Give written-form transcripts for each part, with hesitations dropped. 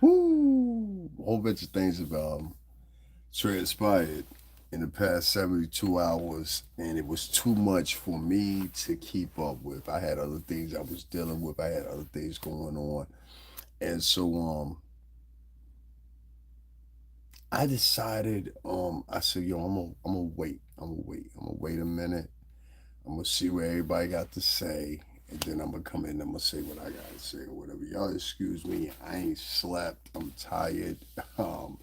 Woo! A whole bunch of things have transpired in the past 72 hours, and it was too much for me to keep up with. I had other things I was dealing with, I had other things going on. And so I decided, I said, yo, I'm gonna wait. I'm gonna wait a minute. I'm gonna see what everybody got to say, and then I'm gonna come in. I'm gonna say what I gotta say or whatever. Y'all excuse me. I ain't slept. I'm tired. Um,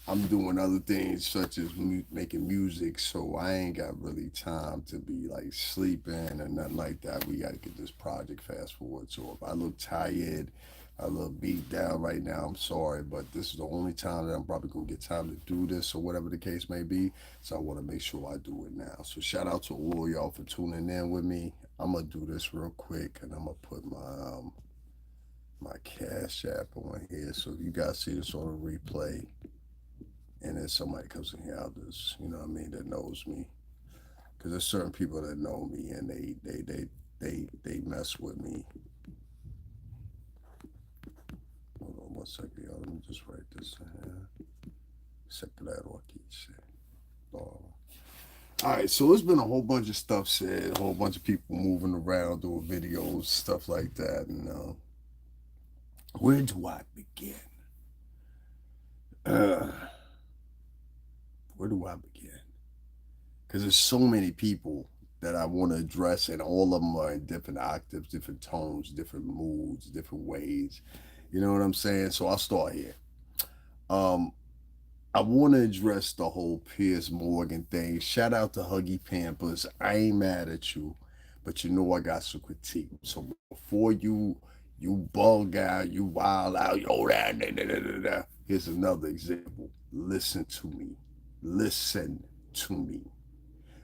I'm doing other things such as making music, so I ain't got really time to be like sleeping or nothing like that. We gotta get this project fast forward. So if I look tired, I look beat down right now, I'm sorry, but this is the only time that I'm probably gonna get time to do this or whatever the case may be. So I want to make sure I do it now. So shout out to all y'all for tuning in with me. I'm gonna do this real quick, and I'm gonna put my Cash App on here so if you guys see this on a replay and then somebody comes in here, I'll just, you know what I mean, that knows me. Because there's certain people that know me and they mess with me. Hold on one second, y'all. Let me just write this in here. Secular shit. All right, so there's been a whole bunch of stuff said, a whole bunch of people moving around doing videos, stuff like that. And where do I begin? Uh, where do I begin? Because there's so many people that I want to address, and all of them are in different octaves, different tones, different moods, different ways. You know what I'm saying? So I'll start here. Um, I want to address the whole Piers Morgan thing. Shout out to Huggy Pampers. I ain't mad at you, but you know I got some critique. So before you bug out, you wild out, yo, here's another example. Listen to me. Listen to me.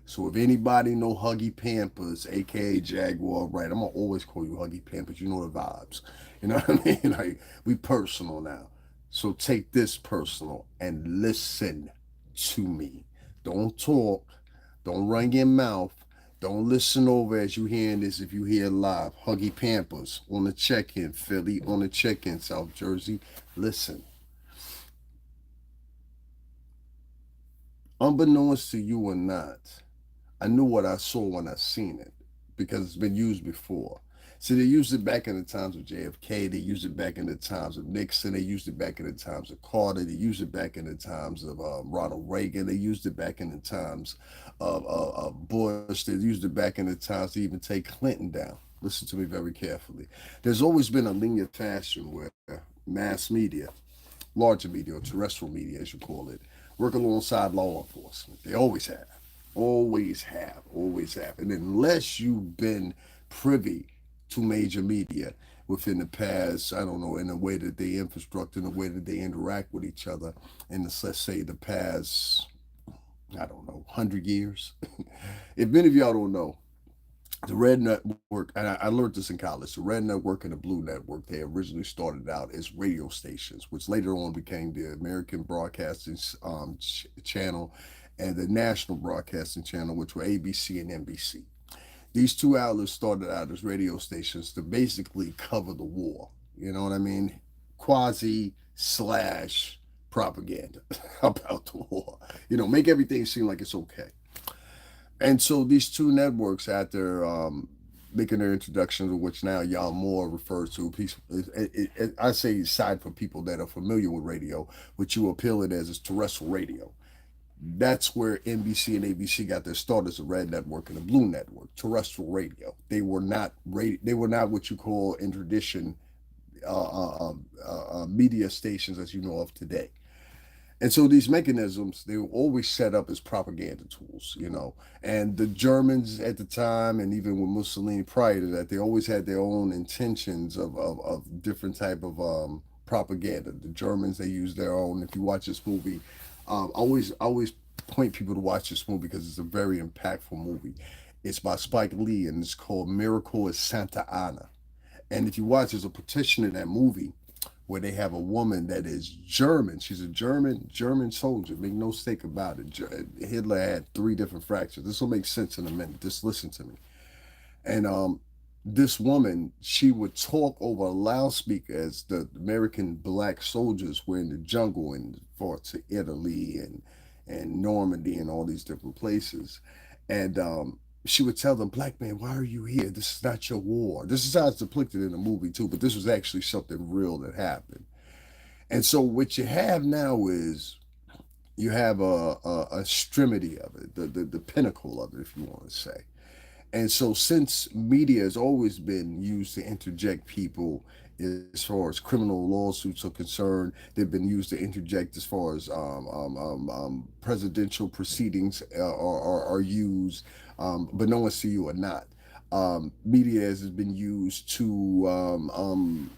So if anybody know Huggy Pampers, aka Jaguar, right? I'm gonna always call you Huggy Pampers. You know the vibes. You know what I mean? Like we personal now. So take this personal and listen to me. Don't talk. Don't run your mouth. Don't listen over as you hearing this if you hear live. Huggy Pampers on the check-in, Philly on the check-in, South Jersey. Listen. Unbeknownst to you or not, I knew what I saw when I seen it because it's been used before. See, they used it back in the times of JFK. They used it back in the times of Nixon. They used it back in the times of Carter. They used it back in the times of Ronald Reagan. They used it back in the times of Bush. They used it back in the times to even take Clinton down. Listen to me very carefully. There's always been a linear fashion where mass media, larger media, or terrestrial media, as you call it, work alongside law enforcement. They always have. Always have. Always have. And unless you've been privy to major media within the past, I don't know, in the way that they infrastructure, in the way that they interact with each other, in the, let's say, the past, I don't know, 100 years. If many of y'all don't know, the Red Network, and I learned this in college, the Red Network and the Blue Network, they originally started out as radio stations, which later on became the American Broadcasting Channel and the National Broadcasting Channel, which were ABC and NBC. These two outlets started out as radio stations to basically cover the war. You know what I mean? Quasi slash propaganda about the war. You know, make everything seem like it's okay. And so these two networks, after making their introductions, which now y'all more refers to, I say aside for people that are familiar with radio, what you appeal it as is terrestrial radio. That's where NBC and ABC got their start as a red network and a blue network, terrestrial radio. They were not They were not what you call in tradition media stations as you know of today. And so these mechanisms, they were always set up as propaganda tools, you know. And the Germans at the time, and even with Mussolini prior to that, they always had their own intentions of different type of propaganda. The Germans, they used their own. If you watch this movie, always point people to watch this movie because it's a very impactful movie. It's by Spike Lee, and it's called Miracle at Santa Ana. And if you watch, there's a petition in that movie where they have a woman that is German. She's a German soldier. Make no mistake about it. Hitler had three different fractures. This will make sense in a minute. Just listen to me. And this woman, she would talk over a loudspeaker as the American black soldiers were in the jungle and fought to Italy and Normandy and all these different places. And she would tell them, "Black man, why are you here? This is not your war." This is how it's depicted in the movie too, but this was actually something real that happened. And so what you have now is you have a extremity of it, the pinnacle of it, if you want to say. And so, since media has always been used to interject people as far as criminal lawsuits are concerned, they've been used to interject as far as presidential proceedings are used, but no one see you or not. Media has been used to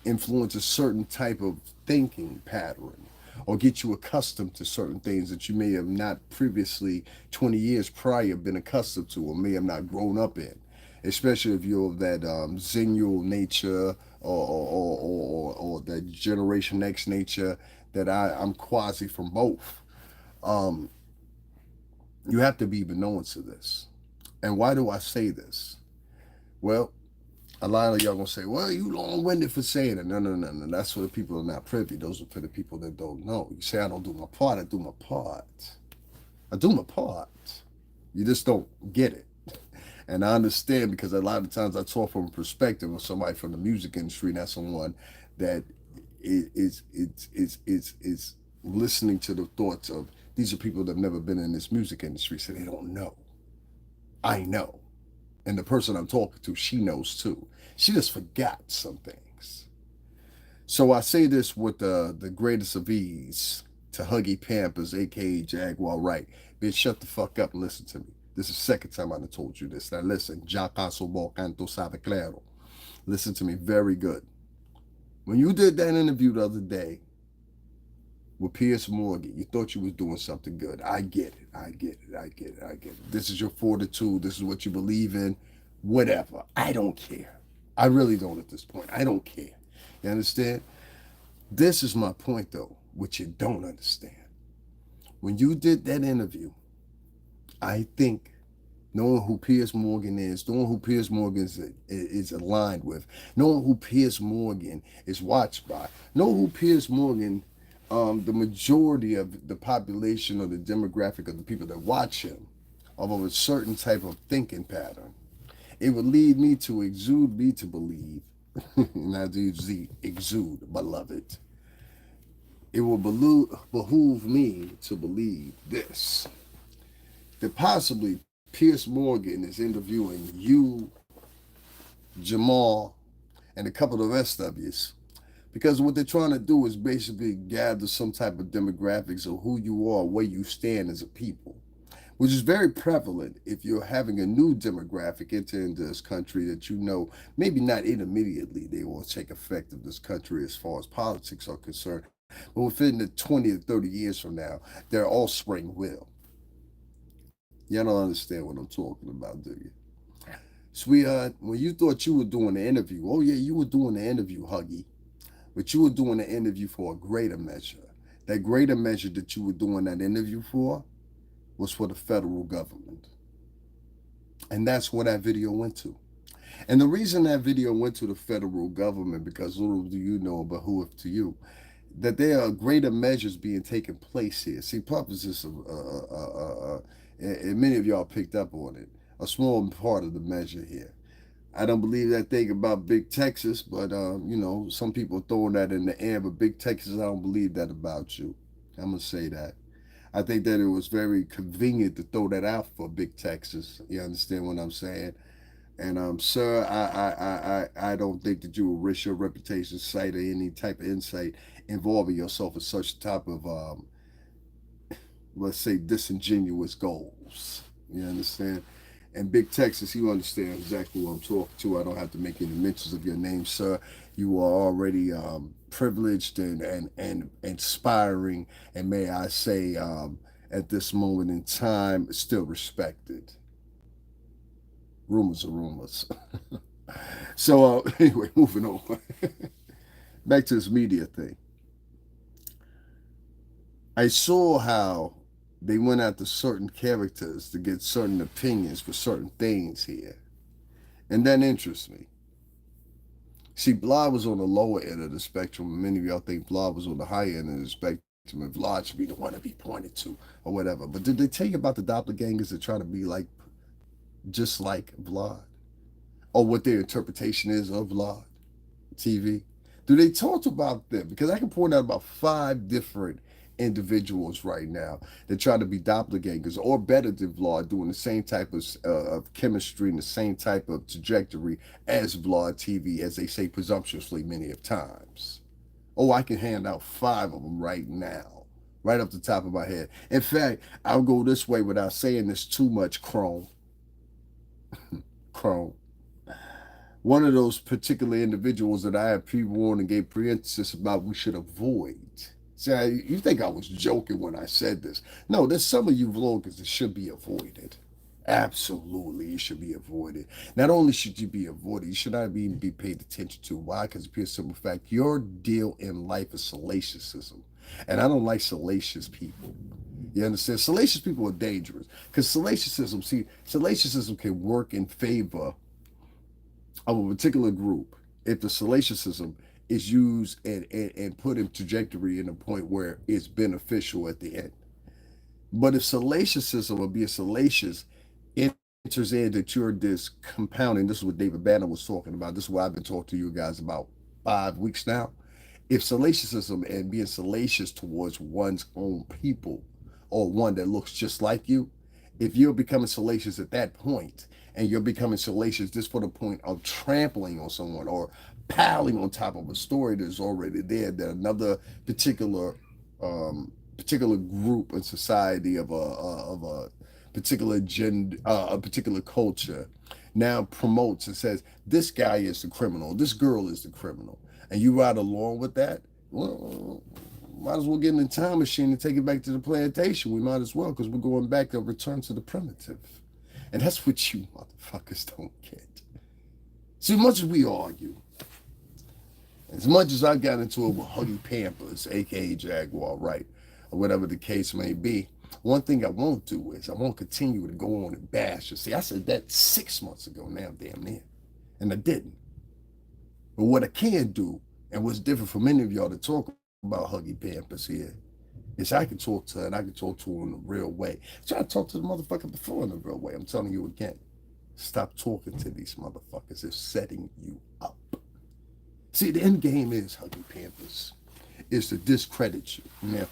influence a certain type of thinking pattern or get you accustomed to certain things that you may have not previously 20 years prior been accustomed to or may have not grown up in, especially if you're of that Xennial nature or that Generation X nature that I'm quasi from both. Um, you have to be benevolent to this. And why do I say this? Well, a lot of y'all gonna say, "Well, you long-winded for saying it." No, no, no, no. That's for the people that are not privy. Those are for the people that don't know. You say, "I don't do my part." I do my part. I do my part. You just don't get it. And I understand because a lot of times I talk from a perspective of somebody from the music industry, not someone that is listening to the thoughts of these are people that have never been in this music industry, so they don't know. I know. And the person I'm talking to, she knows too. She just forgot some things. So I say this with the greatest of ease to Huggy Pampers, aka Jaguar Wright. Bitch, shut the fuck up and listen to me. This is the second time I done told you this. Now listen, ya caso bo canto sabe claro. Listen to me very good. When you did that interview the other day with Piers Morgan, you thought you was doing something good. I get it. I get it. I get it. I get it. This is your fortitude. This is what you believe in. Whatever. I don't care. I really don't at this point. I don't care. You understand? This is my point though, which you don't understand. When you did that interview, I think knowing who Piers Morgan is, knowing who Piers Morgan is aligned with, knowing who Piers Morgan is watched by, know who Piers Morgan, the majority of the population or the demographic of the people that watch him, of a certain type of thinking pattern, it would lead me to exude me to believe, not to exude, beloved. It will behoove me to believe this that possibly Piers Morgan is interviewing you, Jamar, and a couple of the rest of you. Because what they're trying to do is basically gather some type of demographics of who you are, where you stand as a people, which is very prevalent if you're having a new demographic enter into this country that you know maybe not immediately they will take effect of this country as far as politics are concerned, but within the 20 to 30 years from now, their offspring will. Y'all don't understand what I'm talking about, do you? Sweetheart, when you thought you were doing the interview, oh yeah, you were doing the interview, Huggy, but you were doing the interview for a greater measure. That greater measure that you were doing that interview for was for the federal government. And that's where that video went to. And the reason that video went to the federal government, because little do you know, but who if to you, that there are greater measures being taken place here. See, purposes of, and many of y'all picked up on it, a small part of the measure here. I don't believe that thing about Big Texas, but some people throwing that in the air. But Big Texas, I don't believe that about you. I'm gonna say that. I think that it was very convenient to throw that out for Big Texas. You understand what I'm saying? And sir, I don't think that you will risk your reputation, sight, or any type of insight involving yourself in such type of let's say disingenuous goals. You understand? And Big Texas, you understand exactly what I'm talking to. I don't have to make any mentions of your name, sir. You are already privileged and inspiring, and may I say, at this moment in time, still respected. Rumors are rumors. So anyway, moving on. Back to this media thing. I saw how they went after certain characters to get certain opinions for certain things here. And that interests me. See, Vlad was on the lower end of the spectrum. Many of y'all think Vlad was on the higher end of the spectrum, and Vlad should be the one to be pointed to or whatever. But did they tell you about the doppelgangers that try to be like just like Vlad, or what their interpretation is of Vlad TV? Do they talk about them? Because I can point out about five different individuals right now that try to be doppelgangers or better than Vlad, doing the same type of chemistry and the same type of trajectory as Vlad TV, as they say presumptuously many of times. Oh, I can hand out five of them right now, right off the top of my head. In fact, I'll go this way without saying this too much, Chrome. Chrome. One of those particular individuals that I have pre-warned and gave pre-emphasis about we should avoid. See, you think I was joking when I said this. No, there's some of you vloggers that should be avoided. Absolutely, it should be avoided. Not only should you be avoided, you should not even be paid attention to. Why? Because it appears simple fact, your deal in life is salaciousism. And I don't like salacious people. You understand? Salacious people are dangerous. Because salaciousism can work in favor of a particular group if the salaciousism is used and put in trajectory in a point where it's beneficial at the end. But if salaciousism or being salacious enters in that you're this compounding, this is what David Banner was talking about. This is what I've been talking to you guys about 5 weeks now. If salaciousism and being salacious towards one's own people or one that looks just like you, if you're becoming salacious at that point and you're becoming salacious just for the point of trampling on someone or piling on top of a story that's already there, that another particular group in society of a particular gender, a particular culture now promotes and says this guy is the criminal, this girl is the criminal, and you ride along with that. Well, might as well get in the time machine and take it back to the plantation. We might as well, because we're going back to return to the primitive. And that's what you motherfuckers don't get. See, as much as we argue, as much as I got into it with Huggy Pampers, aka Jaguar, Wright, or whatever the case may be, one thing I won't do is I won't continue to go on and bash. You see, I said that 6 months ago now, damn near. And I didn't. But what I can do, and what's different for many of y'all to talk about Huggy Pampers here, is I can talk to her and I can talk to her in a real way. Try to talk to the motherfucker before in a real way. I'm telling you again, stop talking to these motherfuckers. They're setting you up. See, the end game is, Huggy Pampers, is to discredit you. Now,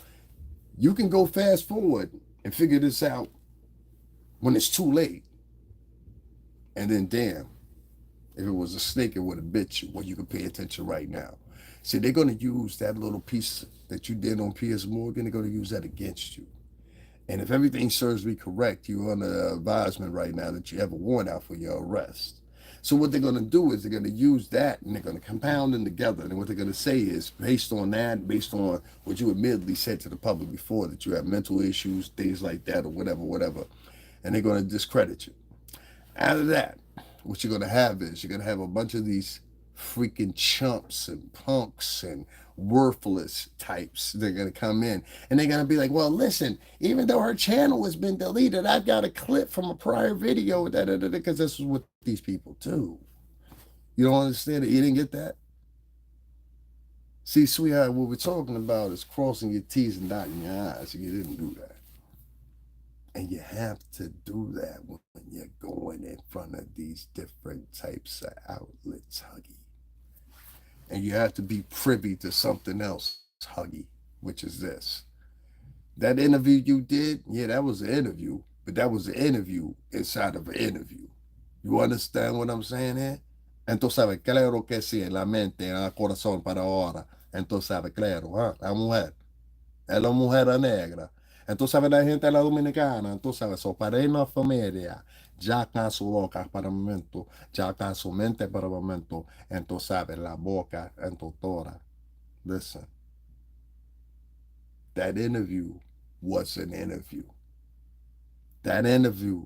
you can go fast forward and figure this out when it's too late. And then, damn, if it was a snake, it would have bit you. Well, you can pay attention right now. See, they're going to use that little piece that you did on Piers Morgan, they're going to use that against you. And if everything serves me correct, you're under advisement right now that you have a warrant out for your arrest. So what they're going to do is they're going to use that and they're going to compound them together. And what they're going to say is, based on that, based on what you admittedly said to the public before, that you have mental issues, things like that, or whatever, whatever, and they're going to discredit you. Out of that, what you're going to have is you're going to have a bunch of these freaking chumps and punks and worthless types. They're going to come in and they're going to be like, well, listen, even though her channel has been deleted, I've got a clip from a prior video, because this is what these people do. You don't understand it? You didn't get that? See, sweetheart, what we're talking about is crossing your T's and dotting your I's. You didn't do that. And you have to do that when you're going in front of these different types of outlets, Huggy. And you have to be privy to something else, Huggy, which is this. That interview you did, yeah, that was an interview, but that was an interview inside of an interview. You understand what I'm saying here? Entonces, sabe, claro que sí, en la mente, en el corazón para ahora. Entonces, sabe, claro, ¿ah? La mujer. Es la mujer negra. Entonces, sabe, la gente la dominicana. Entonces, sabe, so para una familia, ya con su boca para el momento, ya con su mente para el momento. Entonces, sabe, la boca en tu tora. Listen, that interview was an interview. That interview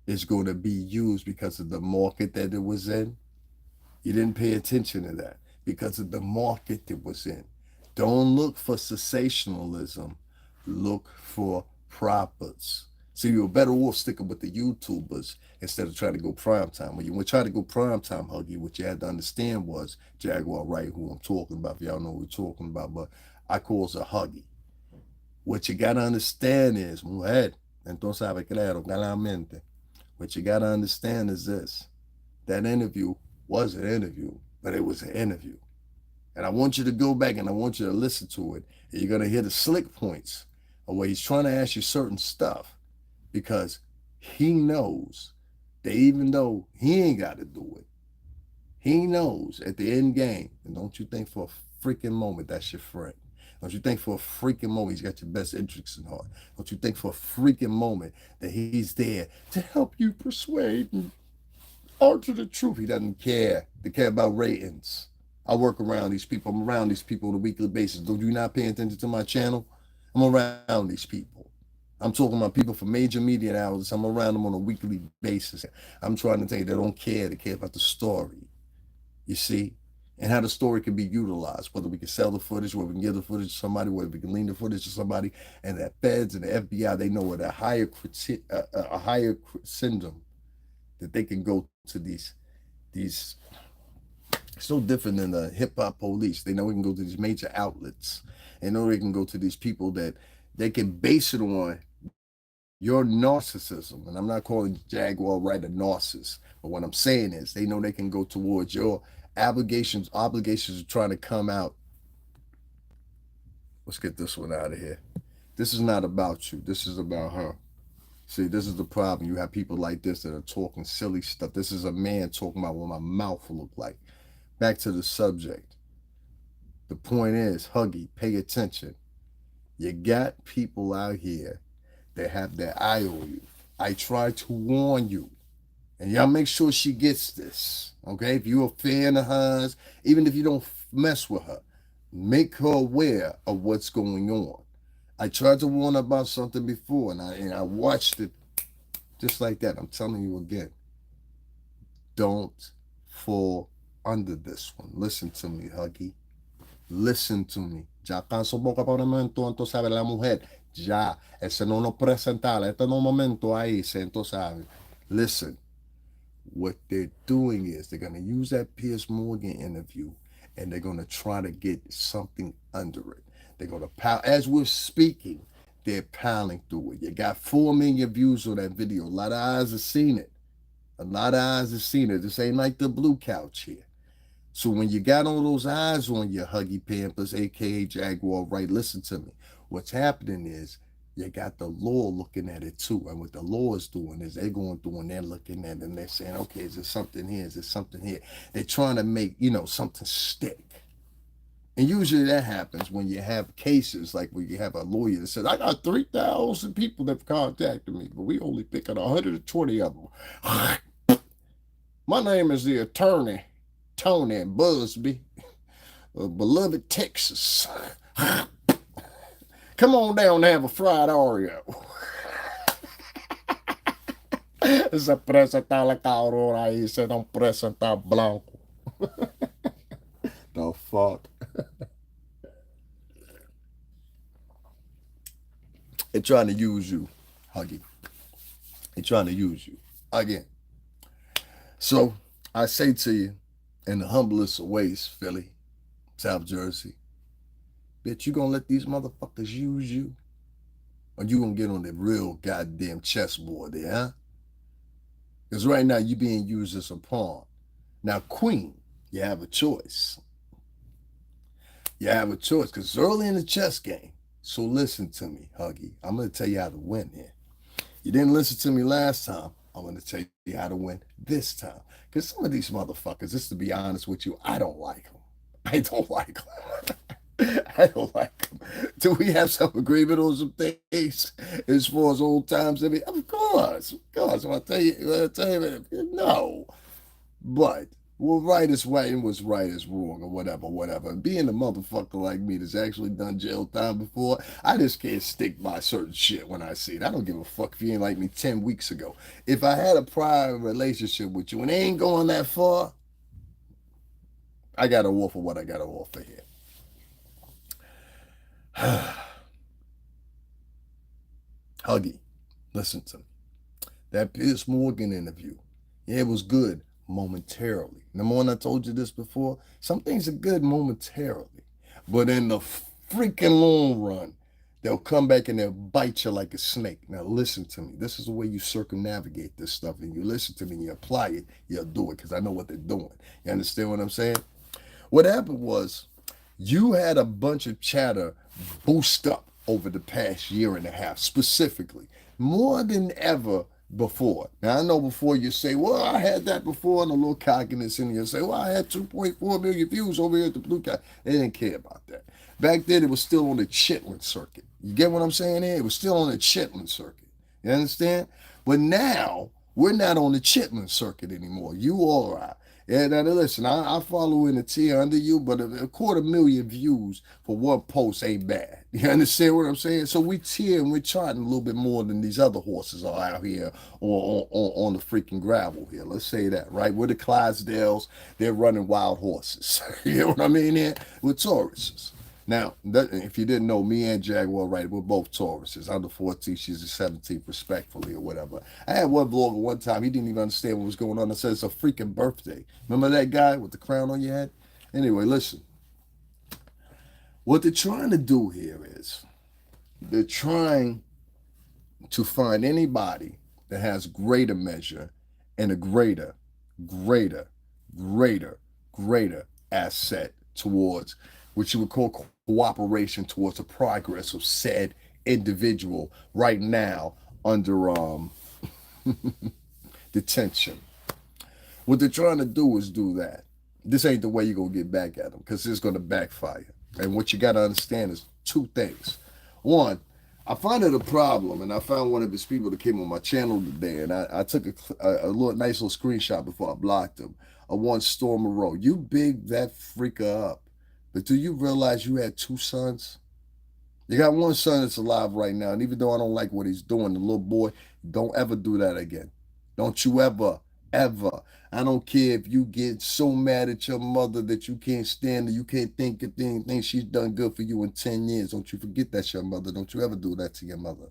is going to be used because of the market that it was in. You didn't pay attention to that because of the market it was in. Don't look for sensationalism. Look for profits. So you were better off sticking with the YouTubers instead of trying to go prime time. When you were trying to go prime time, Huggy, what you had to understand was Jaguar, Wright, who I'm talking about. If y'all know what we're talking about, but I calls her Huggy. What you gotta understand is, mujer, entonces sabe claro, claramente. What you gotta understand is this: that interview was an interview, but it was an interview. And I want you to go back and I want you to listen to it. And you're gonna hear the slick points of where he's trying to ask you certain stuff because he knows that even though he ain't got to do it, he knows at the end game. And don't you think for a freaking moment that's your friend. Don't you think for a freaking moment he's got your best interests in heart. Don't you think for a freaking moment that he's there to help you persuade and alter the truth. He doesn't care. They care about ratings. I work around these people. I'm around these people on a weekly basis. Do you not pay attention to my channel? I'm around these people. I'm talking about people from major media outlets. I'm around them on a weekly basis. I'm trying to tell you they don't care. They care about the story. You see? And how the story can be utilized, whether we can sell the footage, whether we can give the footage to somebody, whether we can lean the footage to somebody, and that feds and the FBI, they know at a higher syndrome that they can go to these so different than the hip hop police. They know we can go to these major outlets. They know they can go to these people that they can base it on your narcissism. And I'm not calling Jaguar Wright a narcissist, but what I'm saying is they know they can go towards your obligations of trying to come out. Let's get this one out of here. This is not about you. This is about her. See, this is the problem. You have people like this that are talking silly stuff. This is a man talking about what my mouth will look like. Back to the subject. The point is, Huggy, pay attention. You got people out here that have their eye on you. I try to warn you. And y'all make sure she gets this. Okay? If you're a fan of hers, even if you don't mess with her, make her aware of what's going on. I tried to warn her about something before, and I watched it just like that. I'm telling you again. Don't fall under this one. Listen to me, Huggy. Listen to me. Ya canso boca por el momento, entonces sabe la mujer. Ya, ese no nos presentala. Este no momento ahí, se entonces sabe. Listen. What they're doing is they're going to use that Piers Morgan interview and they're going to try to get something under it. They're going to pile, as we're speaking, they're piling through it. You got 4 million views on that video. A lot of eyes have seen it. A lot of eyes have seen it. This ain't like the blue couch here. So when you got all those eyes on your Huggy Pampers, aka Jaguar, right? Listen to me. What's happening is you got the law looking at it too. And what the law is doing is they're going through and they're looking at it and they're saying, okay, is there something here? Is there something here? They're trying to make, something stick. And usually that happens when you have cases like when you have a lawyer that says, I got 3,000 people that have contacted me, but we only picking 120 of them. My name is the attorney, Tony Busby, of beloved Texas. Come on down and have a fried Oreo. Se presenta la cabrona ahí, se don't presenta blanco. The fuck? They're trying to use you, Huggy. They're trying to use you. Again. So, I say to you, in the humblest of ways, Philly, South Jersey, bitch, you gonna let these motherfuckers use you? Or you gonna get on the real goddamn chessboard there, huh? Because right now you're being used as a pawn. Now, Queen, you have a choice. You have a choice because it's early in the chess game. So listen to me, Huggy. I'm going to tell you how to win here. You didn't listen to me last time. I'm going to tell you how to win this time. Because some of these motherfuckers, just to be honest with you, I don't like them. I don't like them. I don't like them. Do we have some agreement on some things as far as old times? I mean, of course. I'll tell you, no. But well, right is right and what's right is wrong or whatever. Being a motherfucker like me that's actually done jail time before, I just can't stick by certain shit when I see it. I don't give a fuck if you ain't like me 10 weeks ago. If I had a prior relationship with you and they ain't going that far, I got to offer what I got to offer here. Huggy, Listen to me. That Piers Morgan interview, yeah, it was good momentarily. Remember when I told you this before? Some things are good momentarily, but in the freaking long run, they'll come back and they'll bite you like a snake. Now, listen to me. This is the way you circumnavigate this stuff, and you listen to me and you apply it, you'll do it because I know what they're doing. You understand what I'm saying? What happened was you had a bunch of chatter boost up over the past year and a half, specifically, more than ever before. Now, I know before you say, well, I had that before, and a little cockiness in you say, well, I had 2.4 million views over here at the Blue Cat. They didn't care about that. Back then, it was still on the Chitlin circuit. You get what I'm saying here? It was still on the Chitlin circuit. You understand? But now, we're not on the Chitlin circuit anymore. You all are. Yeah, now listen, I follow in the tier under you, but a quarter million views for one post ain't bad. You understand what I'm saying? So we tier and we're charting a little bit more than these other horses are out here on the freaking gravel here. Let's say that, right? We're the Clydesdales, they're running wild horses. You know what I mean here? We're Tauruses. Now, if you didn't know, me and Jaguar, right, we're both Tauruses. I'm the 14th, she's the 17th, respectfully, or whatever. I had one vlogger one time, he didn't even understand what was going on. I said, it's a freaking birthday. Remember that guy with the crown on your head? Anyway, listen. What they're trying to do here is they're trying to find anybody that has greater measure and a greater, greater, greater asset towards what you would call cooperation towards the progress of said individual right now under detention. What they're trying to do is do that. This ain't the way you're gonna get back at them because it's gonna backfire. And what you gotta understand is two things. One, I find it a problem, and I found one of his people that came on my channel today, and I took a little nice little screenshot before I blocked him. I one Storm Moreau. You big that freaker up, but do you realize you had two sons? You got one son that's alive right now, and even though I don't like what he's doing, the little boy, don't ever do that again. Don't you ever, ever. I don't care if you get so mad at your mother that you can't stand her, you can't think a thing, think she's done good for you in 10 years. Don't you forget that's your mother. Don't you ever do that to your mother.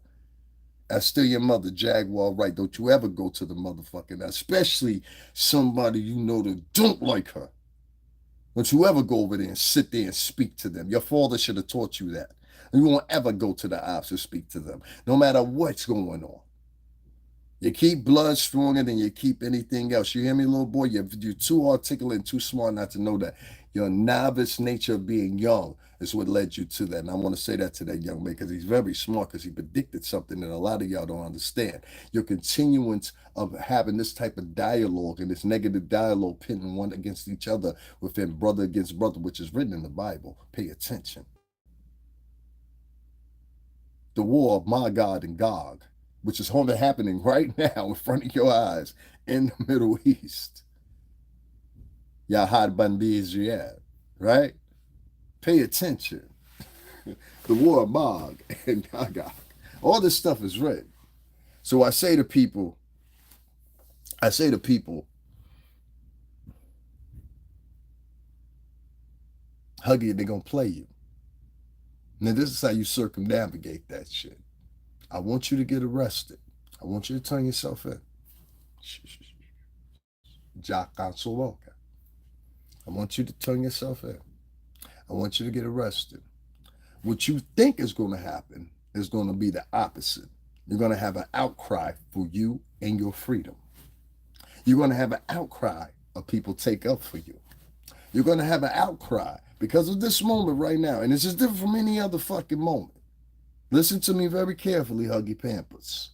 That's still your mother, Jaguar, right? Don't you ever go to the motherfucking, especially somebody you know that don't like her. Don't you ever go over there and sit there and speak to them. Your father should have taught you that. You won't ever go to the ops and speak to them, no matter what's going on. You keep blood stronger than you keep anything else. You hear me, little boy? You're too articulate and too smart not to know that. Your novice nature of being young is what led you to that. And I want to say that to that young man because he's very smart because he predicted something that a lot of y'all don't understand. Your continuance of having this type of dialogue and this negative dialogue pitting one against each other within brother against brother, which is written in the Bible. Pay attention. The war of Magog and Gog, which is only happening right now in front of your eyes in the Middle East. Yahad Bandiziad, right? Pay attention. The war of Mag and Gog. All this stuff is written. So I say to people, Huggy, they're gonna play you. Now this is how you circumnavigate that shit. I want you to get arrested. I want you to turn yourself in. I want you to turn yourself in. I want you to get arrested. What you think is going to happen is going to be the opposite. You're going to have an outcry for you and your freedom. You're going to have an outcry of people take up for you. You're going to have an outcry because of this moment right now. And this is different from any other fucking moment. Listen to me very carefully, Huggy Pampers.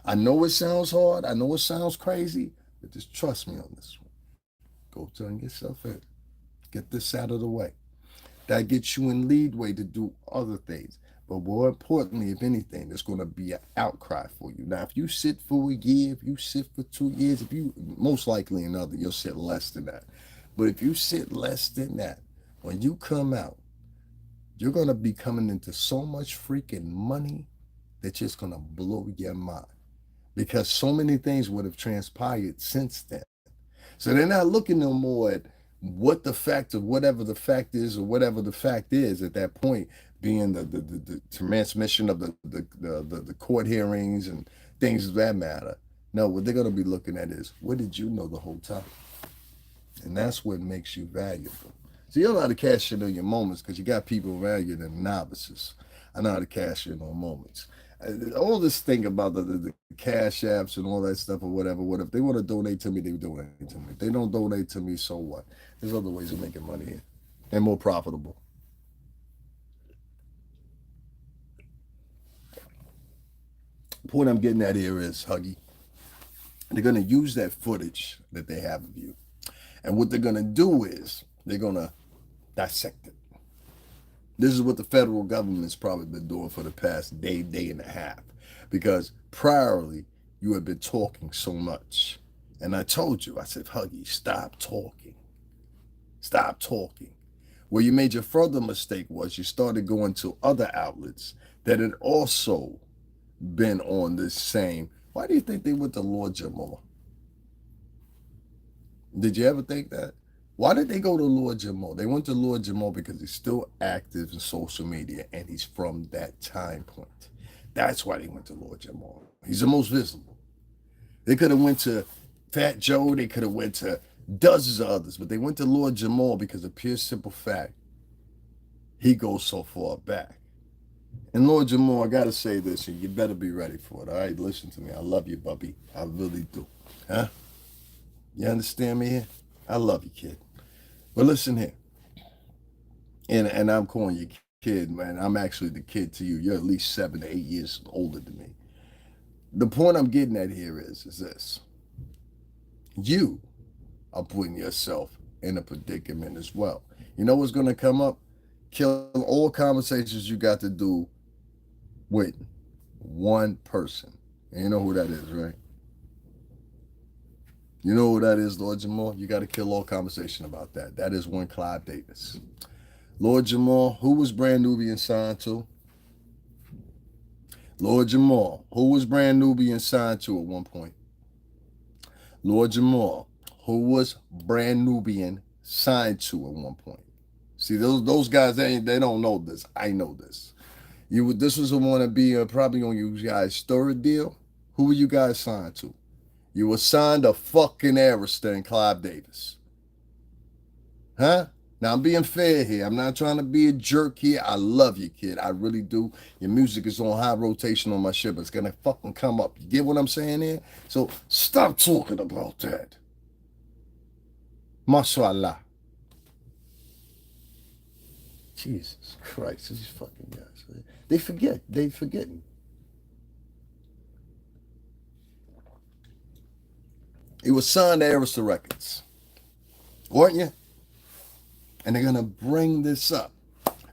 I know it sounds hard. I know it sounds crazy, but just trust me on this one. Go turn yourself in. Get this out of the way. That gets you in leadway to do other things. But more importantly, if anything, there's going to be an outcry for you. Now, if you sit for a year, if you sit for 2 years, if you, most likely another, you'll sit less than that. But if you sit less than that, when you come out, you're going to be coming into so much freaking money that just going to blow your mind. Because so many things would have transpired since then. So they're not looking no more at what the fact of whatever the fact is or whatever the fact is at that point, being the transmission of the court hearings and things of that matter. No, what they're going to be looking at is, what did you know the whole time? And that's what makes you valuable. So you don't know how to cash in on your moments because you got people around you that are novices. I know how to cash in on moments. All this thing about the cash apps and all that stuff or whatever, what if they want to donate to me, they donate to me. If they don't donate to me, so what? There's other ways of making money here and more profitable. The point I'm getting at here is, Huggy, they're going to use that footage that they have of you. And what they're going to do is they're going to dissect it. This is what the federal government's probably been doing for the past day and a half. Because priorly, you have been talking so much. And I told you, I said, Huggy, stop talking. Stop talking. Where you made your further mistake was you started going to other outlets that had also been on this same. Why do you think they went to Lord Jamar? Did you ever think that? Why did they go to Lord Jamar? They went to Lord Jamar because he's still active in social media and he's from that time point. That's why they went to Lord Jamar. He's the most visible. They could have went to Fat Joe. They could have went to dozens of others, but they went to Lord Jamar because of pure simple fact. He goes so far back. And Lord Jamar, I gotta say this, and you better be ready for it. All right, listen to me. I love you, Bubby. I really do. Huh? You understand me here? I love you, kid. But listen here. And I'm calling you kid, man. I'm actually the kid to you. You're at least 7 to 8 years older than me. The point I'm getting at here is this. You are putting yourself in a predicament as well. You know what's gonna come up? Kill all conversations you got to do with one person. And you know who that is, right? You know who that is, Lord Jamar? You got to kill all conversation about that. That is one Clive Davis. Lord Jamar, who was Brand Nubian signed to? Lord Jamar, who was Brand Nubian signed to at one point? Lord Jamar, who was Brand Nubian signed to at one point? See, those guys, they don't know this. I know this. This was the one to be probably on you guys' third deal. Who were you guys signed to? You were signed to fucking Arista and Clive Davis. Huh? Now, I'm being fair here. I'm not trying to be a jerk here. I love you, kid. I really do. Your music is on high rotation on my shit, but it's going to fucking come up. You get what I'm saying here? So stop talking about that. Mashallah. Jesus Christ, these fucking guys. They forget. They forgetting. It was signed to Arista Records, weren't you? And they're gonna bring this up,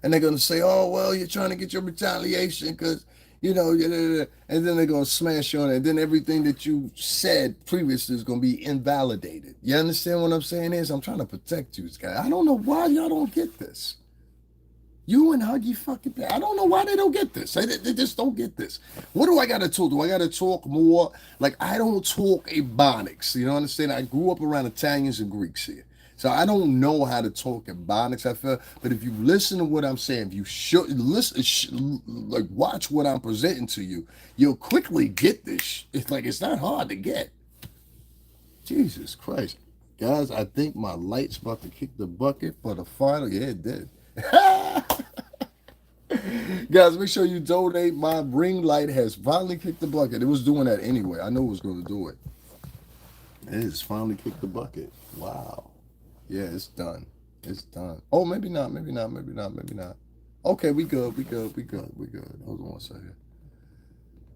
and they're gonna say, "Oh well, you're trying to get your retaliation because you know," and then they're gonna smash you on it, and then everything that you said previously is gonna be invalidated. You understand what I'm saying? Is I'm trying to protect you, guys. I don't know why y'all don't get this. You and Huggy fucking. I don't know why they don't get this. They just don't get this. What do I got to talk? Do I got to talk more? Like, I don't talk Ebonics. You know what I'm saying? I grew up around Italians and Greeks here. So I don't know how to talk Ebonics, I feel. But if you listen to what I'm saying, if you should listen, like watch what I'm presenting to you, you'll quickly get this. It's like, it's not hard to get. Jesus Christ. Guys, I think my light's about to kick the bucket for the final. Yeah, it did. Guys, make sure you donate. My ring light has finally kicked the bucket. It was doing that anyway. I knew it was going to do it. It has finally kicked the bucket. Wow. Yeah, it's done. It's done. Oh, maybe not. Maybe not. Maybe not. Maybe not. Okay, we good. We good. We good. We good. Hold on one second.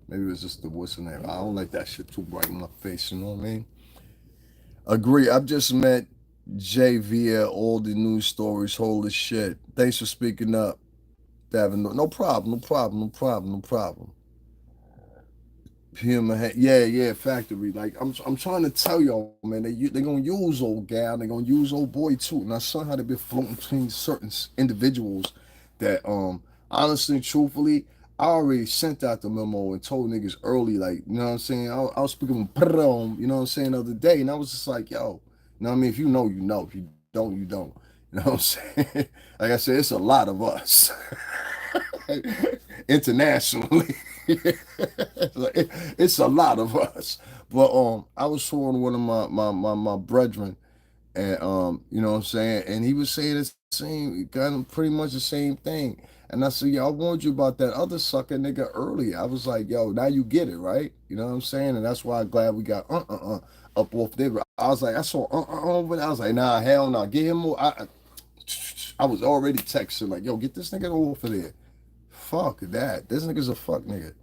Maybe it was just the what's the name. I don't like that shit too bright in my face. You know what I mean? Agree. I've just met Jay via all the news stories. Holy shit. Thanks for speaking up. Davin, no problem, no problem, no problem, no problem. Yeah, factory. Like I'm trying to tell y'all, man. They gonna use old gal. They gonna use old boy too. And I saw how they been floating between certain individuals that honestly, truthfully, I already sent out the memo and told niggas early, like, you know what I'm saying? I was speaking with you know what I'm saying, the other day, and I was just like, yo, you know what I mean? If you know, you know. If you don't, you don't. You know what I'm saying? Like I said, it's a lot of us internationally. It's a lot of us. But I was showing one of my brethren, and you know what I'm saying, and he was saying the same, kind of pretty much the same thing. And I said, yo, I warned you about that other sucker nigga earlier. I was like, yo, now you get it, right? You know what I'm saying? And that's why I'm glad we got up off there. I was like, I saw over there. I was like, nah, hell no, get him more. I was already texting like, yo, get this nigga off of there. Fuck that. This nigga's a fuck nigga.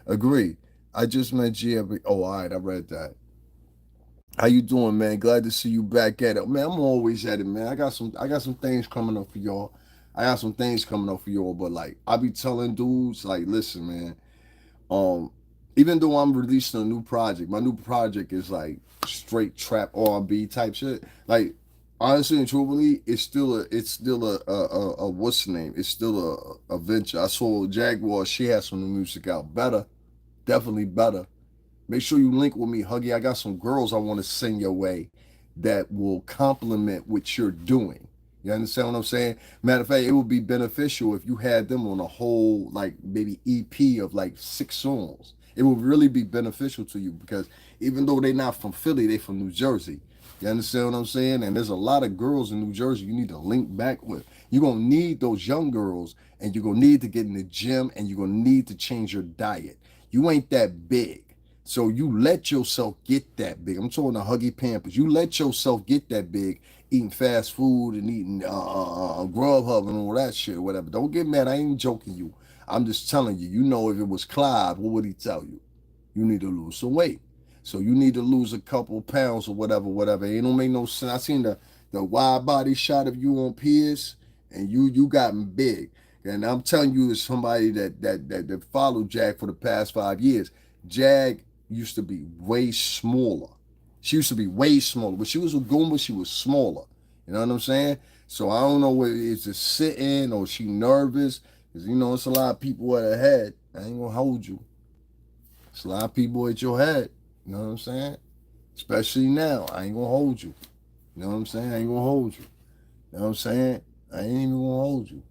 Agree. I just met G. Oh, all right, I read that. How you doing, man? Glad to see you back at it, man. I'm always at it, man. I got some things coming up for y'all. I got some things coming up for y'all, but like I be telling dudes, like, listen, man. Um, Even though I'm releasing a new project, my new project is like straight trap R&B type shit. Like honestly and truthfully, it's still a what's the name? It's still a venture. I saw Jaguar. She has some new music out. Better, definitely better. Make sure you link with me, Huggy. I got some girls I want to send your way that will complement what you're doing. You understand what I'm saying? Matter of fact, it would be beneficial if you had them on a whole, like maybe EP of like 6 songs. It would really be beneficial to you because even though they're not from Philly, they from New Jersey. You understand what I'm saying? And there's a lot of girls in New Jersey you need to link back with. You're going to need those young girls and you're going to need to get in the gym and you're going to need to change your diet. You ain't that big. So you let yourself get that big. I'm talking to Huggy Pampers. You let yourself get that big, eating fast food and eating Grubhub and all that shit or whatever. Don't get mad. I ain't joking you. I'm just telling you. You know, if it was Clive, what would he tell you? You need to lose some weight. So you need to lose a couple pounds or whatever, whatever. It don't make no sense. I seen the wide body shot of you on Pierce, and you gotten big. And I'm telling you, as somebody that followed Jag for the past 5 years, Jag used to be way smaller. She used to be way smaller. When she was a Goomba, she was smaller. You know what I'm saying? So I don't know whether it's just sitting or she nervous. Because, you know, it's a lot of people at her head. I ain't going to hold you. It's a lot of people at your head. You know what I'm saying? Especially now. I ain't going to hold you. You know what I'm saying? I ain't going to hold you. You know what I'm saying? I ain't even going to hold you.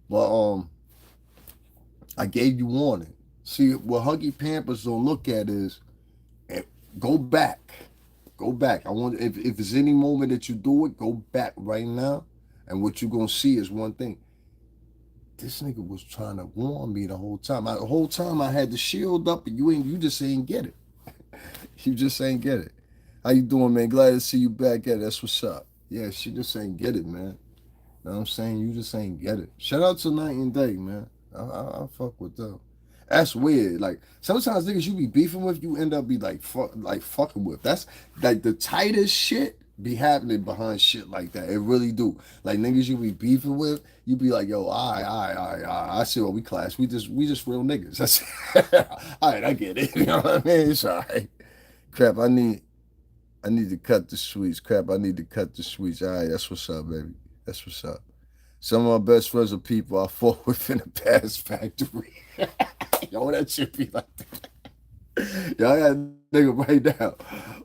But I gave you warning. See, what Huggy Pampers don't look at is go back. Go back. I want if there's any moment that you do it, go back right now. And what you're gonna see is one thing. This nigga was trying to warn me the whole time. The whole time I had the shield up, and you just ain't get it. You just ain't get it. How you doing, man? Glad to see you back at it. That's what's up. Yeah, she just ain't get it, man. You know what I'm saying? You just ain't get it. Shout out to Night and Day, man. I fuck with them. That's weird. Like sometimes niggas you be beefing with, you end up be like fucking with. That's like the tightest shit be happening behind shit like that. It really do. Like niggas you be beefing with, you be like, yo, I see what we class. We just real niggas. That's all right. I get it. You know what I mean? It's all right. Crap. I need to cut the sweets. Crap. I need to cut the sweets. All right. That's what's up, baby. That's what's up. Some of my best friends are people I fought with in the past factory. Yo, that shit be like that. Yo, I got a nigga right now.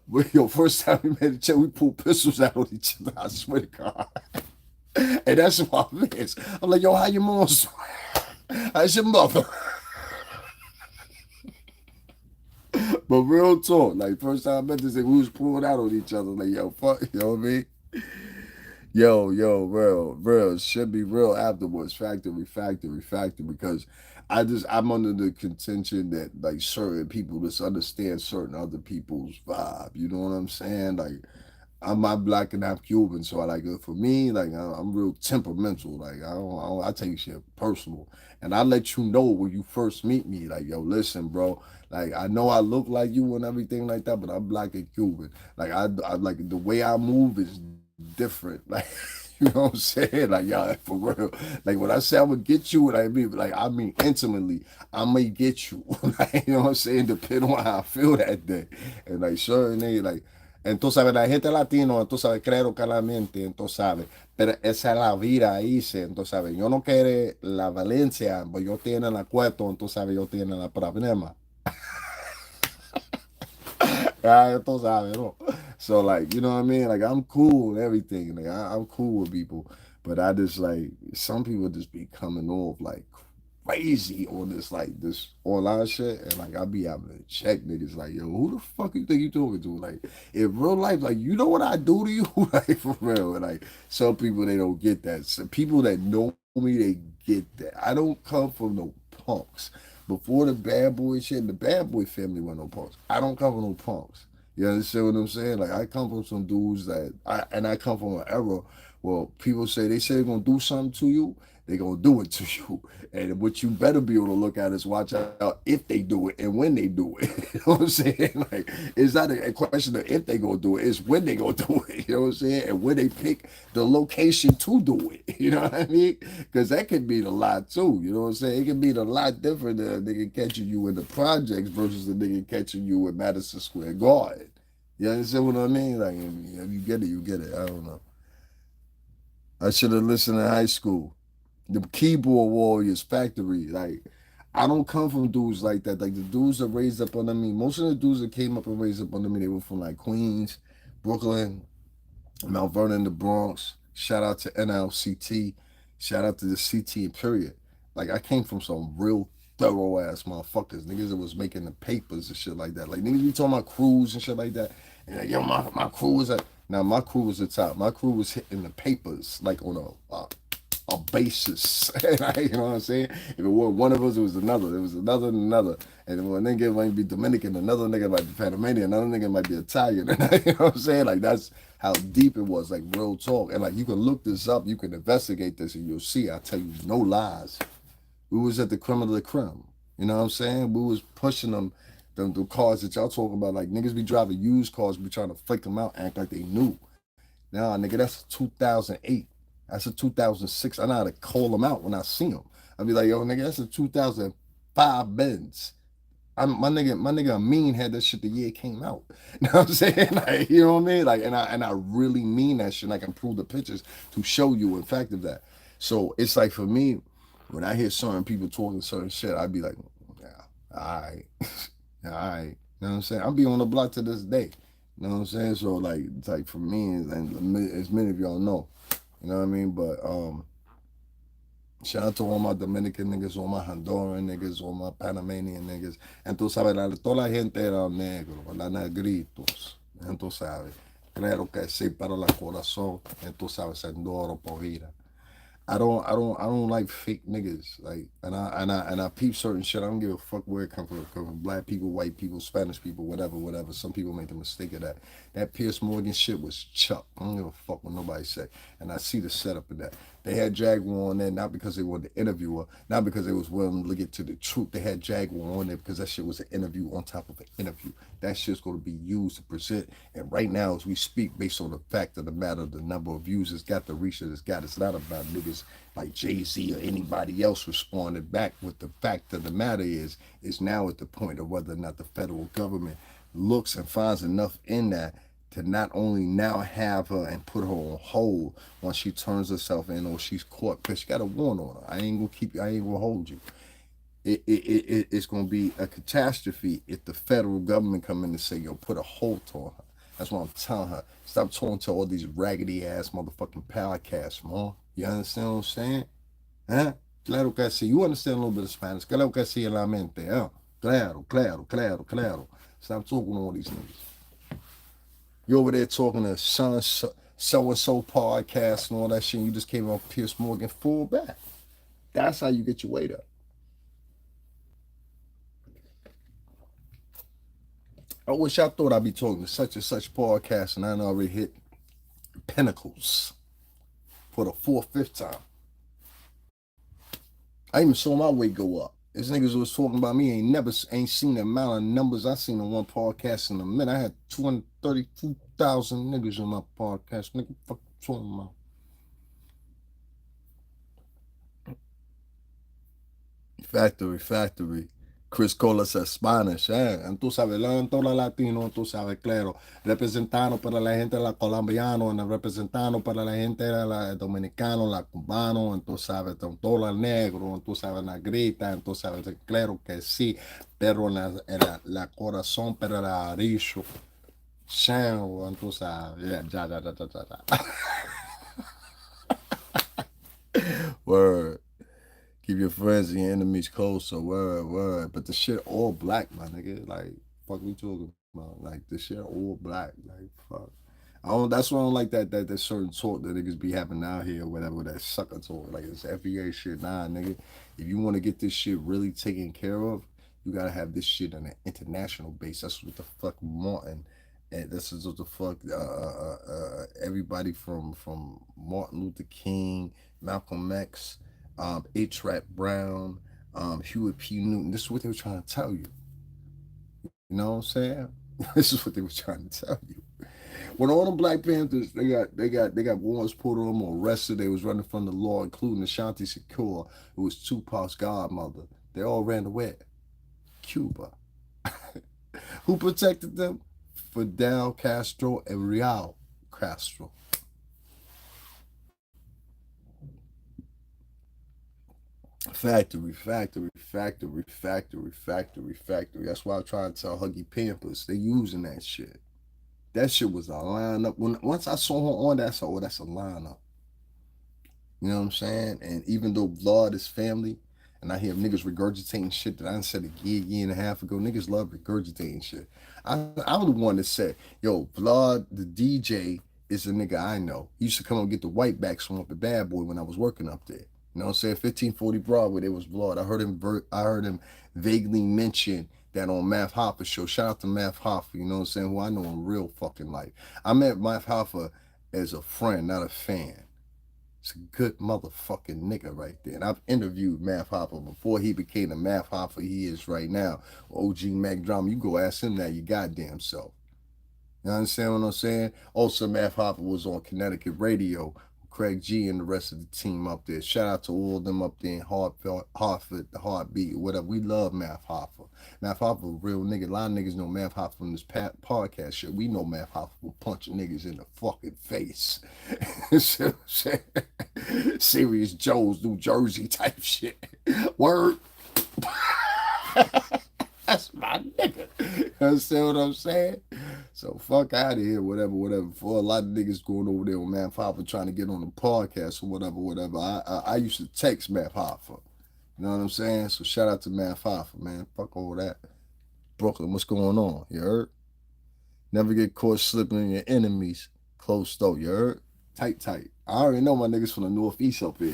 But yo, first time we made a check, we pulled pistols out on each other. I swear to God. And that's my mans. I'm like, yo, how your mom swear? How's your mother? But real talk, like first time I met this nigga, we was pulling out on each other. Like, yo, fuck, you know what I mean? Yo, real. Should be real afterwards. Factory. Because I'm under the contention that like certain people just understand certain other people's vibe. You know what I'm saying? Like I'm black and I'm Cuban, so I like it for me. Like I'm real temperamental. Like I take shit personal, and I let you know when you first meet me. Like yo, listen, bro. Like I know I look like you and everything like that, but I'm black and Cuban. Like I like the way I move is different. Like you know what I'm saying? Like y'all for real. Like when I say I'm gonna get you, what I mean intimately. I may get you. Like, you know what I'm saying? Depending on how I feel that day, and like certain they like. Entonces, ¿sabes? La gente latino, entonces, ¿sabes? Creo claramente, entonces, ¿sabes? Pero esa es la vida, dice, entonces, ¿sabes? Yo no quiero la Valencia, pues yo tiene la cueto, entonces, ¿sabes? Yo tiene la problema. Entonces, ¿sabes? No? So, like, you know what I mean? Like, I'm cool and everything. Like, I'm cool with people. But I just, like, some people just be coming off, like, crazy on this like this online shit, and like I be having to check niggas like, yo, who the fuck you think you talking to? Like in real life, like you know what I do to you, like for real. And like some people they don't get that. Some people that know me they get that. I don't come from no punks. Before the bad boy shit, the bad boy family were no punks. I don't come from no punks. You understand what I'm saying? Like I come from some dudes I come from an era where people say they're gonna do something to you, they gonna do it to you. And what you better be able to look at is watch out if they do it and when they do it. You know what I'm saying? Like it's not a question of if they gonna do it, it's when they gonna do it. You know what I'm saying? And when they pick the location to do it. You know what I mean? Because that could mean a lot too. You know what I'm saying? It can mean a lot different than a nigga catching you in the projects versus the nigga catching you in Madison Square Garden. You understand what I mean? Like if you get it, you get it. I don't know. I should have listened in high school. The keyboard warriors factory. Like I don't come from dudes like that. Like the dudes that raised up under me, most of the dudes that came up and raised up under me, they were from like Queens, Brooklyn, Mount Vernon, the Bronx. Shout out to NLCT. Shout out to the CT period. Like I came from some real thorough ass motherfuckers. Niggas that was making the papers and shit like that. Like niggas be talking about crews and shit like that. And like, yo, my crew was at now my crew was the top. My crew was hitting the papers like on a basis. You know what I'm saying? If it was one of us, it was another. It was another and another. And one nigga might be Dominican, another nigga might be Panamanian, another nigga might be Italian. You know what I'm saying? Like that's how deep it was, like real talk. And like you can look this up, you can investigate this, and you'll see. I tell you, no lies. We was at the creme of the creme. You know what I'm saying? We was pushing them the cars that y'all talking about. Like niggas be driving used cars, be trying to flick them out, act like they knew. Nah, nigga, that's 2008. That's a 2006. I know how to call them out when I see them. I'll be like, yo, nigga, that's a 2005 Benz. My nigga Amin had that shit the year it came out. You know what I'm saying? Like, you know what I mean? Like, and I really mean that shit. And I can prove the pictures to show you in fact of that. So it's like for me, when I hear certain people talking certain shit, I'd be like, yeah, all right. All right. You know what I'm saying? I'll be on the block to this day. You know what I'm saying? So like it's like for me, and as many of y'all know, you know what I mean? But shout out to all my Dominican niggas, all my Honduran niggas, all my Panamanian niggas. And tú sabes, toda la gente era negro, la negritos. And tú sabes, claro que sí, para la corazón. And tú sabes, Sendoro por vida. I don't like fake niggas. Like and I peep certain shit. I don't give a fuck where it come from. It come from black people, white people, Spanish people, whatever, whatever. Some people make the mistake of that. That Pierce Morgan shit was chuck. I don't give a fuck what nobody say. And I see the setup of that. They had Jaguar on there not because they wanted to interview her, not because they was willing to get to the truth. They had Jaguar on there because that shit was an interview on top of an interview. That shit's going to be used to present. And right now, as we speak, based on the fact of the matter, the number of views it's got, the reach that it's got, it's not about niggas like Jay-Z or anybody else responded back. What the fact of the matter is now at the point of whether or not the federal government looks and finds enough in that to not only now have her and put her on hold once she turns herself in or she's caught, because she got a warrant on her. I ain't gonna hold you. It's gonna be a catastrophe if the federal government come in and say, yo, put a hold on her. That's what I'm telling her. Stop talking to all these raggedy ass motherfucking podcasts, man. You understand what I'm saying? Huh? Claro que sí. You understand a little bit of Spanish. Claro que sí en la mente. Huh? Claro, claro, claro, claro. Stop talking to all these niggas. You over there talking to so-and-so podcast and all that shit. And you just came off Pierce Morgan full back. That's how you get your weight up. I wish I thought I'd be talking to such and such podcast and I already hit pinnacles for the fourth, fifth time. I even saw my weight go up. These niggas was talking about me ain't seen the amount of numbers I seen on one podcast in a minute. I had 232,000 niggas on my podcast. Nigga, fuck you talking about? Factory. Chris Colas es Spanish, eh? Tú sabes, en todos los latinos, tú sabes, claro. Representando para la gente la colombiano, representando para la gente la dominicano, la cubano, tú sabes, todos los negros, tú sabes, la grita, tú sabes, claro que sí, pero la corazón para la aricho. Tú sabes, ya. Word. Keep your friends and your enemies close. So word, word. But the shit all black, my nigga. Like, fuck we talking about? Like the shit all black. Like, fuck. I don't. That's why I don't like that certain talk that niggas be having out here, or whatever. That sucker talk, like it's FBA shit. Nah, nigga. If you want to get this shit really taken care of, you gotta have this shit on an international base. That's what the fuck Martin, and this is what the fuck everybody from Martin Luther King, Malcolm X, H. Rat Brown, Hewitt P. Newton. This is what they were trying to tell you. You know what I'm saying? This is what they were trying to tell you. When all the Black Panthers they got warrants put on them or arrested, they was running from the law, including Ashanti Shakur, who was Tupac's godmother. They all ran away. Cuba. Who protected them? Fidel Castro and Real Castro. Factory. That's why I try to tell Huggy Pampers. They using that shit. That shit was a lineup. When once I saw her on that, I said, "Oh, that's a lineup." You know what I'm saying? And even though Vlad is family, and I hear niggas regurgitating shit that I said a year and a half ago, niggas love regurgitating shit. I was the one that said, "Yo, Vlad, the DJ, is a nigga I know. He used to come and get the white backs from up at Bad Boy when I was working up there. You know what I'm saying? 1540 Broadway, there was Vlad. I heard him vaguely mention that on Math Hoffa show. Shout out to Math Hoffa, you know what I'm saying? Who I know in real fucking life. I met Math Hoffa as a friend, not a fan. It's a good motherfucking nigga right there. And I've interviewed Math Hoffa before he became the Math Hoffa he is right now. OG Mac Drama. You go ask him that, you goddamn self. You understand what I'm saying? Also, Math Hoffa was on Connecticut radio. Craig G and the rest of the team up there. Shout out to all of them up there in Hartford, the Heartbeat, whatever. We love Math Hoffa. Math Hoffa, a real nigga. A lot of niggas know Math Hoffa from this podcast shit. We know Math Hoffa will punch niggas in the fucking face. Serious Joe's New Jersey type shit. Word. That's my nigga. You understand what I'm saying? So fuck out of here, whatever. For a lot of niggas going over there with Math Hoffa trying to get on the podcast or whatever. I used to text Math Hoffa. You know what I'm saying? So shout out to Math Hoffa, man. Fuck all that. Brooklyn, what's going on? You heard? Never get caught slipping in your enemies. Close though, you heard? Tight. I already know my niggas from the Northeast up here.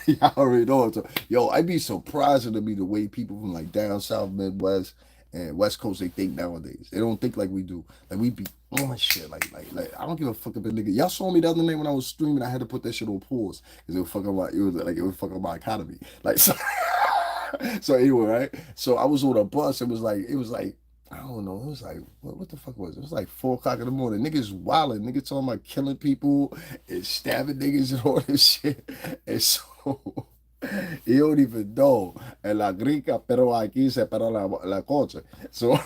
Y'all already know it. Yo, I be surprised to me the way people from like down south, Midwest, and West Coast they think nowadays. They don't think like we do. Like we be on shit. Like I don't give a fuck about nigga. Y'all saw me the other night when I was streaming. I had to put that shit on pause because it was fucking my economy. Like so. So anyway, right? So I was on a bus. It was like I don't know. It was like what the fuck was it? It was like 4 o'clock in the morning. Niggas wilding. Niggas talking about killing people and stabbing niggas and all this shit. And so you don't even know. En la gringa, pero aquí se para la coche. So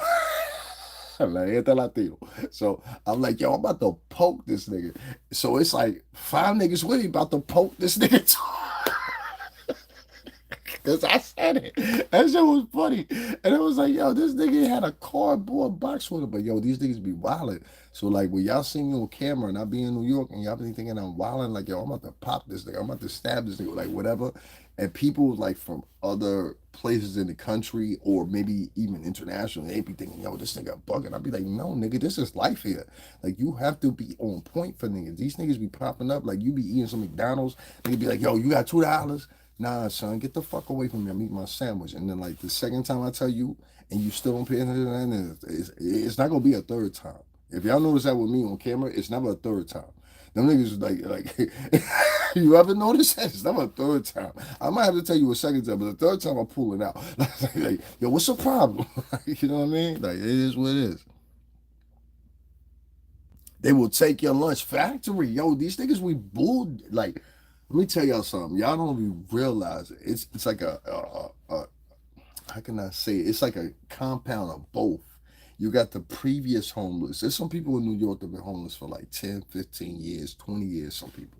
la gente latino. So I'm like, yo, I'm about to poke this nigga. So it's like 5 niggas with him about to poke this nigga. Cause I said it. That shit was funny. And it was like, yo, this nigga had a cardboard box with him. But yo, these niggas be wilding. So like when y'all see me on camera and I be in New York and y'all be thinking I'm wilding, like, yo, I'm about to pop this nigga. I'm about to stab this nigga, like whatever. And people like from other places in the country or maybe even international, they be thinking, yo, this nigga bugging. I'd be like, no, nigga, this is life here. Like you have to be on point for niggas. These niggas be popping up, like you be eating some McDonald's, nigga be like, yo, you got $2? Nah, son, get the fuck away from me. I'm eating my sandwich. And then, like, the second time I tell you and you still don't pay attention, it's not going to be a third time. If y'all notice that with me on camera, it's never a third time. Them niggas, like you ever notice that? It's never a third time. I might have to tell you a second time, but the third time I'm pulling out. Like, yo, what's the problem? You know what I mean? Like, it is what it is. They will take your lunch factory. Yo, these niggas we bull like let me tell y'all something. Y'all don't even realize it. It's like a how can I say it? It's like a compound of both. You got the previous homeless. There's some people in New York that have been homeless for like 10, 15 years, 20 years, some people.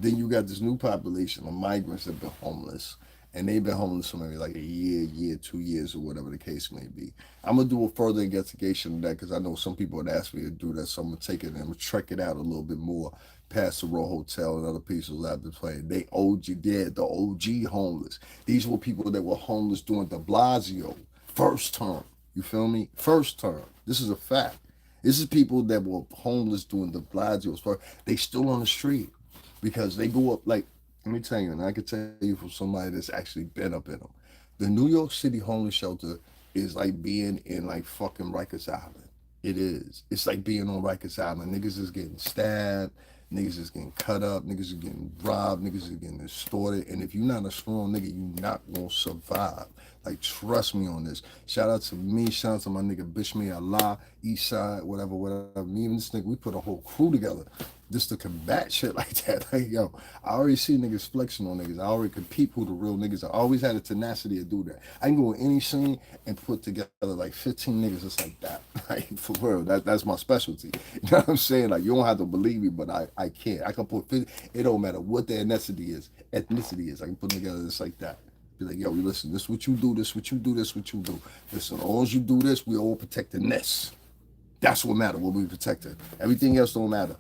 Then you got this new population of migrants that have been homeless. and they've been homeless for maybe like a year, 2 years, or whatever the case may be. I'm gonna do a further investigation of that because I know some people would ask me to do that, so I'm gonna take it and I'm gonna trek it out a little bit more past the Row Hotel and other places I've been playing. They OG, they're the OG homeless. These were people that were homeless during De Blasio first term. You feel me? First term. This is a fact. This is people that were homeless during De Blasio's first. They still on the street because they go up like, let me tell you, and I can tell you from somebody that's actually been up in them. The New York City homeless shelter is like being in like fucking Rikers Island. It is. It's like being on Rikers Island. Niggas is getting stabbed. Niggas is getting cut up. Niggas is getting robbed. Niggas is getting extorted. And if you're not a strong nigga, you not gonna survive. Like, trust me on this. Shout out to me. Shout out to my nigga Bishmi Allah, Eastside, whatever, whatever. Me and this nigga, we put a whole crew together just to combat shit like that. Like, yo, I already see niggas flexing on niggas. I already could peep who the real niggas are. I always had the tenacity to do that. I can go in any scene and put together like 15 niggas just like that. Like, for real. That's my specialty. You know what I'm saying? Like, you don't have to believe me, but I can't. I can put 50, it don't matter what the ethnicity is. I can put them together just like that. Be like, yo, listen, this what you do, this what you do, this what you do. Listen, as long as you do this, we all protecting this. That's what matter, what we protecting. Everything else don't matter.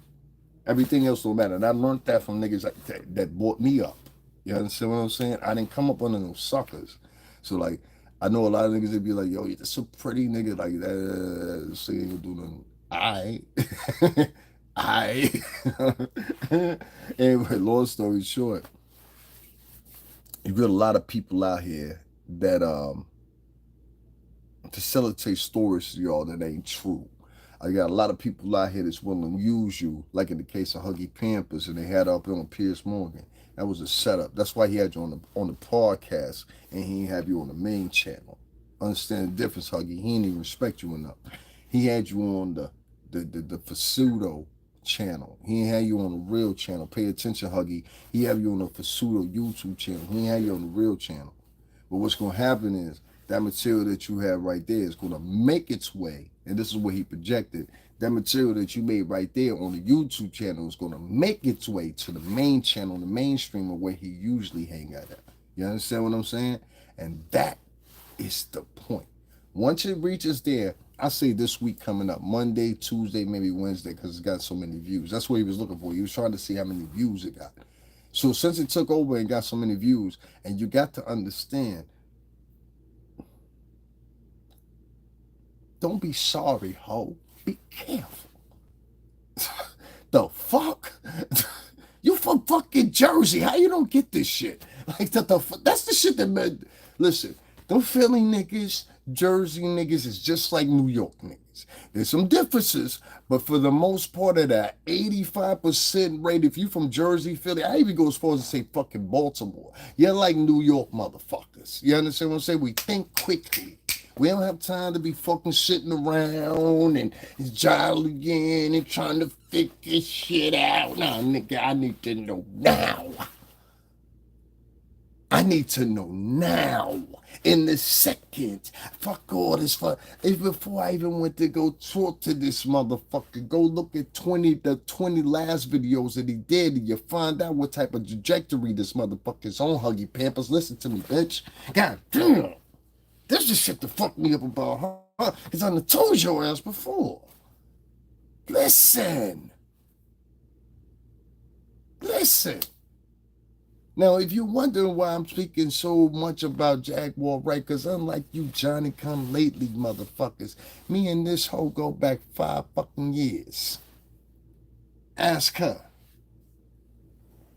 Everything else don't matter. And I learned that from niggas that brought me up. You understand what I'm saying? I didn't come up under no suckers. So like, I know a lot of niggas that be like, yo, you're just a pretty nigga like that. So you ain't gonna do nothing. I. Anyway, long story short, you got a lot of people out here that facilitate stories to y'all that ain't true. I got a lot of people out here that's willing to use you, like in the case of Huggy Pampers, and they had up on Piers Morgan. That was a setup. That's why he had you on the podcast, and he didn't have you on the main channel. Understand the difference, Huggy? He didn't even respect you enough. He had you on the pseudo channel. He ain't had you on the real channel. Pay attention, Huggy. He have you on the pseudo YouTube channel. He ain't had you on the real channel. But what's going to happen is that material that you have right there is going to make its way, and this is what he projected. That material that you made right there on the YouTube channel is going to make its way to the main channel, the mainstream of where he usually hang out at. You understand what I'm saying? And that is the point. Once it reaches there, I say this week coming up, Monday, Tuesday, maybe Wednesday, because it's got so many views. That's what he was looking for. He was trying to see how many views it got. So since it took over and got so many views, and you got to understand, don't be sorry, ho. Be careful. The fuck? You from fucking Jersey. How you don't get this shit? Like, that's the shit that meant. Listen, them Philly niggas, Jersey niggas is just like New York niggas. There's some differences, but for the most part of that 85% rate, if you from Jersey, Philly, I even go as far as to say fucking Baltimore. You're like New York motherfuckers. You understand what I'm saying? We think quickly. We don't have time to be fucking sitting around and jollying and trying to figure shit out. Nah, nigga, I need to know now. I need to know now. In the second. Fuck all this. Before I even went to go talk to this motherfucker, go look at the 20 last videos that he did, and you find out what type of trajectory this motherfucker's on, Huggy Pampers. Listen to me, bitch. God damn. This is shit that fucked me up about her. Because I done told your ass before. Listen. Now, if you're wondering why I'm speaking so much about Jaguar, right? Because unlike you Johnny come lately motherfuckers, me and this hoe go back 5 fucking years. Ask her.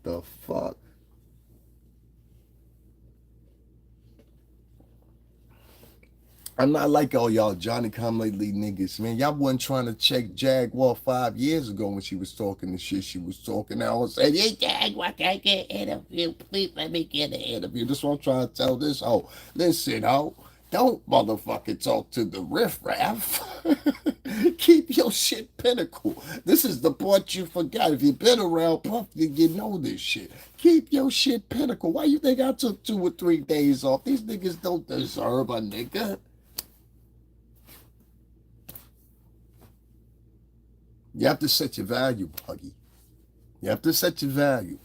The fuck? I'm not like all y'all Johnny come lately niggas, man. Y'all wasn't trying to check Jaguar 5 years ago when she was talking the shit she was talking. Now I was saying, hey, Jaguar, can I get an interview? Please let me get an interview. This is what I'm trying to tell this hoe. Listen, hoe, don't motherfucking talk to the riffraff. Keep your shit pinnacle. This is the part you forgot. If you've been around Puff, you know this shit. Keep your shit pinnacle. Why you think I took 2 or 3 days off? These niggas don't deserve a nigga. You have to set your value, Huggy. You have to set your value.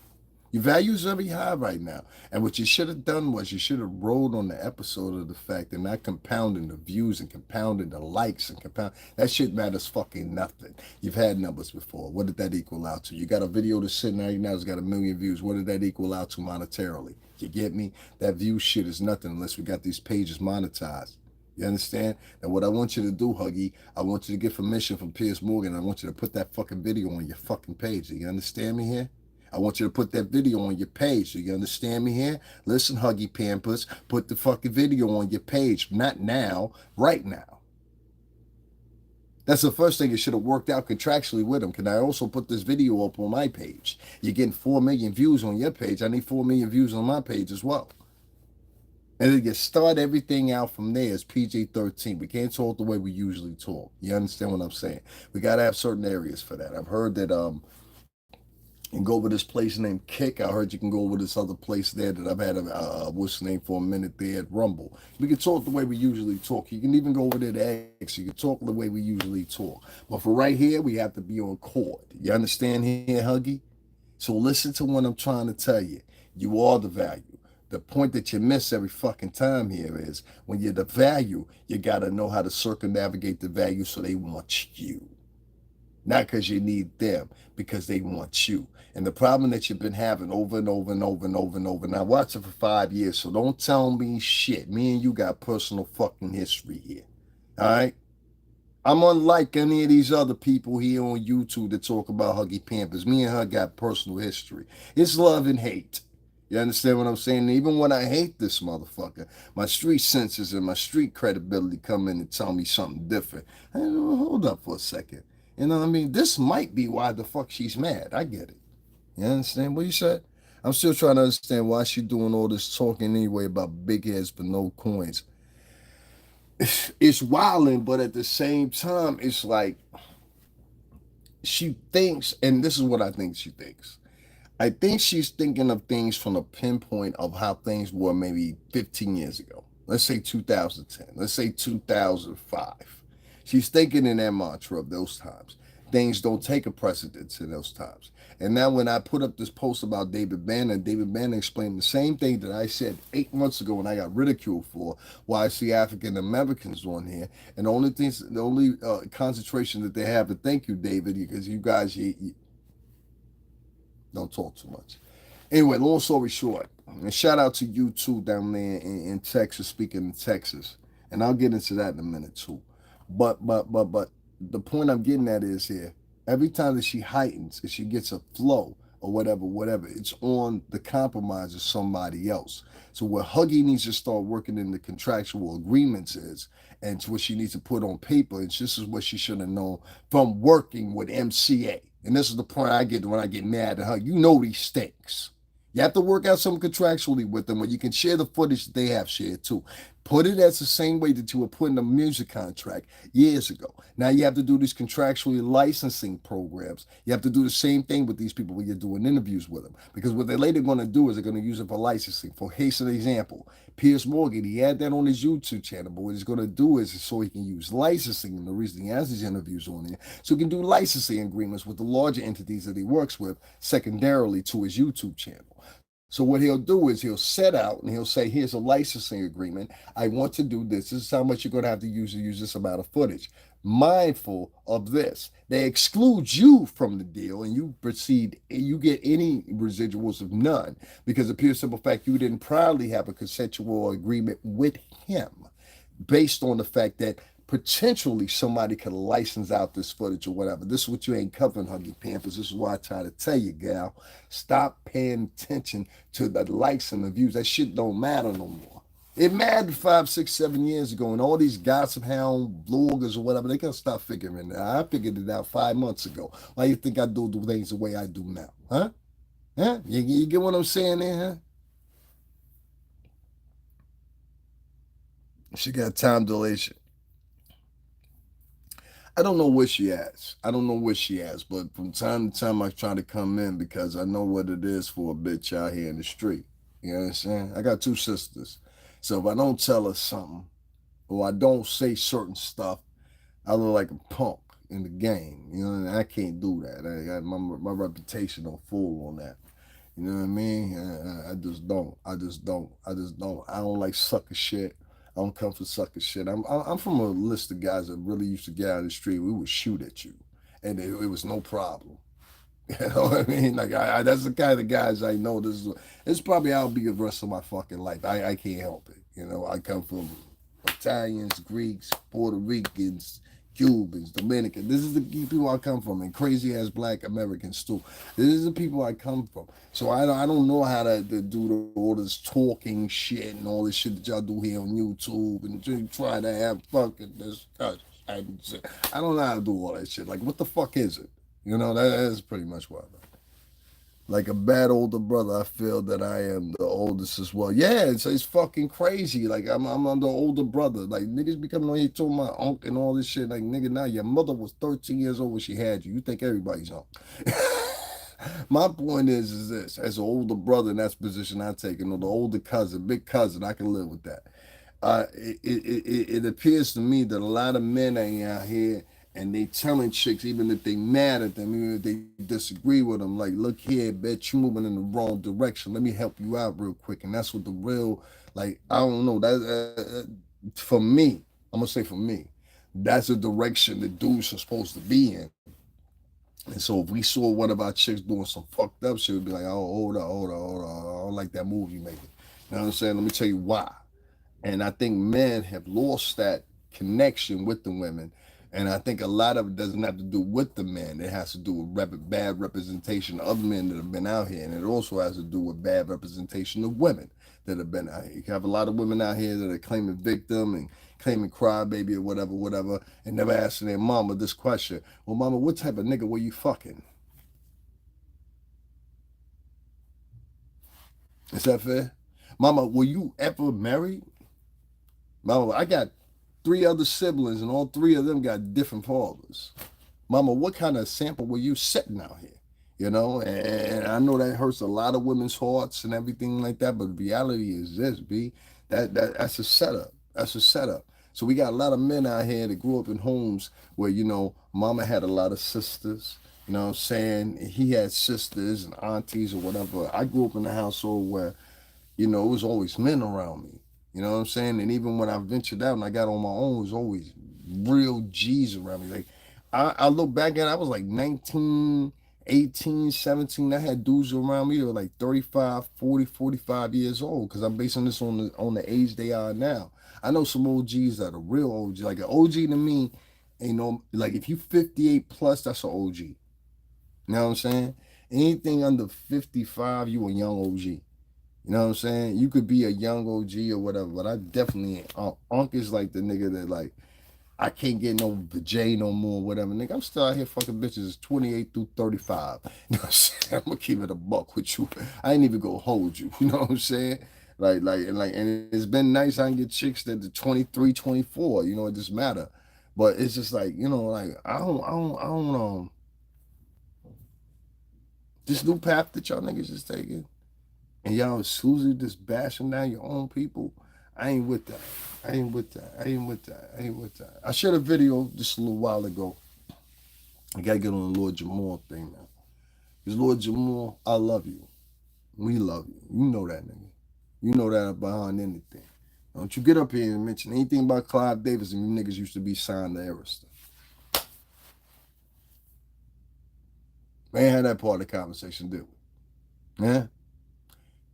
Your value is very high right now. And what you should have done was you should have rolled on the episode of the fact and not compounding the views and compounding the likes and compound. That shit matters fucking nothing. You've had numbers before. What did that equal out to? You got a video that's sitting right now that's got 1 million views. What did that equal out to monetarily? You get me? That view shit is nothing unless we got these pages monetized. You understand? And what I want you to do, Huggy, I want you to get permission from Piers Morgan. I want you to put that fucking video on your fucking page. Do you understand me here? I want you to put that video on your page. Do you understand me here? Listen, Huggy Pampers, put the fucking video on your page. Not now, right now. That's the first thing you should have worked out contractually with him. Can I also put this video up on my page? You're getting 4 million views on your page. I need 4 million views on my page as well. And then you start everything out from there as PG-13. We can't talk the way we usually talk. You understand what I'm saying? We got to have certain areas for that. I've heard that you can go over this place named Kick. I heard you can go over this other place there that I've had what's the name for a minute there at Rumble. We can talk the way we usually talk. You can even go over there to X. You can talk the way we usually talk. But for right here, we have to be on chord. You understand here, Huggy? So listen to what I'm trying to tell you. You are the value. The point that you miss every fucking time here is when you're the value, you got to know how to circumnavigate the value so they want you. Not because you need them, because they want you. And the problem that you've been having over and over and over and over and over. Now, watch it for 5 years, so don't tell me shit. Me and you got personal fucking history here. All right? I'm unlike any of these other people here on YouTube that talk about Huggy Pampers. Me and her got personal history. It's love and hate. You understand what I'm saying? Even when I hate this motherfucker, my street senses and my street credibility come in and tell me something different. Hold up for a second. You know what I mean? This might be why the fuck she's mad. I get it. You understand what you said? I'm still trying to understand why she doing all this talking anyway about big heads but no coins. It's wilding, but at the same time, it's like she thinks, and this is what I think she thinks. I think she's thinking of things from a pinpoint of how things were maybe 15 years ago. Let's say 2010. Let's say 2005. She's thinking in that mantra of those times. Things don't take a precedence in those times. And now when I put up this post about David Banner explained the same thing that I said 8 months ago when I got ridiculed for why I see African Americans on here. And the only concentration that they have, and thank you, David, because you guys, you don't talk too much. Anyway, long story short, and shout out to you too down there in Texas, speaking in Texas, and I'll get into that in a minute too. But the point I'm getting at is here. Every time that she heightens, if she gets a flow or whatever, it's on the compromise of somebody else. So what Huggy needs to start working in the contractual agreements is, and it's what she needs to put on paper. And this is what she should have known from working with MCA. And this is the point I get when I get mad at her. You know these stinks. You have to work out something contractually with them where you can share the footage that they have shared too. Put it as the same way that you were putting a music contract years ago. Now you have to do these contractually licensing programs. You have to do the same thing with these people when you're doing interviews with them. Because what they're later going to do is they're going to use it for licensing. For case of example, Piers Morgan, he had that on his YouTube channel, but what he's going to do is so he can use licensing, and the reason he has these interviews on there, so he can do licensing agreements with the larger entities that he works with secondarily to his YouTube channel. So what he'll do is he'll set out and he'll say, here's a licensing agreement. I want to do this. This is how much you're going to have to use this amount of footage. Mindful of this. They exclude you from the deal and you proceed, you get any residuals of none because of pure simple fact you didn't proudly have a consensual agreement with him based on the fact that potentially somebody could license out this footage or whatever. This is what you ain't covering, Huggy Pampers. This is why I try to tell you, gal, stop paying attention to the likes and the views. That shit don't matter no more. It mattered 5, 6, 7 years ago, and all these gossip hound bloggers or whatever, they gotta stop figuring it out. I figured it out 5 months ago. Why you think I do the things the way I do now? Huh? Huh? You get what I'm saying there, huh? She got time dilation. I don't know where she has. I don't know where she has, but from time to time I try to come in because I know what it is for a bitch out here in the street. You understand? I got 2 sisters. So if I don't tell her something or I don't say certain stuff, I look like a punk in the game. You know, and I can't do that. I got my reputation on full on that. You know what I mean? I just don't. I just don't. I just don't. I don't like sucker shit. I don't come for sucker shit. I'm from a list of guys that really used to get out of the street. We would shoot at you, and it was no problem. You know what I mean? Like that's the kind of guys I know. This is probably how I'll be the rest of my fucking life. I can't help it. You know, I come from Italians, Greeks, Puerto Ricans, Cubans, Dominicans. This is the people I come from, and crazy ass Black Americans too. This is the people I come from. So I don't know how to do all this talking shit and all this shit that y'all do here on YouTube and try to have fucking discussion. I don't know how to do all that shit. Like, what the fuck is it? You know, that's pretty much what I like a bad older brother. I feel that I am the oldest as well. Yeah, it's fucking crazy. Like I'm the older brother. Like niggas be coming on here talking my uncle and all this shit. Like nigga, now your mother was 13 years old when she had you. You think everybody's uncle. My point is this: as an older brother in that position I take, or the older cousin, big cousin, I can live with that. It appears to me that a lot of men ain't out here and they telling chicks, even if they mad at them, even if they disagree with them, like, look here, bitch, you moving in the wrong direction. Let me help you out real quick. And that's what the real, like, I don't know, for me, I'm gonna say for me, that's the direction the dudes are supposed to be in. And so if we saw one of our chicks doing some fucked up shit, we'd be like, oh, hold on. I don't like that move you making. You know what I'm saying? Let me tell you why. And I think men have lost that connection with the women. And I think a lot of it doesn't have to do with the men. It has to do with bad representation of men that have been out here. And it also has to do with bad representation of women that have been out here. You have a lot of women out here that are claiming victim and claiming crybaby or whatever, and never asking their mama this question. Well, mama, what type of nigga were you fucking? Is that fair? Mama, were you ever married? Mama, I got three other siblings, and all three of them got different fathers. Mama, what kind of sample were you setting out here? You know, and I know that hurts a lot of women's hearts and everything like that. But the reality is this, B, that's a setup. That's a setup. So we got a lot of men out here that grew up in homes where, mama had a lot of sisters. You know what I'm saying? He had sisters and aunties or whatever. I grew up in a household where it was always men around me. You know what I'm saying? And even when I ventured out and I got on my own, it was always real G's around me. Like, I look back at it, I was like 19, 18, 17. I had dudes around me that were like 35, 40, 45 years old because I'm basing this on the age they are now. I know some OGs that are real OG. Like an OG to me, like if you 58 plus, that's an OG. You know what I'm saying? Anything under 55, you a young OG. You know what I'm saying? You could be a young OG or whatever, but I definitely ain't. Unc is like the nigga that like I can't get no J no more, whatever. Nigga, I'm still out here fucking bitches 28 through 35. You know what I'm saying? I'm gonna keep it a buck with you. I ain't even gonna hold you. You know what I'm saying? And it's been nice. I can get chicks that are 23, 24. It just matter. But it's just like, like I don't this new path that y'all niggas is taking. And y'all exclusively just bashing down your own people, I ain't with that. I ain't with that. I ain't with that. I ain't with that. I shared a video just a little while ago. I gotta get on the Lord Jamar thing now. Because Lord Jamar, I love you. We love you. You know that, nigga. You know that behind anything. Don't you get up here and mention anything about Clive Davis and you niggas used to be signed to Arista. We ain't had that part of the conversation, did we? Yeah?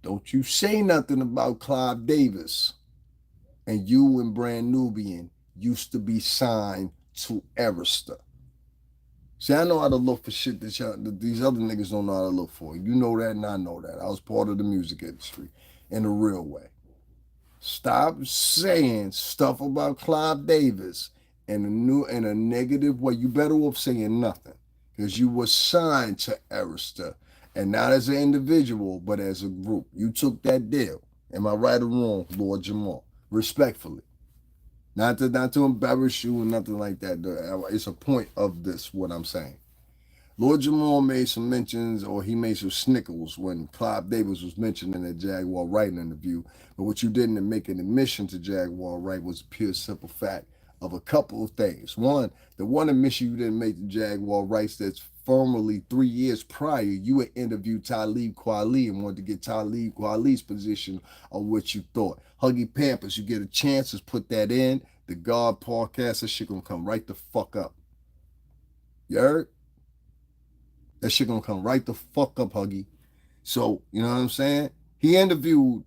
Don't you say nothing about Clive Davis and you and Brand Nubian used to be signed to Arista. See, I know how to look for shit that these other niggas don't know how to look for. You know that and I know that. I was part of the music industry in a real way. Stop saying stuff about Clive Davis in a negative way. You better off saying nothing. Because you were signed to Arista. And not as an individual, but as a group. You took that deal. Am I right or wrong, Lord Jamal? Respectfully. Not to embarrass you or nothing like that. It's a point of this, what I'm saying. Lord Jamal made some mentions, or he made some snickles when Clive Davis was mentioned in that Jaguar Wright interview. But what you didn't make an admission to Jaguar Wright was a pure simple fact of a couple of things. One, the one admission you didn't make to Jaguar Wright that's formerly 3 years prior, you had interviewed Talib Kweli and wanted to get Talib Kweli's position on what you thought. Huggy Pampers, you get a chance, just put that in. The God podcast, that shit gonna come right the fuck up. You heard? That shit gonna come right the fuck up, Huggy. So, you know what I'm saying? He interviewed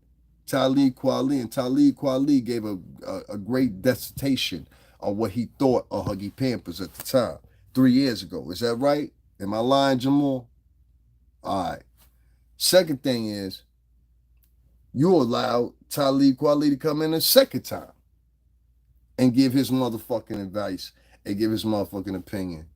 Talib Kweli, and Talib Kweli gave a great dissertation on what he thought of Huggy Pampers at the time, 3 years ago. Is that right? Am I lying, Jamar? All right. Second thing is, you allowed Talib Kweli to come in a second time and give his motherfucking advice and give his motherfucking opinion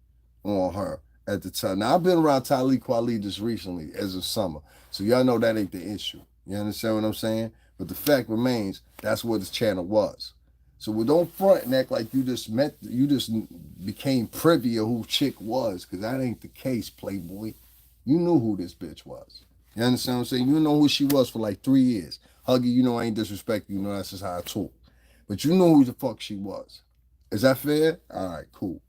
on her at the time. Now, I've been around Talib Kweli just recently as of summer, so y'all know that ain't the issue. You understand what I'm saying? But the fact remains, that's what this channel was. So we don't front and act like you just became privy of who Chick was, because that ain't the case, Playboy. You knew who this bitch was. You understand what I'm saying? You know who she was for like 3 years. Huggy, you know I ain't disrespecting you. You know that's just how I talk. But you know who the fuck she was. Is that fair? All right, cool.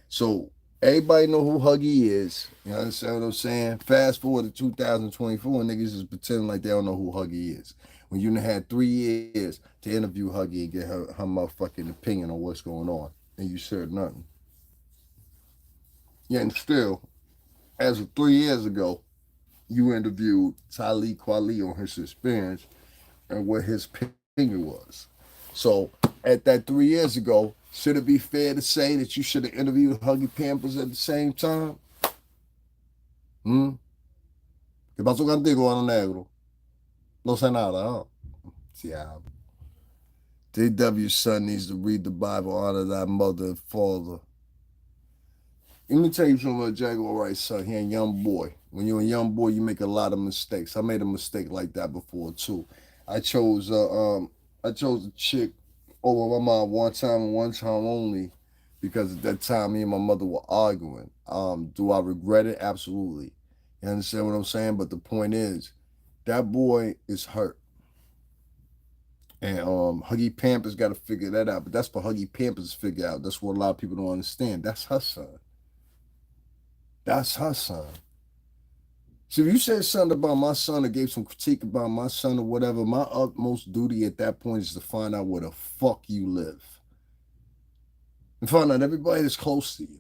So everybody know who Huggy is. You understand what I'm saying? Fast forward to 2024, niggas is pretending like they don't know who Huggy is. When you had 3 years to interview Huggy and get her motherfucking opinion on what's going on, and you said nothing. Yeah, and still, as of 3 years ago, you interviewed Talib Kweli on his experience and what his opinion was. So at that 3 years ago, should it be fair to say that you should have interviewed Huggy Pampers at the same time? Hmm? ¿Qué pasó contigo, Ano Negro? No sé nada, huh? Yeah. DW's son needs to read the Bible, honor thy mother and father. Let me tell you something about Jaguar Wright, son. He a young boy. When you're a young boy, you make a lot of mistakes. I made a mistake like that before too. I chose I chose a chick over my mom one time and one time only, because at that time me and my mother were arguing. Do I regret it? Absolutely. You understand what I'm saying? But the point is, that boy is hurt. And Huggy Pampers got to figure that out. But that's for Huggy Pampers to figure out. That's what a lot of people don't understand. That's her son. That's her son. So if you said something about my son or gave some critique about my son or whatever, my utmost duty at that point is to find out where the fuck you live. And find out everybody that's close to you.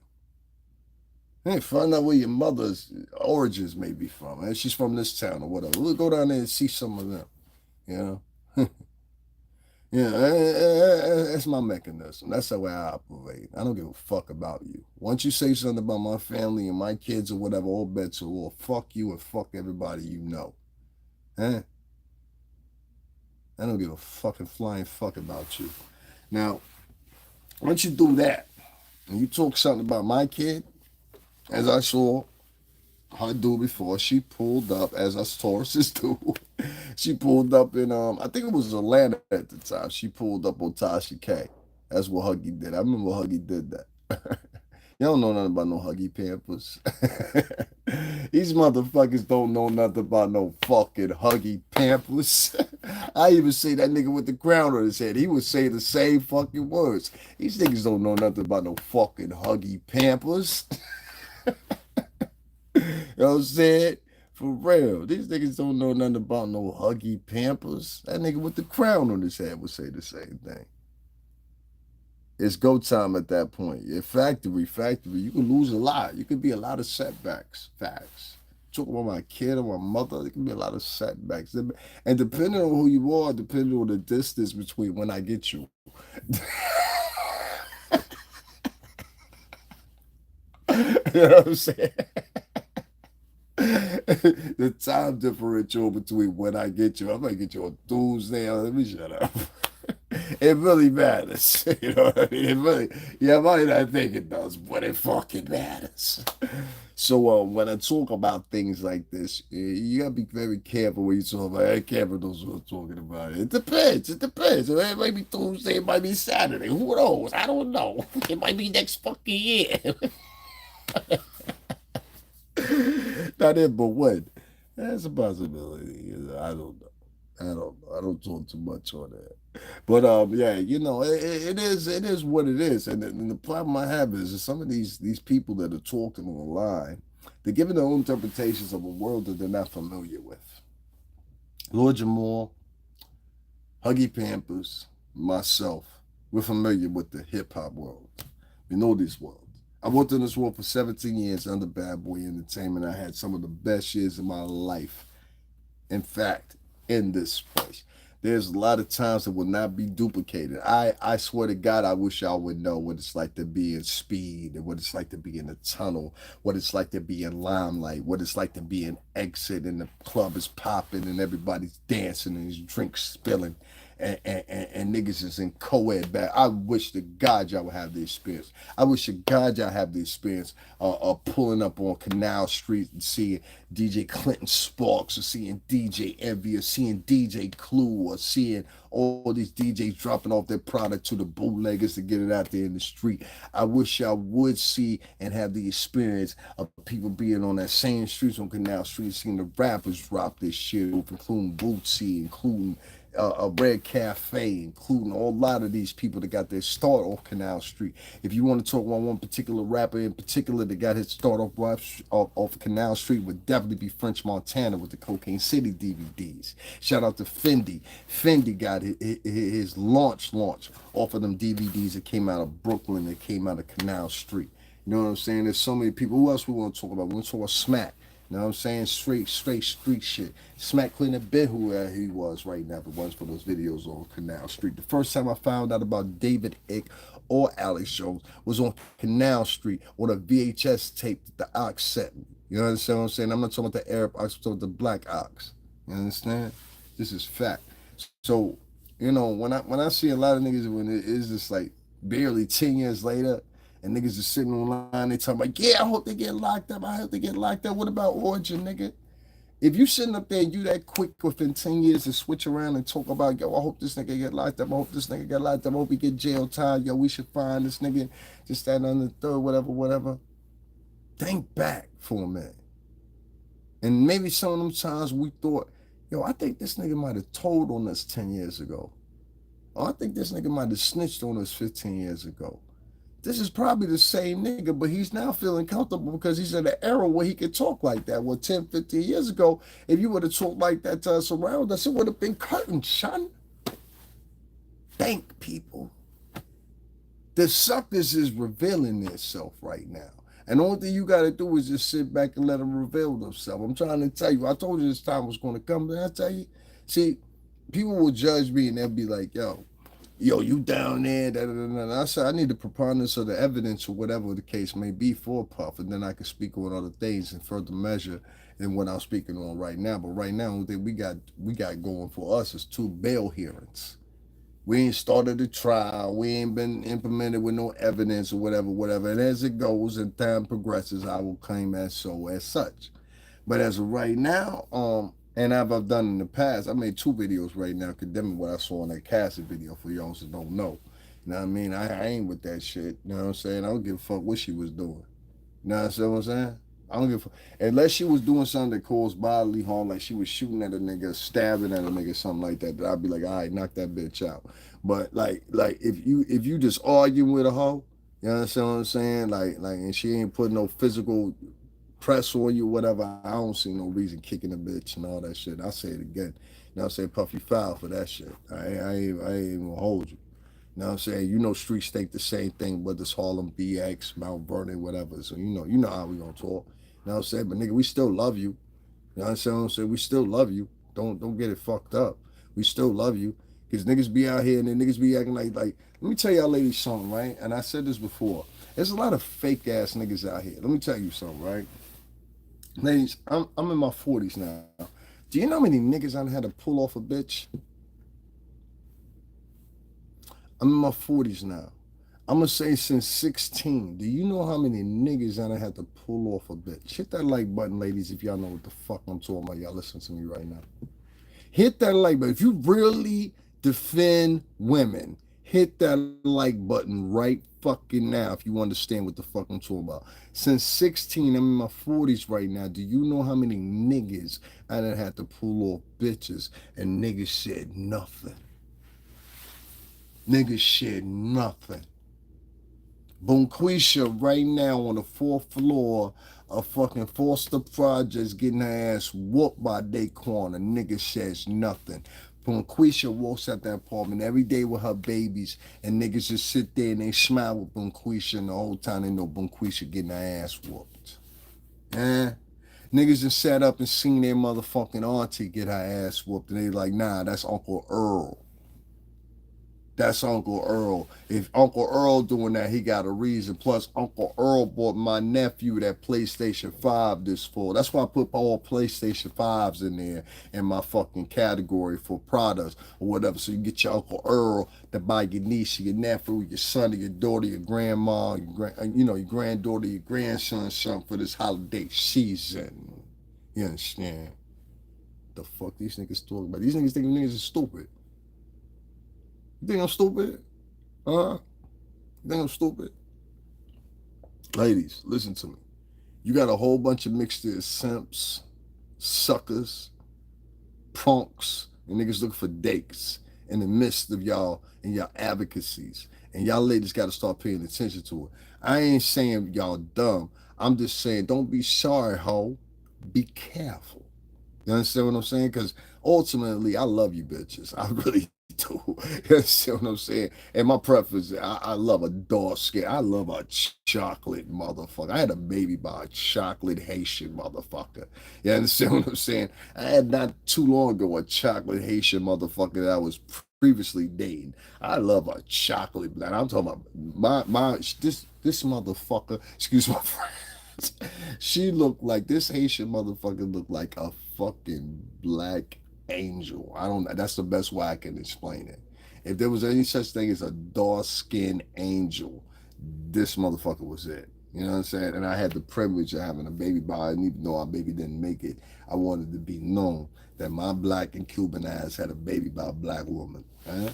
And find out where your mother's origins may be from. And she's from this town or whatever. We'll go down there and see some of them. You know? Yeah, that's my mechanism. That's the way I operate. I don't give a fuck about you. Once you say something about my family and my kids or whatever, all bets are off. Fuck you and fuck everybody you know. Huh? I don't give a fucking flying fuck about you. Now, once you do that, and you talk something about my kid, as I saw her do before, she pulled up, as us Tauruses do. She pulled up in I think it was Atlanta at the time. She pulled up on Tasha K. That's what Huggy did. I remember Huggy did that. Y'all don't know nothing about no Huggy Pampers. These motherfuckers don't know nothing about no fucking Huggy Pampers. I even say that nigga with the crown on his head. He would say the same fucking words. These niggas don't know nothing about no fucking Huggy Pampers. You know what I'm saying? For real. These niggas don't know nothing about no Huggy Pampers. That nigga with the crown on his head would say the same thing. It's go time at that point. Your factory, you can lose a lot. You could be a lot of setbacks. Facts. Talk about my kid or my mother, there can be a lot of setbacks. And depending on who you are, depending on the distance between when I get you. You know what I'm saying? The time differential between when I get you. I might get you on Tuesday. Let me shut up. It really matters. You know what I mean? It really, yeah, might not think it does, but it fucking matters. So when I talk about things like this, you gotta be very careful when you talk about it. Careful knows what I'm talking about. It depends. It depends. It might be Tuesday, it might be Saturday. Who knows? I don't know. It might be next fucking year. Not it, but when? That's a possibility. I don't know. I don't know. I don't talk too much on that. But yeah, you know, it is what it is. And the problem I have is that some of these people that are talking online, They're giving their own interpretations of a world that they're not familiar with. Lord Jamar, Huggy Pampers, myself, we're familiar with the hip hop world. We know these worlds. I worked in this world for 17 years under Bad Boy Entertainment. I had some of the best years of my life. In fact, in this place. There's a lot of times that will not be duplicated. I swear to God, I wish y'all would know what it's like to be in speed and what it's like to be in a tunnel, what it's like to be in limelight, what it's like to be in exit and the club is popping and everybody's dancing and there's drinks spilling and niggas is in co-ed back. I wish to God y'all would have the experience. I wish to God y'all have the experience of pulling up on Canal Street and seeing DJ Clinton Sparks or seeing DJ Envy or seeing DJ Clue or seeing all these DJs dropping off their product to the bootleggers to get it out there in the street. I wish y'all would see and have the experience of people being on that same streets on Canal Street, seeing the rappers drop this shit, including Bootsy, including a Red Cafe, including a lot of these people that got their start off Canal Street. If you want to talk about one particular rapper in particular that got his start off Canal Street, would definitely be French Montana with the Cocaine City DVDs. Shout out to Fendi. Fendi got his launch off of them DVDs that came out of Brooklyn, that came out of Canal Street. You know what I'm saying? There's so many people. Who else we want to talk about? We want to talk about Smack. You know what I'm saying? Straight street shit. Smack couldn't have been who he was right now if it wasn't for those videos on Canal Street. The first time I found out about David Icke or Alex Jones was on Canal Street on a VHS tape that the Ox sent me. You understand what I'm saying? I'm not talking about the Arab Ox, I'm talking about the Black Ox. You understand? This is fact. So, you know, when I see a lot of niggas when it is just like barely 10 years later, and niggas is sitting online, they talking about, yeah, I hope they get locked up. I hope they get locked up. What about Origin, nigga? If you sitting up there and you that quick within 10 years to switch around and talk about, yo, I hope this nigga get locked up. I hope this nigga get locked up. I hope he get jail time. Yo, we should find this nigga, just that on the third, whatever. Think back for a minute. And maybe some of them times we thought, yo, I think this nigga might have told on us 10 years ago. Or I think this nigga might have snitched on us 15 years ago. This is probably the same nigga, but he's now feeling comfortable because he's in an era where he could talk like that. Well, 10, 15 years ago, if you would have talked like that to us around us, it would have been curtain, son. Thank people. The suckers is revealing themselves right now. And the only thing you got to do is just sit back and let them reveal themselves. I'm trying to tell you, I told you this time was going to come, but I tell you, see, people will judge me and they'll be like, yo, you down there, da, da, da, da. I said, I need the preponderance of the evidence or whatever the case may be for Puff, and then I can speak on other things and further measure than what I'm speaking on right now. But right now, the thing we got going for us is 2 bail hearings. We ain't started the trial. We ain't been implemented with no evidence or whatever. And as it goes and time progresses, I will claim as so as such. But as of right now, and I've done in the past, I made 2 videos right now condemning what I saw in that Cassie video for y'all who don't know. You know what I mean? I ain't with that shit. You know what I'm saying? I don't give a fuck what she was doing. You know what I'm saying? I don't give a fuck. Unless she was doing something that caused bodily harm, like she was shooting at a nigga, stabbing at a nigga, something like that, I'd be like, all right, knock that bitch out. But like if you just arguing with a hoe, you understand what I'm saying? Like and she ain't putting no physical press on you, whatever, I don't see no reason kicking a bitch and all that shit. I'll say it again. You know what I'm saying? Puff, you foul for that shit. I ain't even gonna hold you. You know what I'm saying? You know streets think the same thing, whether it's Harlem, BX, Mount Vernon, whatever. So you know how we gonna talk. You know what I'm saying? But nigga, we still love you. You know what I'm saying? We still love you. Don't get it fucked up. We still love you. Cause niggas be out here and then niggas be acting like let me tell y'all ladies something, right? And I said this before. There's a lot of fake ass niggas out here. Let me tell you something, right? Ladies, I'm in my 40s now. Do you know how many niggas I had to pull off a bitch? I'm in my 40s now. I'm gonna say since 16. Do you know how many niggas I had to pull off a bitch? Hit that like button, ladies, if y'all know what the fuck I'm talking about. Y'all listen to me right now. Hit that like button. If you really defend women, hit that like button right fucking now if you understand what the fuck I'm talking about. Since 16, I'm in my 40s right now. Do you know how many niggas I done had to pull off bitches and niggas said nothing? Niggas said nothing. Bonquisha right now on the fourth floor of fucking Foster Projects getting her ass whooped by Daquan. A nigga says nothing. Bonquisha walks out that apartment every day with her babies, and niggas just sit there and they smile with Bonquisha, and the whole time they know Bonquisha getting her ass whooped. Eh? Niggas just sat up and seen their motherfucking auntie get her ass whooped, and they like, nah, that's Uncle Earl. That's Uncle Earl. If Uncle Earl doing that, he got a reason. Plus, Uncle Earl bought my nephew that PlayStation 5 this fall. That's why I put all PlayStation 5s in there in my fucking category for products or whatever. So you get your Uncle Earl to buy your niece, your nephew, your son, or your daughter, your grandma, your granddaughter, your grandson, something for this holiday season. You understand? The fuck these niggas talking about? These niggas think niggas are stupid. You think I'm stupid? Huh? You think I'm stupid? Ladies, listen to me. You got a whole bunch of mixture of simps, suckers, punks, and niggas looking for dates in the midst of y'all and y'all advocacies. And y'all ladies got to start paying attention to it. I ain't saying y'all dumb. I'm just saying don't be sorry, ho. Be careful. You understand what I'm saying? Because ultimately, I love you bitches. I really do. You understand what I'm saying? And my preference, I love a dark skin. I love a chocolate motherfucker. I had a baby by a chocolate Haitian motherfucker. You understand what I'm saying? I had not too long ago a chocolate Haitian motherfucker that I was previously dating. I love a chocolate black. I'm talking about this motherfucker. Excuse my friends. She looked like this Haitian motherfucker looked like a fucking black angel. I don't. That's the best way I can explain it. If there was any such thing as a dark skinned angel, this motherfucker was it. You know what I'm saying? And I had the privilege of having a baby by her, and even though our baby didn't make it, I wanted to be known that my black and Cuban ass had a baby by a black woman. Eh?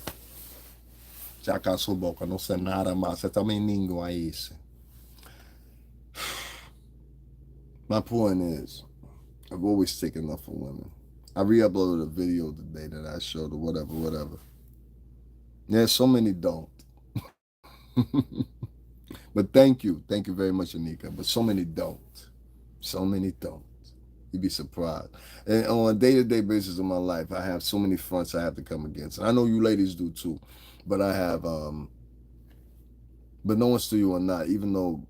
Já cansou boca, não sei nada mais. Você também ninguém é isso. My point is, I've always taken up for women. I re-uploaded a video today that I showed or whatever, whatever. Yeah, so many don't. But thank you very much, Anika. But so many don't. So many don't. You'd be surprised. And on a day-to-day basis of my life, I have so many fronts I have to come against. And I know you ladies do too. But I have but no one's to you or not, even though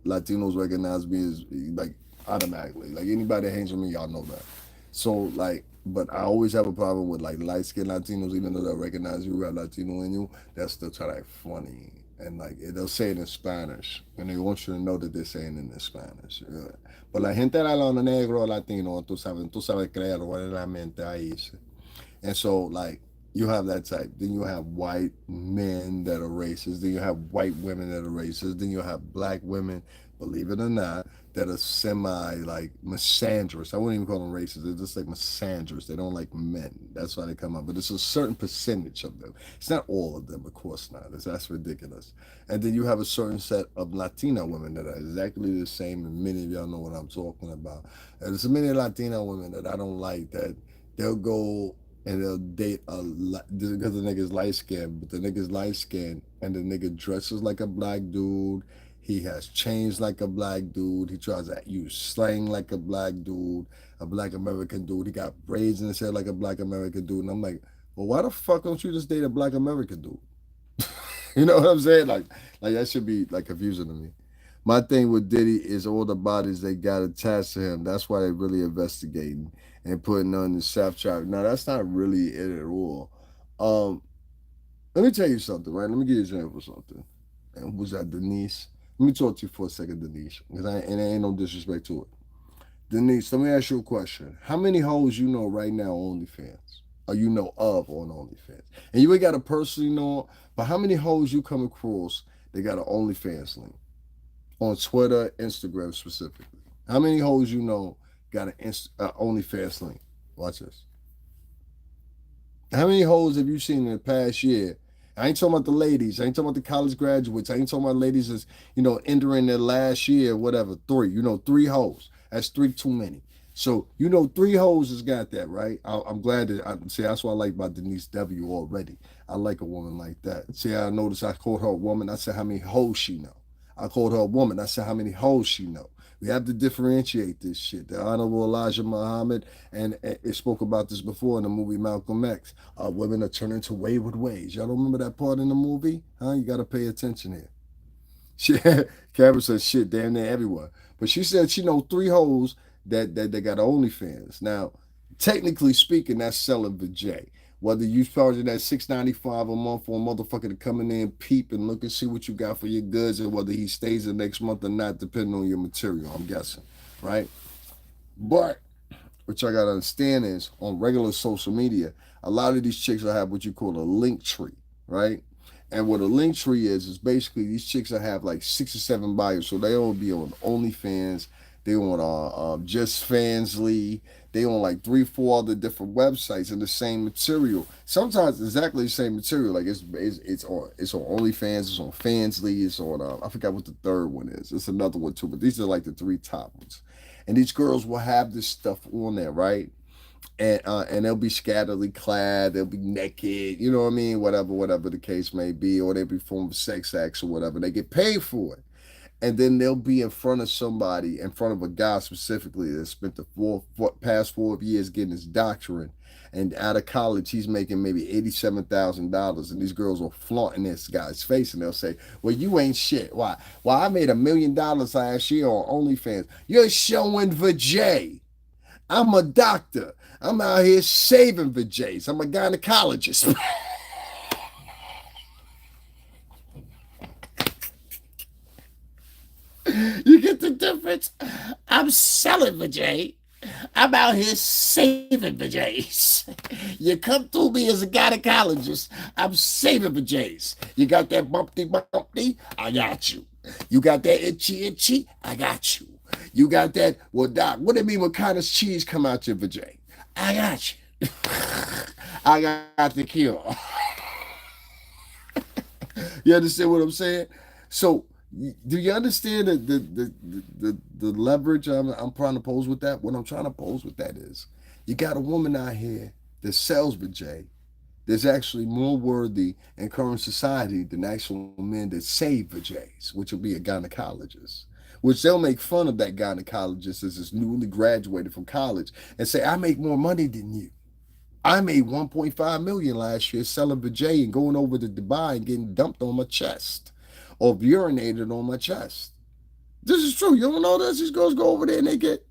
Latinos recognize me as like automatically. Like anybody that hangs with me, y'all know that. So like, but I always have a problem with like light skinned Latinos, even though they recognize you got Latino in you, they'll still try to act funny. And like they'll say it in Spanish, and they want you to know that they're saying it in Spanish. Yeah. But la gente la negro Latino, tú sabes creer la mente ahí. And so, like, you have that type. Then you have white men that are racist. Then you have white women that are racist. Then you have black women, believe it or not, that are semi like misandrous. I wouldn't even call them racist. They're just like misandrous. They don't like men. That's why they come up. But it's a certain percentage of them. It's not all of them, of course not. That's ridiculous. And then you have a certain set of Latina women that are exactly the same. And many of y'all know what I'm talking about. And there's many Latina women that I don't like that they'll go and they'll date because the nigga's light skinned, but the nigga's light skinned and the nigga dresses like a black dude. He has chains like a black dude. He tries to use slang like a black dude, a black American dude. He got braids in his hair like a black American dude. And I'm like, well, why the fuck don't you just date a black American dude? You know what I'm saying? Like that should be like confusing to me. My thing with Diddy is all the bodies they got attached to him. That's why they really investigating and putting on the South track. Now that's not really it at all. Um, Let me tell you something, right? Let me give you an example of something. And who's that, Denise? Let me talk to you for a second, Denise, because and ain't no disrespect to it. Denise, let me ask you a question. How many hoes you know right now on OnlyFans? Or you know of on OnlyFans? And you ain't got to personally know, but how many hoes you come across they got an OnlyFans link? On Twitter, Instagram specifically. How many hoes you know got an OnlyFans link? Watch this. How many hoes have you seen in the past year? I ain't talking about the ladies. I ain't talking about the college graduates. I ain't talking about ladies that's, entering their last year, whatever, three. Three hoes. That's three too many. So, three hoes has got that, right? I'm glad that, see, that's what I like about Denise W. already. I like a woman like that. See, I noticed I called her a woman. I said how many hoes she know. I called her a woman. I said how many hoes she know. We have to differentiate this shit. The Honorable Elijah Muhammad and it spoke about this before in the movie Malcolm X. Women are turning to wayward ways. Y'all don't remember that part in the movie? Huh? You got to pay attention here. She Cameron said shit damn near everywhere. But she said she know three hoes that got OnlyFans. Now, technically speaking, that's selling the J. Whether you charging that $6.95 a month for a motherfucker to come in there and peep and look and see what you got for your goods, and whether he stays the next month or not, depending on your material, I'm guessing, right? But what y'all gotta understand is on regular social media, a lot of these chicks will have what you call a link tree, right? And what a link tree is basically these chicks will have like 6 or 7 buyers. So they all be on OnlyFans, they on Just Fansly, they on like 3, 4 other different websites and the same material. Sometimes exactly the same material. Like it's on OnlyFans, it's on Fansly, it's on I forgot what the third one is. It's another one too, but these are like the three top ones. And these girls will have this stuff on there, right? And they'll be scantily clad, they'll be naked, you know what I mean, whatever the case may be, or they perform sex acts or whatever. They get paid for it, and then they'll be in front of somebody, in front of a guy specifically that spent the past 4 years getting his doctorate, and out of college he's making maybe $87,000, and these girls are flaunting this guy's face, and they'll say, "Well, you ain't shit. Why? Well, I made $1 million last year on OnlyFans. You're showing vajay. I'm a doctor. I'm out here saving vajays. I'm a gynecologist." You get the difference? I'm selling vajay. I'm out here saving vajays. You come through me as a gynecologist. I'm saving vajays. You got that bumpty bumpty? I got you. You got that itchy itchy? I got you. You got that? Well, doc, what do you mean? What kind of cheese come out your vajay? I got you. I got the cure. You understand what I'm saying? So, do you understand the leverage I'm trying to pose with that? What I'm trying to pose with that is, you got a woman out here that sells vajay that's actually more worthy in current society than actual men that save vajays, which will be a gynecologist. Which they'll make fun of that gynecologist as is newly graduated from college and say, "I make more money than you. I made 1.5 million last year selling vajay and going over to Dubai and getting dumped on my chest or urinated on my chest." This is true. You don't know this? These girls go over there and they get.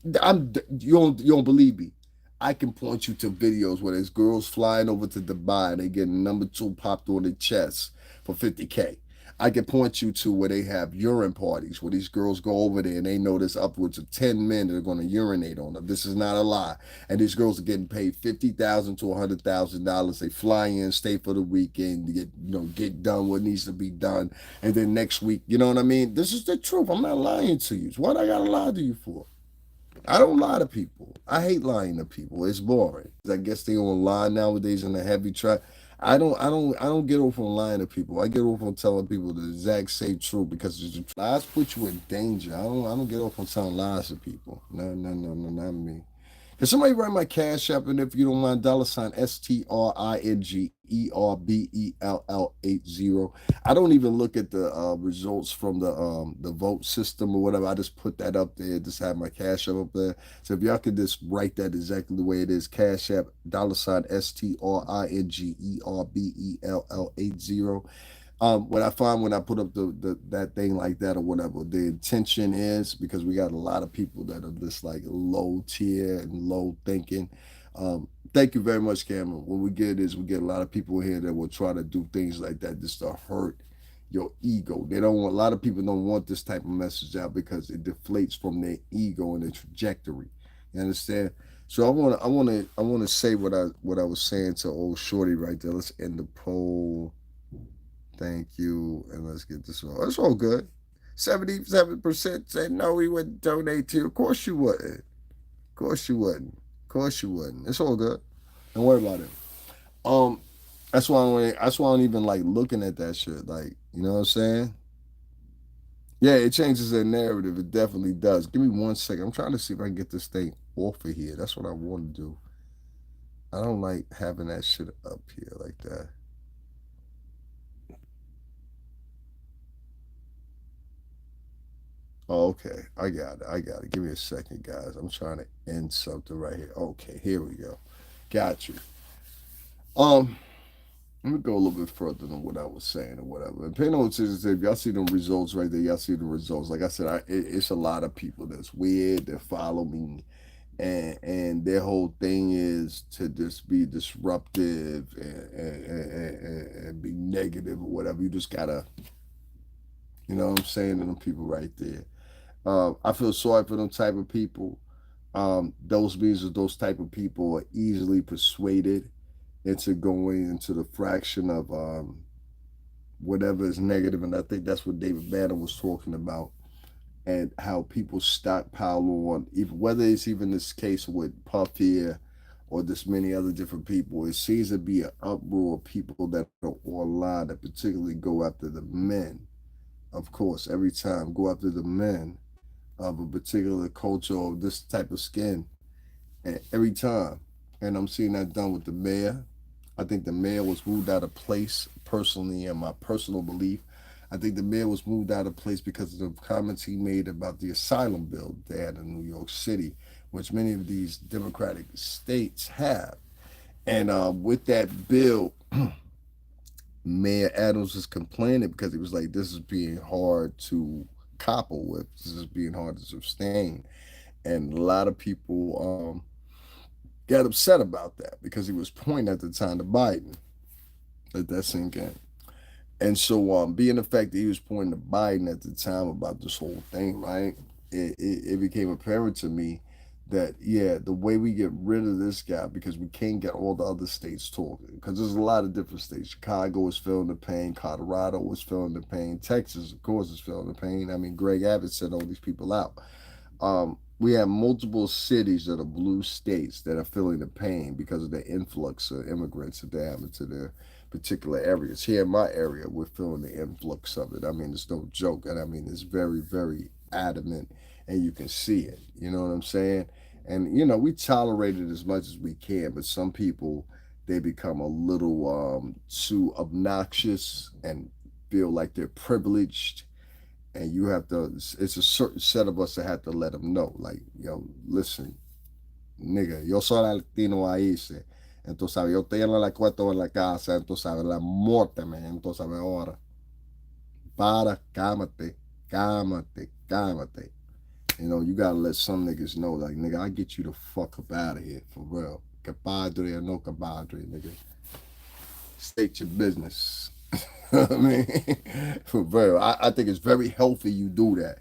You don't believe me. I can point you to videos where there's girls flying over to Dubai and they get number 2 popped on their chest for 50K. I can point you to where they have urine parties where these girls go over there and they know there's upwards of 10 men that are going to urinate on them. This is not a lie. And these girls are getting paid $50,000 to $100,000. They fly in, stay for the weekend, get done what needs to be done, and then next week, you know what I mean? This is the truth. I'm not lying to you. So what I gotta lie to you for? I don't lie to people. I hate lying to people. It's boring. I guess they on lie nowadays in a heavy track. I don't get off on lying to people. I get off on telling people the exact same truth because the lies put you in danger. I don't get off on telling lies to people. No, no, no, no, not me. Can somebody write my cash app, and if you don't mind, $ STRINGERBELL80. I don't even look at the results from the vote system or whatever. I just put that up there, just have my cash app up there. So if y'all could just write that exactly the way it is, cash app $STRINGERBELL80. What I find when I put up that thing like that or whatever, the intention is because we got a lot of people that are just like low tier and low thinking. Thank you very much, Cameron. What we get is we get a lot of people here that will try to do things like that just to hurt your ego. They don't want A lot of people don't want this type of message out because it deflates from their ego and their trajectory. You understand? So I wanna say what I was saying to old Shorty right there. Let's end the poll. Thank you. And let's get this all. It's all good. 77% said no, we wouldn't donate to you. Of course you wouldn't. Of course you wouldn't. Of course you wouldn't. It's all good. Don't worry about it. Um, that's why I don't even like looking at that shit. Like, you know what I'm saying? Yeah, it changes the narrative. It definitely does. Give me 1 second. I'm trying to see if I can get this thing off of here. That's what I want to do. I don't like having that shit up here like that. Oh, okay, I got it. I got it. Give me a second, guys. I'm trying to end something right here. Okay, here we go. Got you. Um, Let me go a little bit further than what I was saying or whatever. And pay no attention to if y'all see them results right there. Y'all see the results. Like I said, it's a lot of people that's weird that follow me, and their whole thing is to just be disruptive and be negative or whatever. You just gotta, you know what I'm saying to them people right there. I feel sorry for them type of people. Those means that those type of people are easily persuaded into going into the fraction of whatever is negative, and I think that's what David Banner was talking about, and how people stockpile on, even whether it's even this case with Puff here or this many other different people. It seems to be an uproar of people that are online that particularly go after the men. Of course, every time go after the men of a particular culture or this type of skin, and every time. And I'm seeing that done with the mayor. I think the mayor was moved out of place personally, in my personal belief. I think the mayor was moved out of place because of the comments he made about the asylum bill they had in New York City, which many of these democratic states have. And with that bill, Mayor Adams was complaining because he was like, this is being hard to copple with. This is being hard to sustain. And a lot of people got upset about that because he was pointing at the time to Biden. Let that sink in. And so, being the fact that he was pointing to Biden at the time about this whole thing, right? It became apparent to me that yeah, the way we get rid of this guy, because we can't get all the other states talking, because there's a lot of different states. Chicago is feeling the pain, Colorado is feeling the pain, Texas, of course, is feeling the pain. I mean, Greg Abbott sent all these people out. We have multiple cities that are blue states that are feeling the pain because of the influx of immigrants that they have into their particular areas. Here in my area, we're feeling the influx of it. I mean, it's no joke, and I mean, it's very, very adamant, and you can see it. You know what I'm saying? And we tolerate it as much as we can, but some people they become a little too obnoxious and feel like they're privileged, and you have to, it's a certain set of us that have to let them know, like, listen, nigga, yo soy latino ahí, entonces sabes, yo tengo la cuarto en la casa, entonces sabes, la muerte, man, entonces sabes, ahora, cálmate, cálmate. You gotta let some niggas know, like, nigga, I get you the fuck up out of here, for real. Compadre or no compadre, nigga. State your business. I mean, for real, I think it's very healthy you do that.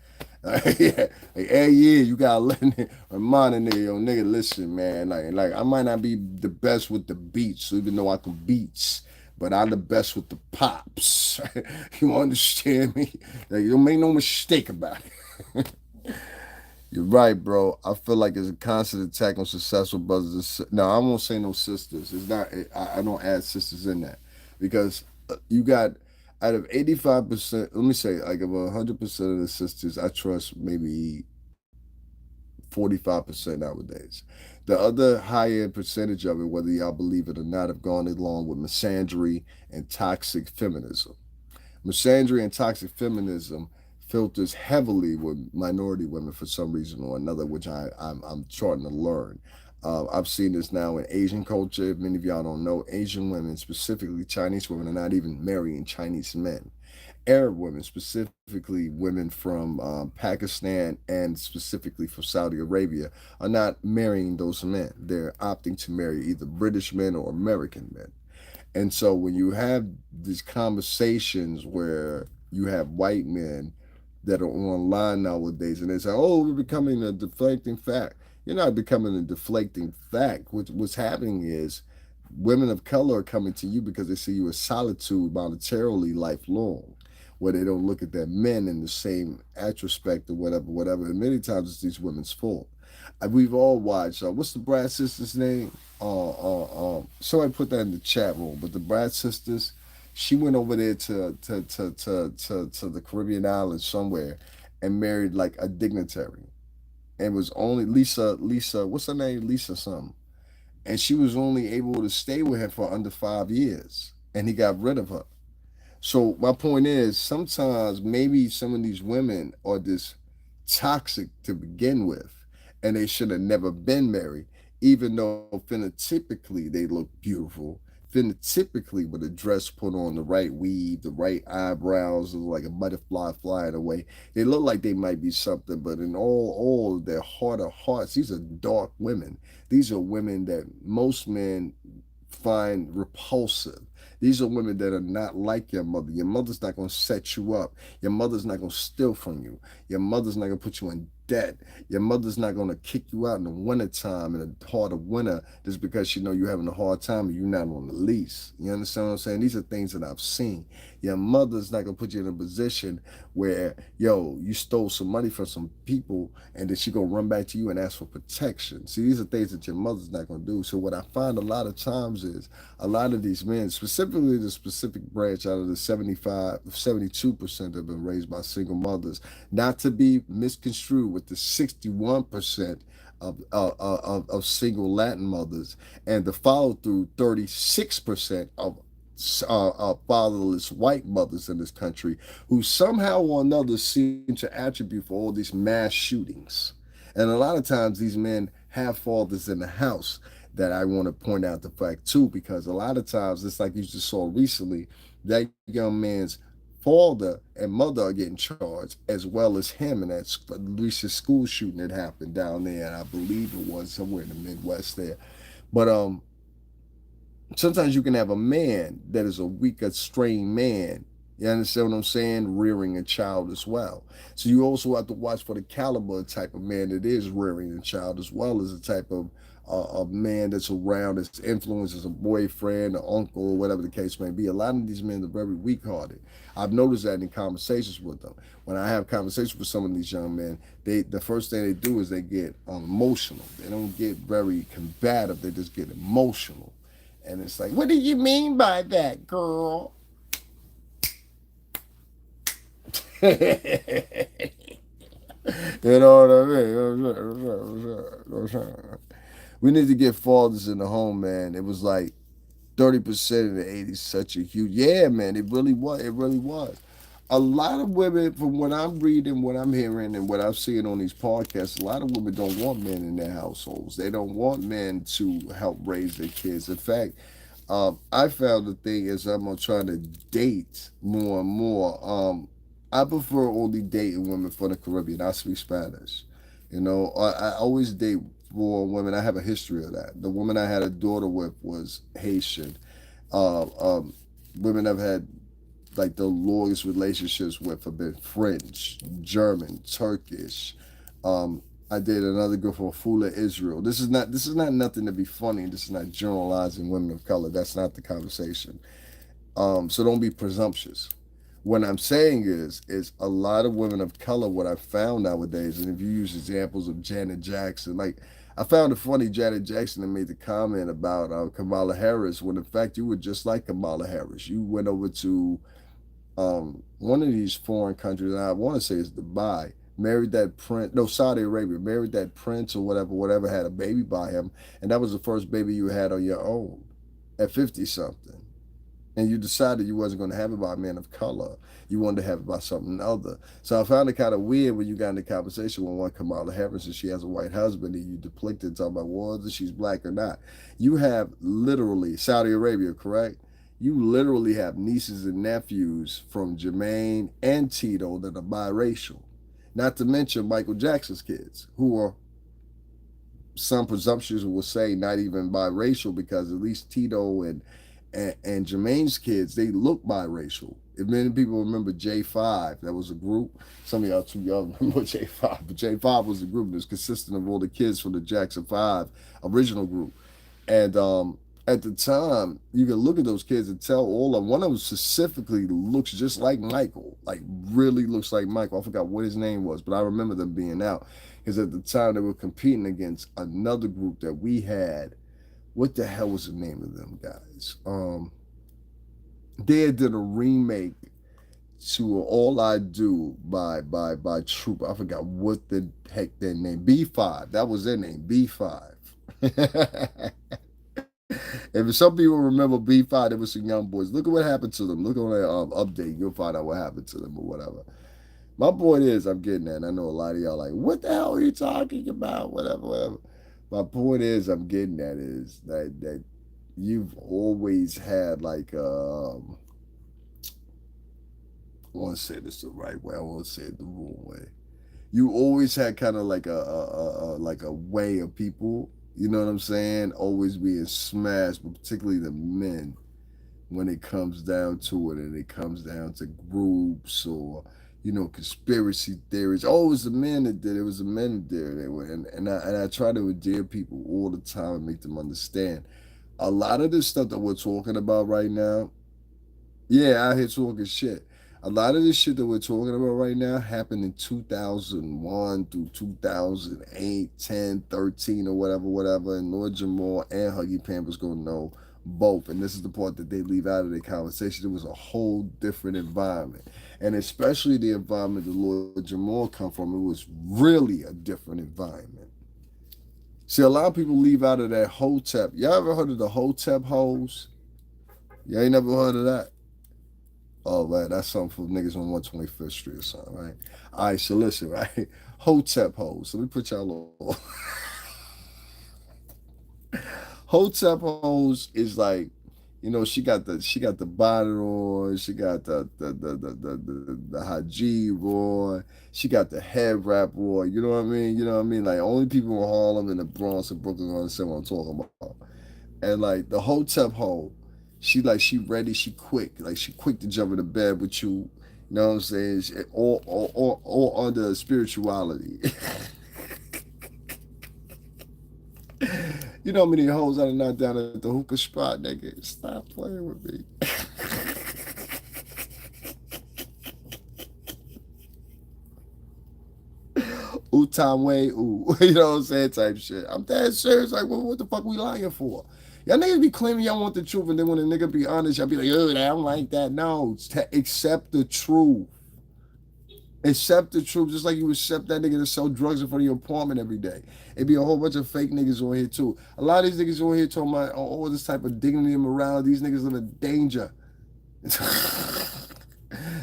Yeah, like every year you gotta let remind a nigga, yo, nigga, listen, man. Like I might not be the best with the beats, even though I can beats, but I'm the best with the pops. You understand me? Like, you don't make no mistake about it. You're right, bro. I feel like it's a constant attack on successful brothers. No, I won't say no sisters. It's not. I don't add sisters in that, because you got, out of 85%. Let me say, like, of 100% of the sisters, I trust maybe 45% nowadays. The other higher percentage of it, whether y'all believe it or not, have gone along with misandry and toxic feminism. Misandry and toxic feminism filters heavily with minority women for some reason or another, which I'm starting to learn. I've seen this now in Asian culture. Many of y'all don't know, Asian women, specifically Chinese women, are not even marrying Chinese men. Arab women, specifically women from Pakistan and specifically from Saudi Arabia, are not marrying those men. They're opting to marry either British men or American men. And so when you have these conversations where you have white men that are online nowadays and they say, oh, we're becoming a deflecting fact. You're not becoming a deflecting fact. What's happening is women of color are coming to you because they see you as solitude monetarily lifelong, where they don't look at their men in the same aspect or whatever. And many times it's these women's fault. We've all watched. What's the Brad sisters' name? Somebody put that in the chat room. But the Brad sisters, she went over there to the Caribbean islands somewhere and married like a dignitary, and was only Lisa. What's her name? Lisa something. And she was only able to stay with him for under 5 years, and he got rid of her. So my point is, sometimes maybe some of these women are this toxic to begin with, and they should have never been married, even though phenotypically they look beautiful. Phenotypically, with a dress put on, the right weave, the right eyebrows, like a butterfly flying away, they look like they might be something. But in all of their heart of hearts, these are dark women. These are women that most men find repulsive. These are women that are not like your mother. Your mother's not going to set you up. Your mother's not going to steal from you. Your mother's not going to put you in debt. Your mother's not going to kick you out in the wintertime in the heart of winter just because she know you're having a hard time and you're not on the lease. You understand what I'm saying? These are things that I've seen. Your mother's not going to put you in a position where, yo, you stole some money from some people and then she going to run back to you and ask for protection. See, these are things that your mother's not going to do. So what I find a lot of times is a lot of these men, specifically the specific branch out of the 72% have been raised by single mothers, not to be misconstrued with the 61% of single Latin mothers, and the follow through 36% of fatherless white mothers in this country who somehow or another seem to attribute for all these mass shootings. And a lot of times these men have fathers in the house that I want to point out the fact too, because a lot of times it's like you just saw recently, that young man's father and mother are getting charged as well as him in that recent school shooting that happened down there, and I believe it was somewhere in the Midwest there. But sometimes you can have a man that is a weak, strained man. You understand what I'm saying? Rearing a child as well. So you also have to watch for the caliber type of man that is rearing a child, as well as the type of man that's around, that's influenced as a boyfriend, an uncle, or whatever the case may be. A lot of these men are very weak-hearted. I've noticed that in conversations with them. When I have conversations with some of these young men, the first thing they do is they get emotional. They don't get very combative. They just get emotional. And it's like, what do you mean by that, girl? You know what I mean? We need to get fathers in the home, man. It was like 30% in the 80s, such a huge, yeah, man, it really was. It really was. A lot of women, from what I'm reading, what I'm hearing, and what I'm seeing on these podcasts, a lot of women don't want men in their households. They don't want men to help raise their kids. In fact, I found the thing is I'm gonna try to date more and more. I prefer only dating women from the Caribbean. I speak Spanish. You know, I always date for women. I have a history of that. The woman I had a daughter with was Haitian. Um, women I've had like the longest relationships with have been French, German, Turkish. I did another girl from Fula, Israel. This is not nothing to be funny. This is not generalizing women of color. That's not the conversation. So don't be presumptuous. What I'm saying is a lot of women of color. What I found nowadays, and if you use examples of Janet Jackson, like I found it funny, Janet Jackson that made the comment about Kamala Harris, when in fact you were just like Kamala Harris. You went over to one of these foreign countries, and I want to say it's Dubai, married that prince, no, Saudi Arabia, married that prince or whatever, had a baby by him, and that was the first baby you had on your own at 50 something. And you decided you wasn't going to have it by a man of color. You wanted to have it by something other. So I found it kind of weird when you got in the conversation with one Kamala Harris and she has a white husband and you deflected talking about whether she's black or not. You have literally Saudi Arabia, correct? You literally have nieces and nephews from Jermaine and Tito that are biracial. Not to mention Michael Jackson's kids, who are, some presumptions will say, not even biracial, because at least Tito and Jermaine's kids, they look biracial. If many people remember J5, that was a group. Some of y'all too young remember J5, but J5 was a group that was consistent of all the kids from the Jackson 5 original group. And at the time, you can look at those kids and tell all of them. One of them specifically looks just like Michael, like really looks like Michael. I forgot what his name was, but I remember them being out. Because at the time, they were competing against another group that we had. What the hell was the name of them guys? They did a remake to All I Do by Troop. I forgot what the heck their name. B5. That was their name. B5. If some people remember B5, there was some young boys. Look at what happened to them. Look on that update. You'll find out what happened to them or whatever. My point is, I'm getting at, and I know a lot of y'all like, what the hell are you talking about? Whatever, whatever. My point is, I'm getting at is that you've always had like I want to say this the right way. I want to say it the wrong way. You always had kind of like a way of people. You know what I'm saying? Always being smashed, but particularly the men when it comes down to it, and it comes down to groups or conspiracy theories. Oh, it was the men that did it. It was the men that did it. And I try to endear people all the time and make them understand. A lot of this stuff that we're talking about right now, yeah, out here talking shit. A lot of this shit that we're talking about right now happened in 2001 through 2008, 10, 13, or whatever, whatever. And Lord Jamar and Huggy Pam was going to know both. And this is the part that they leave out of the conversation. It was a whole different environment. And especially the environment that Lord Jamar come from, it was really a different environment. See, a lot of people leave out of that Hotep. Y'all ever heard of the Hotep hoes? Y'all ain't never heard of that? Oh, right, that's something for niggas on 125th Street or something, right? All right, so listen, right? Hotep hoes. So let me put y'all on. Hotep hoes is like, she got the bonnet on, she got the hajib on, she got the head wrap on. You know what I mean? You know what I mean? Like only people in Harlem and the Bronx and Brooklyn understand what I'm talking about. And like the Hotep hoe, she ready, she quick, like she quick to jump in the bed with you. You know what I'm saying? All under spirituality. You know how many hoes I done knocked down at the hookah spot, nigga? Stop playing with me. Ooh, time way, ooh. You know what I'm saying? Type shit. I'm dead serious. Like, what the fuck we lying for? Y'all niggas be claiming y'all want the truth, and then when a nigga be honest, y'all be like, oh, I don't like that. No, accept the truth. Accept the truth, just like you accept that nigga to sell drugs in front of your apartment every day. It be a whole bunch of fake niggas on here too. A lot of these niggas on here talking about all this type of dignity and morality. These niggas live in danger.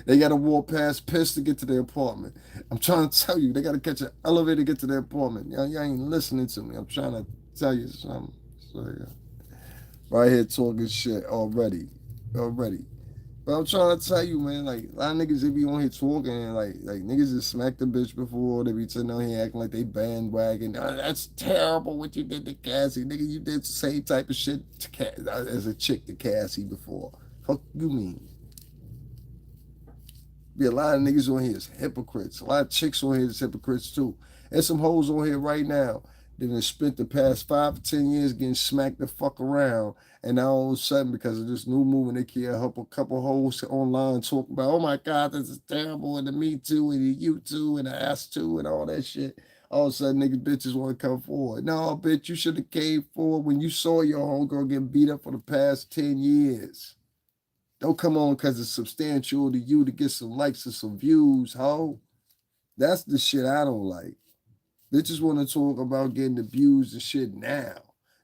They gotta walk past piss to get to their apartment. I'm trying to tell you, they gotta catch an elevator to get to their apartment. Y'all ain't listening to me. I'm trying to tell you something. So yeah. Right here talking shit already. Already. But I'm trying to tell you, man, like a lot of niggas they be on here talking and like niggas just smacked the bitch before. They be sitting on here acting like they bandwagon. Oh, that's terrible what you did to Cassie. Nigga, you did the same type of shit to as a chick to Cassie before. Fuck you mean? Be a lot of niggas on here is hypocrites. A lot of chicks on here is hypocrites too. And some hoes on here right now that have spent the past 5 or 10 years getting smacked the fuck around. And now all of a sudden, because of this new movement, they can't help a couple hoes online talk about, oh my God, this is terrible, and the Me Too, and the You Too, and the Ass Too, and all that shit. All of a sudden, niggas bitches want to come forward. No, bitch, you should have came forward when you saw your homegirl get beat up for the past 10 years. Don't come on because it's substantial to you to get some likes and some views, ho. That's the shit I don't like. Bitches want to talk about getting abused and shit now.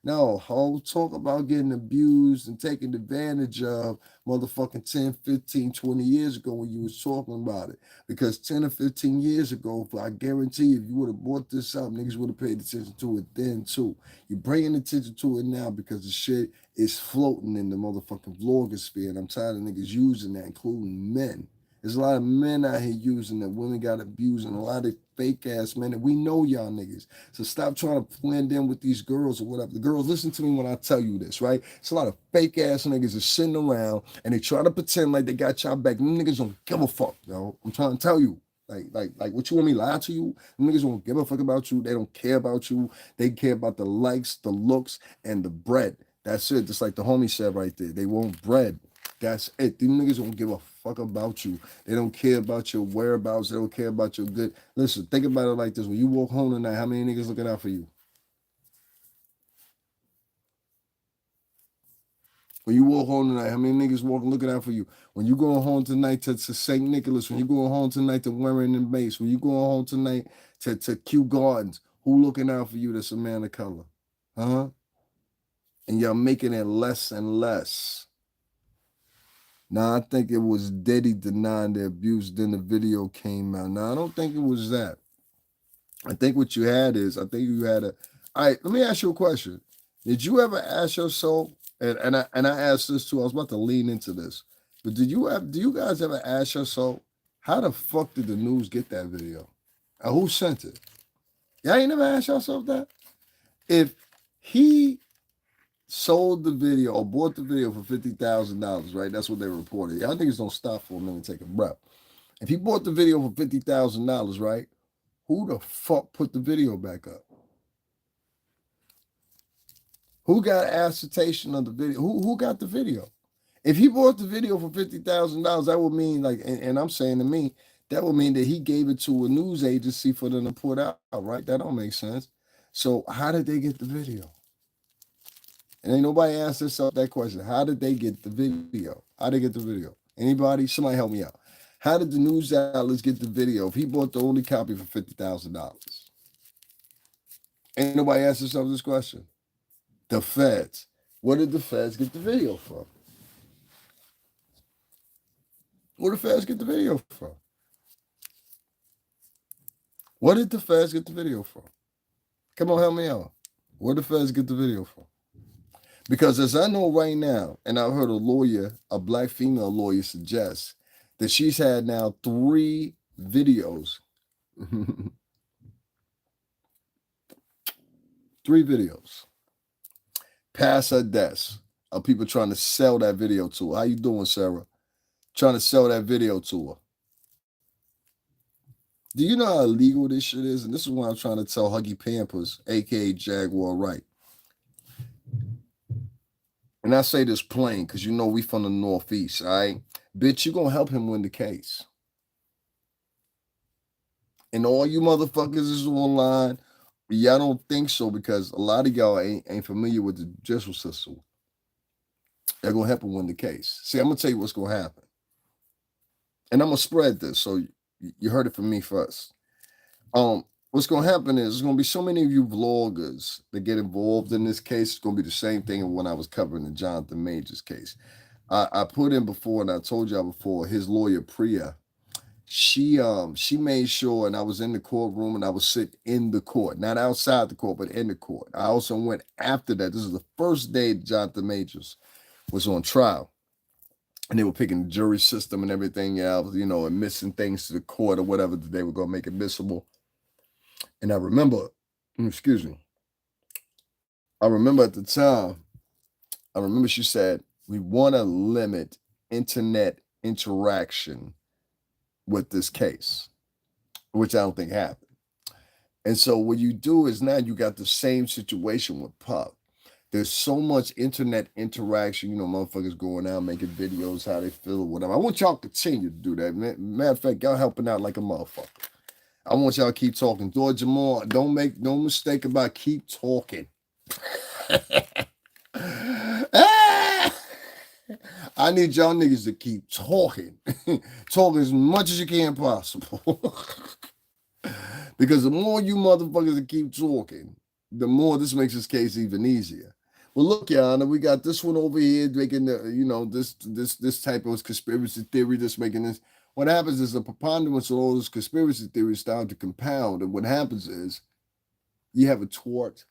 No, ho, talk about getting abused and taken advantage of motherfucking 10, 15, 20 years ago when you was talking about it. Because 10 or 15 years ago, I guarantee you, if you would have brought this up, niggas would have paid attention to it then too. You're bringing attention to it now because the shit is floating in the motherfucking vlogosphere, and I'm tired of niggas using that, including men. There's a lot of men out here using that women got abused, and a lot of fake ass men, and we know y'all niggas. So stop trying to blend in with these girls or whatever. The girls, listen to me when I tell you this, right? It's a lot of fake ass niggas are sitting around and they try to pretend like they got y'all back. Them niggas don't give a fuck, yo. I'm trying to tell you. Like, what you want me to lie to you? Them niggas don't give a fuck about you. They don't care about you. They care about the likes, the looks, and the bread. That's it. Just like the homie said right there. They want bread. That's it. These niggas don't give a fuck about you. They don't care about your whereabouts. They don't care about your good. Listen, think about it like this. When you walk home tonight, how many niggas looking out for you? When you walk home tonight, how many niggas walking looking out for you? When you going home tonight to St. Nicholas, when you going home tonight to Warren and Base, when you going home tonight to Kew Gardens, who looking out for you that's a man of color? Huh? And y'all making it less and less. Now I think it was Diddy denying the abuse. Then the video came out. Now I don't think it was that. I think what you had is I think you had a. All right, let me ask you a question. Did you ever ask yourself? And I asked this too. I was about to lean into this, but do you guys ever ask yourself how the fuck did the news get that video? And who sent it? Y'all ain't never asked yourself that? If he sold the video or bought the video for $50,000, right? That's what they reported. Y'all niggas don't stop for a minute and take a breath. If he bought the video for $50,000, right? Who the fuck put the video back up? Who got assertion of the video? Who got the video? If he bought the video for $50,000, that would mean like, and I'm saying to me, that would mean that he gave it to a news agency for them to put out, right? That don't make sense. So how did they get the video? And ain't nobody asked themselves that question. How did they get the video? How did they get the video? Anybody? Somebody help me out. How did the news outlets get the video if he bought the only copy for $50,000? Ain't nobody asked themselves this question. The feds. Where did the feds get the video from? Where did the feds get the video from? Where did the feds get the video from? Come on, help me out. Where did the feds get the video from? Because as I know right now, and I've heard a lawyer, a black female lawyer, suggest that she's had now 3 videos. 3 videos past her desk of people trying to sell that video to her. How you doing, Sarah? Trying to sell that video to her. Do you know how illegal this shit is? And this is what I'm trying to tell Huggy Pampers, aka Jaguar Wright. And I say this plain because you know we from the Northeast, all right? Bitch, you gonna help him win the case. And all you motherfuckers is online. Y'all don't think so because a lot of y'all ain't familiar with the judicial system. They're gonna help him win the case. See, I'm gonna tell you what's gonna happen. And I'm gonna spread this, so you heard it from me first. What's gonna happen is there's gonna be so many of you vloggers that get involved in this case. It's gonna be the same thing when I was covering the Jonathan Majors case. I put in before, and I told y'all before, his lawyer Priya. She made sure, and I was in the courtroom, and I was sitting in the court, not outside the court, but in the court. I also went after that. This is the first day Jonathan Majors was on trial. And they were picking the jury system and everything else, you know, and missing things to the court or whatever that they were going to make admissible. And I remember, excuse me, I remember at the time, I remember she said, we want to limit internet interaction with this case, which I don't think happened. And so what you do is now you got the same situation with Puff. There's so much internet interaction, you know, motherfuckers going out making videos, how they feel or whatever. I want y'all to continue to do that. Matter of fact, y'all helping out like a motherfucker. I want y'all to keep talking. Jamar, don't make no mistake about keep talking. I need y'all niggas to keep talking. Talk as much as you can possible. Because the more you motherfuckers that keep talking, the more this makes this case even easier. Well, look, Your Honor, we got this one over here making the, you know, this type of conspiracy theory that's making this. What happens is the preponderance of all those conspiracy theories start to compound, and what happens is you have a tort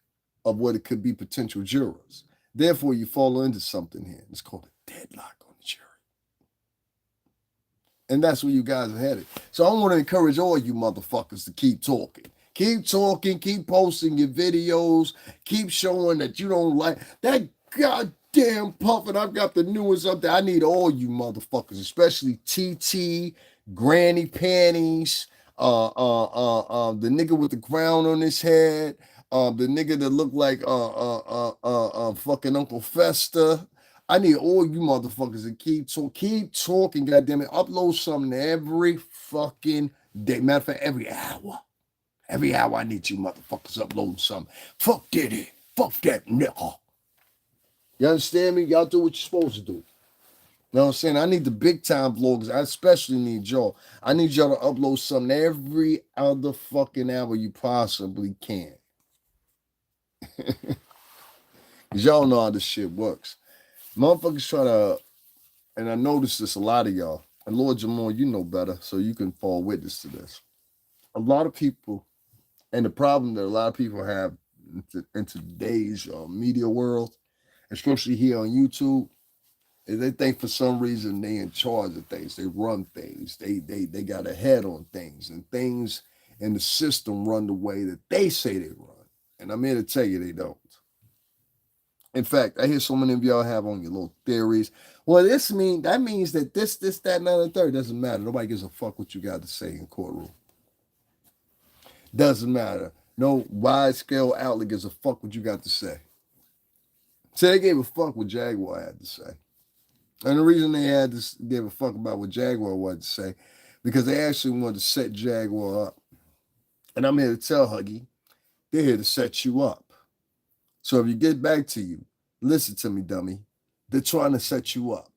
of what it could be potential jurors. Therefore, you fall into something here. It's called a deadlock on the jury. And that's where you guys are headed. So I want to encourage all you motherfuckers to keep talking. Keep talking, keep posting your videos, keep showing that you don't like that goddamn Puffin. I've got the newest up there. I need all you motherfuckers, especially TT, Granny Panties, the nigga with the crown on his head, the nigga that looked like fucking Uncle Fester. I need all you motherfuckers to keep talking, goddamn it. Upload something every fucking day. Matter of fact, every hour. Every hour I need you motherfuckers uploading something. Fuck Diddy. Fuck that nigga. You understand me? Y'all do what you're supposed to do. You know what I'm saying? I need the big time vloggers. I especially need y'all. I need y'all to upload something every other fucking hour you possibly can. Because y'all know how this shit works. Motherfuckers try to, and I noticed this a lot of y'all. And Lord Jamar, you know better, so you can fall witness to this. A lot of people, and the problem that a lot of people have in today's media world, especially here on YouTube, is they think for some reason they in charge of things. They run things. They got a head on things, and things in the system run the way that they say they run. And I'm here to tell you they don't. In fact, I hear so many of y'all have on your little theories. Well, that means that this, that, and the other third doesn't matter. Nobody gives a fuck what you got to say in courtroom. Doesn't matter. No wide scale outlet gives a fuck what you got to say. So they gave a fuck what Jaguar had to say. And the reason they had to give a fuck about what Jaguar had to say, because they actually wanted to set Jaguar up. And I'm here to tell Huggy, they're here to set you up. So if you get back to you, listen to me, dummy. They're trying to set you up.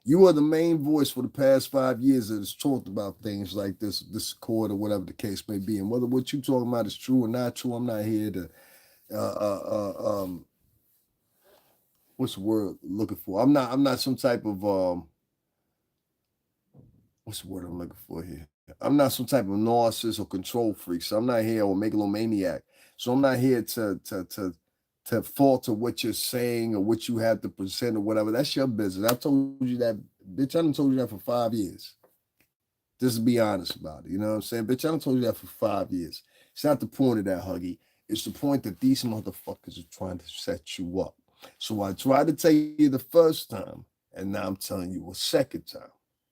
You are the main voice for the past 5 years that has talked about things like this court or whatever the case may be. And whether what you're talking about is true or not true, I'm not here to what's the word I'm looking for? I'm not some type of what's the word I'm looking for here? I'm not some type of narcissist or control freak. So I'm not here or megalomaniac. So I'm not here to falter what you're saying or what you have to present or whatever. That's your business. I told you that, bitch. I done told you that for 5 years. Just to be honest about it. You know what I'm saying? Bitch, I done told you that for 5 years. It's not the point of that, Huggy. It's the point that these motherfuckers are trying to set you up. So I tried to tell you the first time, and now I'm telling you a second time.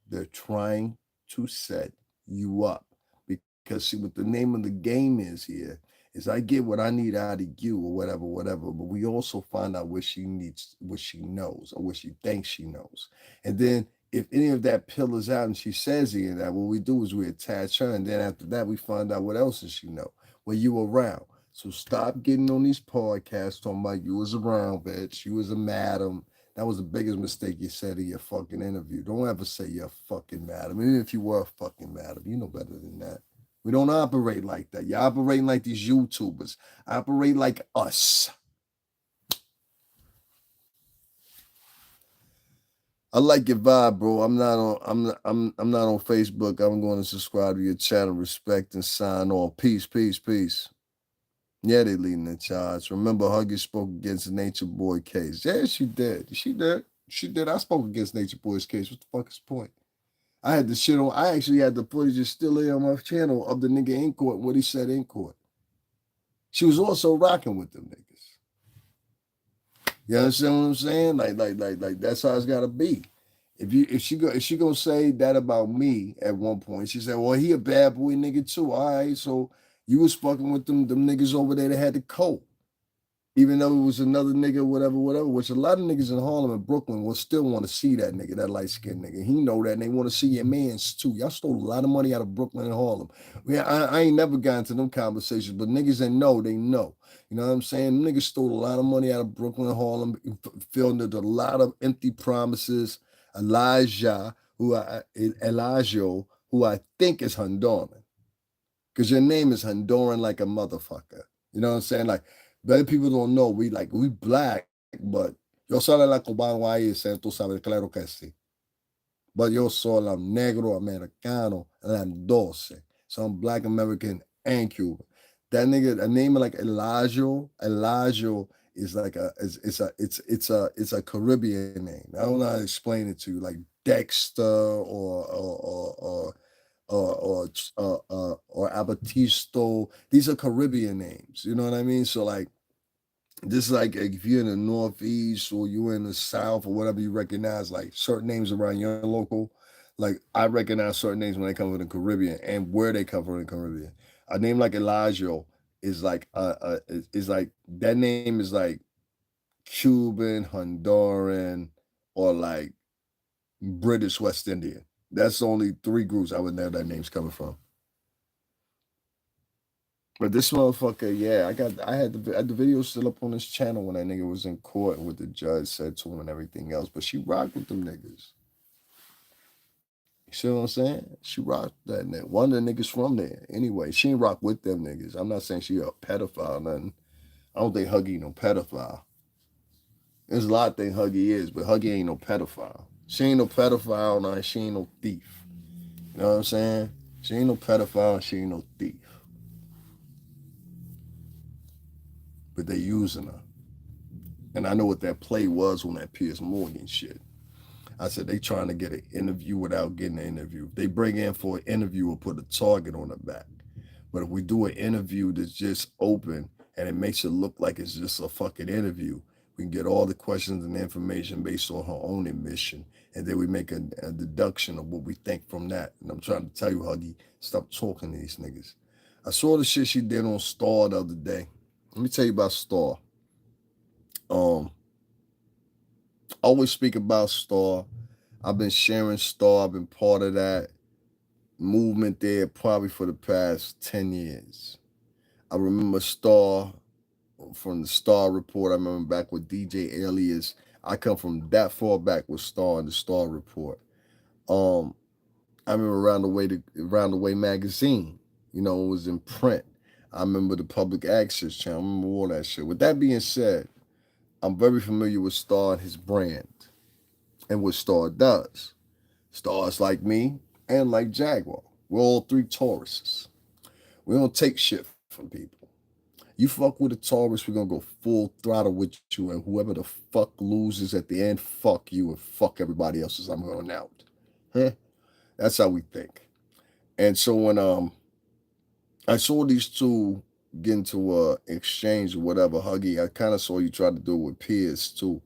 They're trying to set you up. Because see what the name of the game is here is I get what I need out of you or whatever, but we also find out what she needs, what she knows, or what she thinks she knows. And then if any of that pillars out and she says any of that, what we do is we attach her, and then after that we find out what else does she know. Well, you around. So stop getting on these podcasts talking about you was around, bitch. You was a madam. That was the biggest mistake you said in your fucking interview. Don't ever say you're a fucking madam. Even if you were a fucking madam, you know better than that. We don't operate like that. You're operating like these YouTubers. Operate like us. I like your vibe, bro. I'm not on Facebook. I'm going to subscribe to your channel, respect and sign off. Peace, peace, peace. Yeah, they leading the charge. Remember, Huggy spoke against the Nature Boy case. Yeah, she did. She did. She did. I spoke against Nature Boy's case. What the fuck is the point? I had the shit on. I actually had the footage still there on my channel of the nigga in court, what he said in court. She was also rocking with them niggas. You understand what I'm saying? Like that's how it's gotta be. If she gonna say that about me at one point, she said, well, he a bad boy nigga too. All right, so you was fucking with them niggas over there that had the coat. Even though it was another nigga, whatever, which a lot of niggas in Harlem and Brooklyn will still want to see that nigga, that light-skinned nigga. He know that, and they want to see your mans too. Y'all stole a lot of money out of Brooklyn and Harlem. Yeah, I ain't never gotten to them conversations, but niggas that know, they know. You know what I'm saying? Niggas stole a lot of money out of Brooklyn and Harlem, filled into a lot of empty promises. Elijah, who I think is Honduran, because your name is Honduran like a motherfucker. You know what I'm saying? Like, better people don't know we black, but yo soy la cubano ahí, tú sabes, claro que sí. But yo soy la negro americano, las 12. So I'm black American and Cuban. That nigga, a name like Elijah is like it's a Caribbean name. I don't know how to explain it to you, like Dexter or Abatisto. These are Caribbean names. You know what I mean? So like, this is like if you're in the Northeast or you're in the South or whatever, you recognize like certain names around your local. Like I recognize certain names when they come from the Caribbean and where they come from in the Caribbean. A name like Elijah is like that name is like Cuban, Honduran, or like British West Indian. That's only 3 groups I would know that name's coming from. But this motherfucker, yeah, I had the video still up on his channel when that nigga was in court and what the judge said to him and everything else. But she rocked with them niggas. You see what I'm saying? She rocked that nigga. One of the niggas from there. Anyway, she ain't rock with them niggas. I'm not saying she a pedophile or nothing. I don't think Huggy no pedophile. There's a lot of things Huggy is, but Huggy ain't no pedophile. She ain't no pedophile, no, she ain't no thief. You know what I'm saying? She ain't no pedophile, she ain't no thief. But they using her. And I know what that play was on that Piers Morgan shit. I said they trying to get an interview without getting an interview. They bring in for an interview or put a target on the back. But if we do an interview that's just open and it makes it look like it's just a fucking interview, we can get all the questions and information based on her own admission. And then we make a deduction of what we think from that. And I'm trying to tell you, Huggy, stop talking to these niggas. I saw the shit she did on Star the other day. Let me tell you about Star. Um, I always speak about Star. I've been sharing Star. I've been part of that movement there probably for the past 10 years. I remember Star from the Star Report. I remember back with DJ Alias. I come from that far back with Star and the Star Report. Um, I remember Around the Way magazine. You know, it was in print. I remember the public access channel. I remember all that shit. With that being said, I'm very familiar with Star and his brand and what Star does. Star's like me and like Jaguar. We're all three Tauruses. We don't take shit from people. You fuck with a Taurus, we're gonna go full throttle with you, and whoever the fuck loses at the end, fuck you and fuck everybody else as I'm going out. Huh? That's how we think. And so when I saw these two get into exchange or whatever, Huggy, I kind of saw you try to do it with peers too.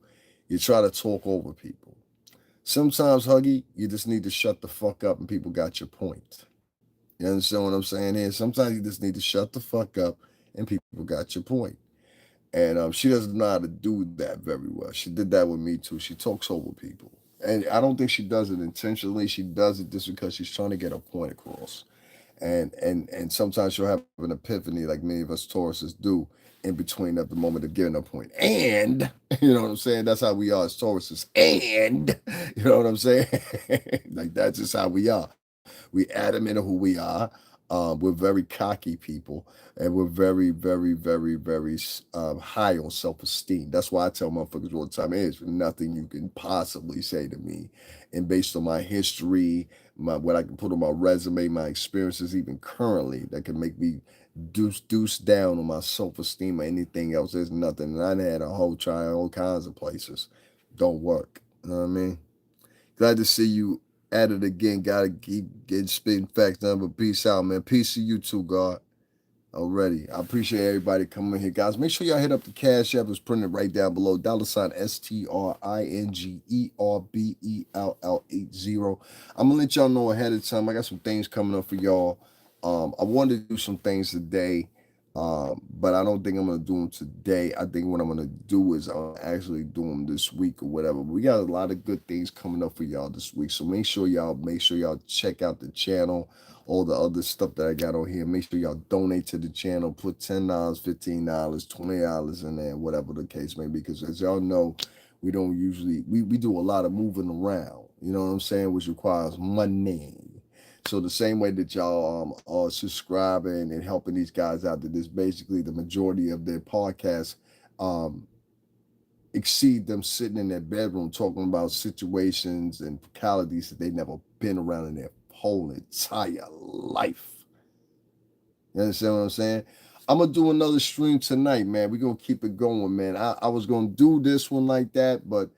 You try to talk over people. Sometimes, Huggy, you just need to shut the fuck up and people got your point. You understand what I'm saying here? Sometimes you just need to shut the fuck up and people got your point. And she doesn't know how to do that very well. She did that with me too. She talks over people. And I don't think she does it intentionally. She does it just because she's trying to get a point across. And sometimes she'll have an epiphany like many of us Tauruses do in between at the moment of getting a point. And you know what I'm saying? That's how we are as Tauruses. And you know what I'm saying? Like that's just how we are. We adamant of who we are. We're very cocky people, and we're very, very, very, very high on self-esteem. That's why I tell motherfuckers all the time, there's nothing you can possibly say to me, and based on my history, what I can put on my resume, my experiences, even currently, that can make me deuce down on my self-esteem or anything else. There's nothing. And I had a whole try all kinds of places. Don't work. You know what I mean? Glad to see you at it again. Gotta keep getting spitting facts down, but peace out, man. Peace to you too, God. Already. I appreciate everybody coming here, guys. Make sure y'all hit up the Cash App. It's printed right down below. $ STRINGERBELL80. I'm gonna let y'all know ahead of time. I got some things coming up for y'all. I wanted to do some things today, but I don't think I'm gonna do them today. I think what I'm gonna do is I'll actually do them this week or whatever. We got a lot of good things coming up for y'all this week, so make sure y'all check out the channel. All the other stuff that I got on here. Make sure y'all donate to the channel. Put $10, $15, $20 in there, whatever the case may be. Because as y'all know, we don't usually we do a lot of moving around. You know what I'm saying, which requires money. So the same way that y'all are subscribing and helping these guys out, that this basically the majority of their podcasts um, exceed them sitting in their bedroom talking about situations and localities that they never been around in their whole entire life. You understand what I'm saying? I'm gonna do another stream tonight, man. We're gonna keep it going, man. I was gonna do this one like that, but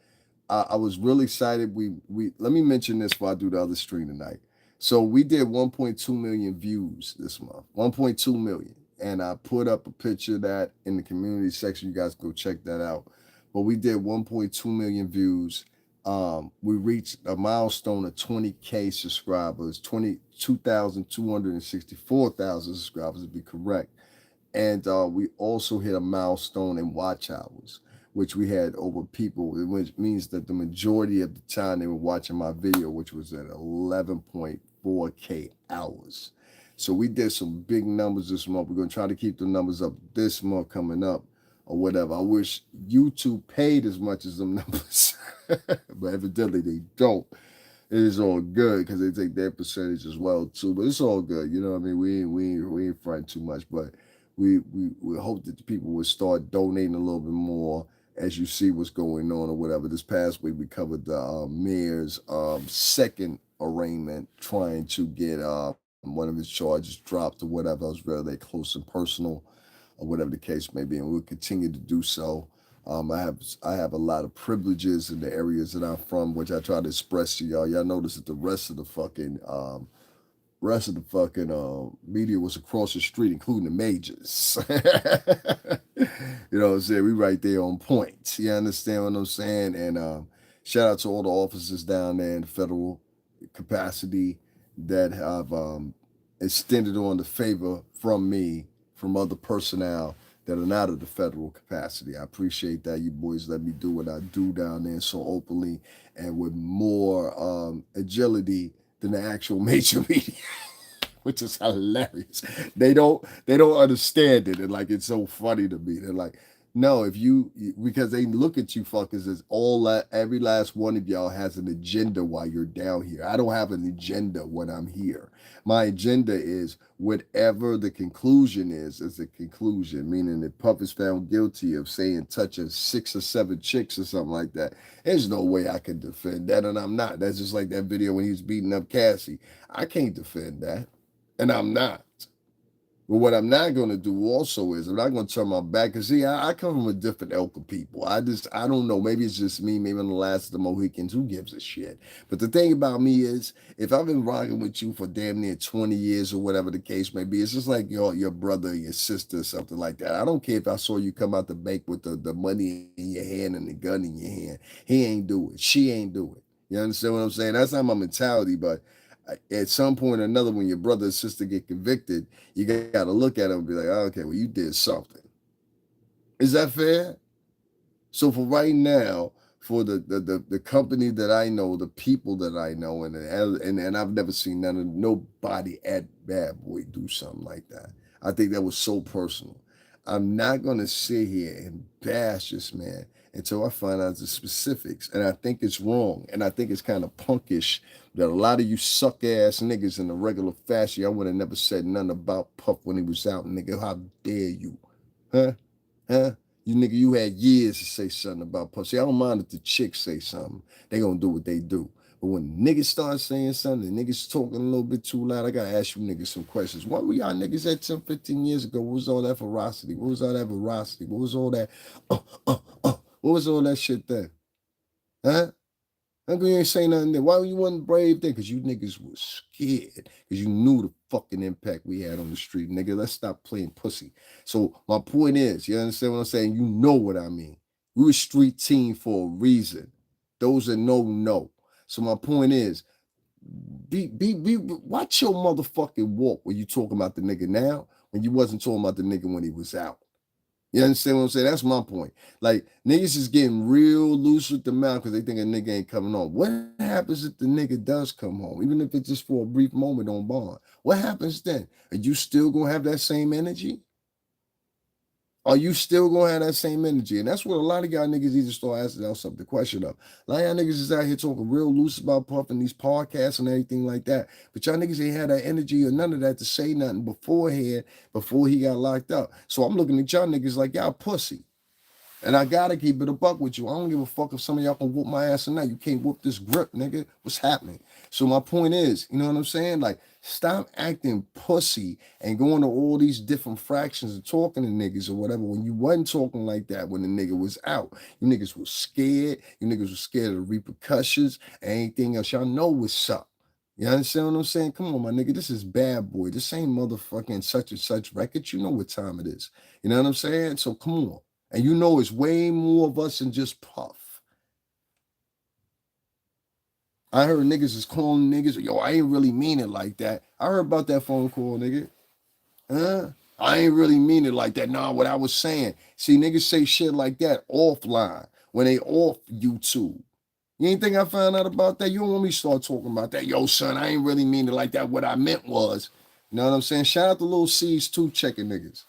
I was really excited. We let me mention this before I do the other stream tonight. So we did 1.2 million views this month. 1.2 million. And I put up a picture of that in the community section. You guys go check that out. But we did 1.2 million views. We reached a milestone of 20K subscribers, 22,264,000 subscribers to be correct. And we also hit a milestone in watch hours, which we had over people, which means that the majority of the time they were watching my video, which was at 11.4K hours. So we did some big numbers this month. We're going to try to keep the numbers up this month coming up or whatever. I wish YouTube paid as much as them numbers, but evidently they don't. It is all good because they take their percentage as well too. But it's all good, you know what I mean? We ain't fronting too much, but we hope that the people would start donating a little bit more as you see what's going on or whatever. This past week we covered the mayor's second arraignment, trying to get one of his charges dropped or whatever. It was really close and personal, or whatever the case may be, and we'll continue to do so. I have a lot of privileges in the areas that I'm from, which I try to express to y'all. Y'all notice that the rest of the fucking media was across the street, including the majors. You know what I'm saying? We right there on point. You understand what I'm saying? And shout out to all the officers down there in the federal capacity that have extended on the favor from me, from other personnel that are not of the federal capacity. I appreciate that. You boys let me do what I do down there so openly and with more agility than the actual major media, which is hilarious. They don't understand it, and like it's so funny to me. They're like, no, if you because they look at you fuckers as all that every last one of y'all has an agenda while you're down here. I don't have an agenda when I'm here. My agenda is whatever the conclusion is the conclusion. Meaning if Puff is found guilty of saying touching 6 or 7 chicks or something like that, there's no way I can defend that, and I'm not. That's just like that video when he was beating up Cassie. I can't defend that. And I'm not. But what I'm not going to do also is I'm not going to turn my back. Because, see, I come from a different ilk of people. I don't know. Maybe it's just me. Maybe I'm the last of the Mohicans. Who gives a shit? But the thing about me is, if I've been rocking with you for damn near 20 years or whatever the case may be, it's just like your brother or your sister or something like that. I don't care if I saw you come out the bank with the money in your hand and the gun in your hand. He ain't do it. She ain't do it. You understand what I'm saying? That's not my mentality, but at some point or another, when your brother or sister get convicted, you got to look at them and be like, oh, okay, well, you did something. Is that fair? So for right now, for the company that I know, the people that I know, and I've never seen nobody at Bad Boy do something like that. I think that was so personal. I'm not gonna sit here and bash this man until I find out the specifics. And I think it's wrong. And I think it's kind of punkish that a lot of you suck ass niggas in the regular fashion. I would have never said nothing about Puff when he was out, nigga. How dare you? Huh? Huh? You nigga, you had years to say something about Puff. See, I don't mind if the chicks say something. They gonna do what they do. But when niggas start saying something, niggas talking a little bit too loud, I gotta ask you niggas some questions. What were y'all niggas at 10, 15 years ago? What was all that ferocity? What was all that veracity? What was all that? What was all that shit then? Huh? How come you ain't say nothing then? Why you wasn't brave then? Because you niggas was scared. Because you knew the fucking impact we had on the street. Nigga, let's stop playing pussy. So my point is, you understand what I'm saying? You know what I mean. We were street team for a reason. Those that know. So my point is, watch your motherfucking walk when you talking about the nigga now, when you wasn't talking about the nigga when he was out. You understand what I'm saying? That's my point. Like, niggas is getting real loose with the mouth because they think a nigga ain't coming home. What happens if the nigga does come home, even if it's just for a brief moment on bond? What happens then? Are you still gonna have that same energy? Are you still gonna have that same energy? And that's what a lot of y'all niggas need to start asking themselves the question of. A lot of y'all niggas is out here talking real loose about puffing these podcasts and everything like that. But y'all niggas ain't had that energy or none of that to say nothing beforehand before he got locked up. So I'm looking at y'all niggas like y'all pussy. And I gotta keep it a buck with you. I don't give a fuck if some of y'all can whoop my ass or not. You can't whoop this grip, nigga. What's happening? So my point is, you know what I'm saying? Like, stop acting pussy and going to all these different fractions and talking to niggas or whatever when you wasn't talking like that when the nigga was out. You niggas was scared. You niggas was scared of the repercussions and anything else. Y'all know what's up. You understand what I'm saying? Come on, my nigga. This is Bad Boy. This ain't motherfucking such and such record. You know what time it is. You know what I'm saying? So come on. And you know it's way more of us than just Puff. I heard niggas is calling niggas, yo, I ain't really mean it like that. I heard about that phone call, nigga. Huh? I ain't really mean it like that. Nah, what I was saying. See, niggas say shit like that offline when they off YouTube. You ain't think I found out about that? You don't want me to start talking about that. Yo, son, I ain't really mean it like that. What I meant was, you know what I'm saying? Shout out to Lil C's too, checking niggas.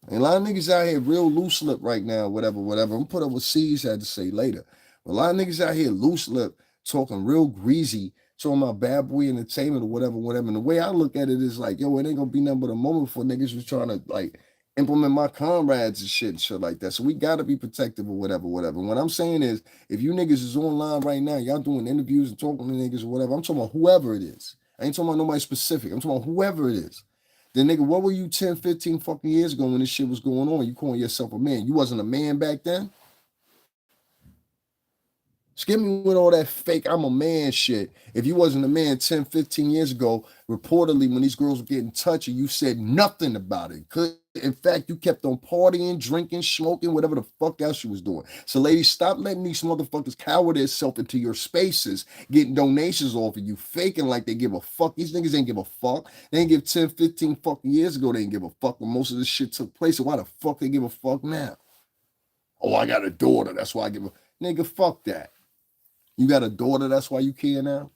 And a lot of niggas out here real loose lip right now, whatever. I'm gonna put up what C's had to say later. But a lot of niggas out here loose lip, talking real greasy, talking about Bad Boy Entertainment or whatever. And the way I look at it is like, yo, it ain't gonna be nothing but a moment for niggas who's trying to like implement my comrades and shit like that. So we gotta be protective or whatever, whatever. And what I'm saying is, if you niggas is online right now, y'all doing interviews and talking to niggas or whatever, I'm talking about whoever it is. I ain't talking about nobody specific. I'm talking about whoever it is. Then nigga, what were you 10, 15 fucking years ago when this shit was going on? You calling yourself a man. You wasn't a man back then? Skip me with all that fake I'm a man shit. If you wasn't a man 10, 15 years ago, reportedly when these girls were getting touchy, you said nothing about it. In fact, you kept on partying, drinking, smoking, whatever the fuck else you was doing. So ladies, stop letting these motherfuckers cower themselves into your spaces, getting donations off of you, faking like they give a fuck. These niggas ain't give a fuck. They ain't give 10, 15 fucking years ago, they ain't give a fuck when most of this shit took place. So why the fuck they give a fuck now? Oh, I got a daughter, that's why I give a nigga, fuck that. You got a daughter, that's why you care now?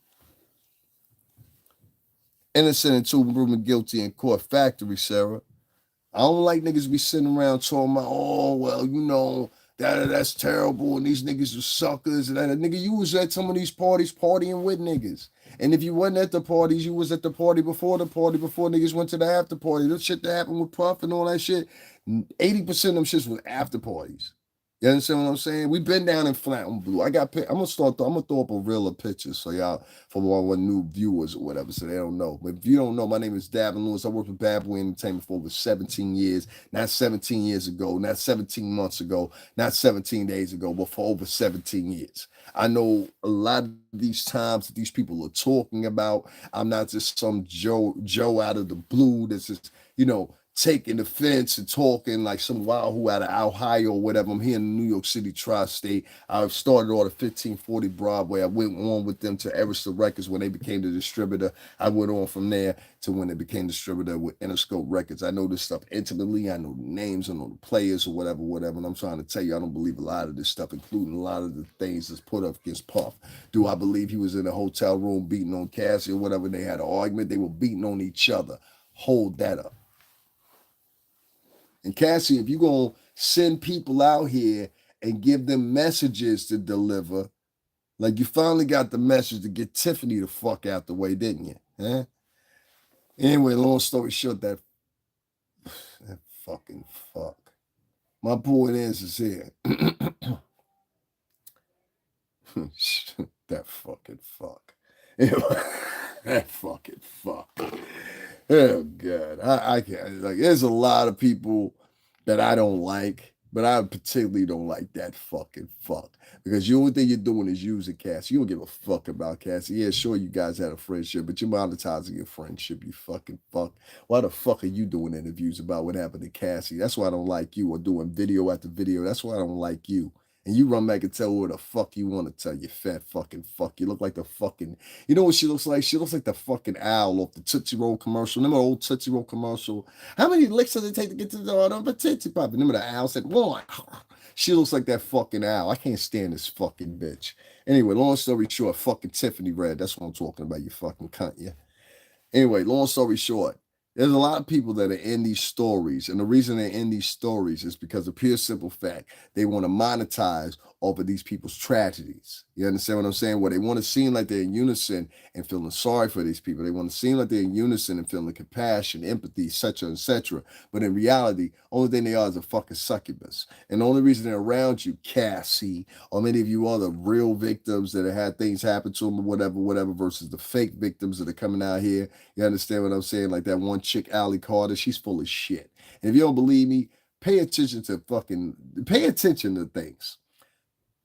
Innocent until proven guilty in court. Factory, Sarah. I don't like niggas be sitting around talking about, oh, well, you know, that's terrible, and these niggas are suckers, and that. Nigga, you was at some of these parties partying with niggas. And if you wasn't at the parties, you was at the party, before niggas went to the after party. That shit that happened with Puff and all that shit, 80% of them shits was after parties. You understand what I'm saying? We been down in Fountain Blue. I'm gonna throw up a reel of pictures so y'all, for all new viewers or whatever, so they don't know. But if you don't know, my name is Davin Lewis. I worked with Bad Boy Entertainment for over 17 years. Not 17 years ago, not 17 months ago, not 17 days ago, but for over 17 years. I know a lot of these times that these people are talking about. I'm not just some Joe out of the blue that's just, taking offense and talking like some wild who out of Ohio or whatever. I'm here in New York City, tri-state. I've started all the 1540 Broadway. I went on with them to Arista Records when they became the distributor. I went on from there to when they became distributor with Interscope Records. I know this stuff intimately. I know the names, I know the players or whatever, whatever. And I'm trying to tell you, I don't believe a lot of this stuff, including a lot of the things that's put up against Puff. Do I believe he was in a hotel room beating on Cassie or whatever? They had an argument. They were beating on each other. Hold that up. And Cassie, if you're going to send people out here and give them messages to deliver, like you finally got the message to get Tiffany the fuck out the way, didn't you? Huh? Anyway, long story short, that fucking fuck. My point is here. That fucking fuck. That fucking fuck. Oh God, I can't. Like, there's a lot of people that I don't like, but I particularly don't like that fucking fuck, because the only thing you're doing is using Cassie. You don't give a fuck about Cassie. Yeah, sure, you guys had a friendship, but you're monetizing your friendship. You fucking fuck. Why the fuck are you doing interviews about what happened to Cassie? That's why I don't like you. Or doing video after video. That's why I don't like you. And you run back and tell what the fuck you want to tell, you fat fucking fuck. You look like the fucking, you know what she looks like? She looks like the fucking owl off the Tootsie Roll commercial. Remember the old Tootsie Roll commercial? How many licks does it take to get to the door of a Tootsie Pop? Remember the owl said, one. She looks like that fucking owl. I can't stand this fucking bitch. Anyway, long story short, fucking Tiffany Red. That's what I'm talking about, you fucking cunt, yeah. Anyway, long story short, there's a lot of people that are in these stories, and the reason they're in these stories is because of pure simple fact they want to monetize off of these people's tragedies. You understand what I'm saying? Where they want to seem like they're in unison and feeling sorry for these people. They want to seem like they're in unison and feeling compassion, empathy, etc., etc. But in reality, only thing they are is a fucking succubus. And the only reason they're around you, Cassie, or many of you other real victims that have had things happen to them or whatever, whatever, versus the fake victims that are coming out here. You understand what I'm saying? Like that one chick, Allie Carter, she's full of shit. And if you don't believe me, pay attention to things.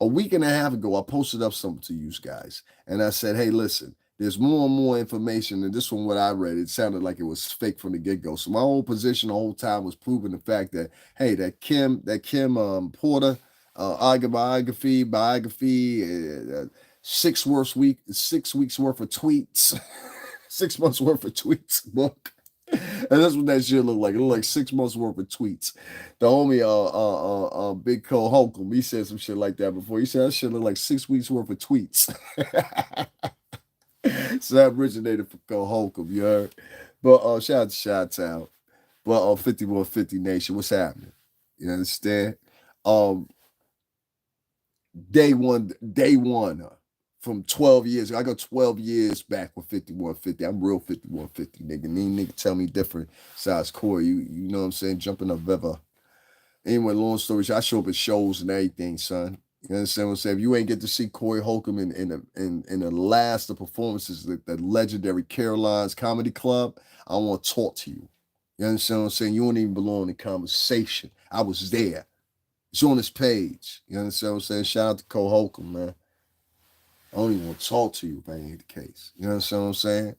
A week and a half ago, I posted up something to you guys, and I said, hey, listen, there's more and more information, and this one, what I read, it sounded like it was fake from the get-go. So my whole position the whole time was proving the fact that, hey, that Kim Porter biography, 6 weeks worth of tweets, 6 months worth of tweets book. And that's what that shit looked like. It looked like 6 months worth of tweets. The homie, Big Cole Holcomb, he said some shit like that before. He said that shit looked like 6 weeks worth of tweets. So that originated from Cole Holcomb, you heard? But shout out to Chi-Town. But 5150 Nation, what's happening? You understand? Day one, from 12 years. I go 12 years back with 5150. I'm real 5150, nigga. Any nigga tell me different besides Corey. You know what I'm saying? Jumping up ever. Anyway, long story short, I show up at shows and everything, son. You understand what I'm saying? If you ain't get to see Corey Holcomb in the last of performances, the legendary Caroline's Comedy Club, I want to talk to you. You understand what I'm saying? You don't even belong in conversation. I was there. It's on his page. You understand what I'm saying? Shout out to Cole Holcomb, man. I don't even want to talk to you if that ain't the case. You understand what I'm saying?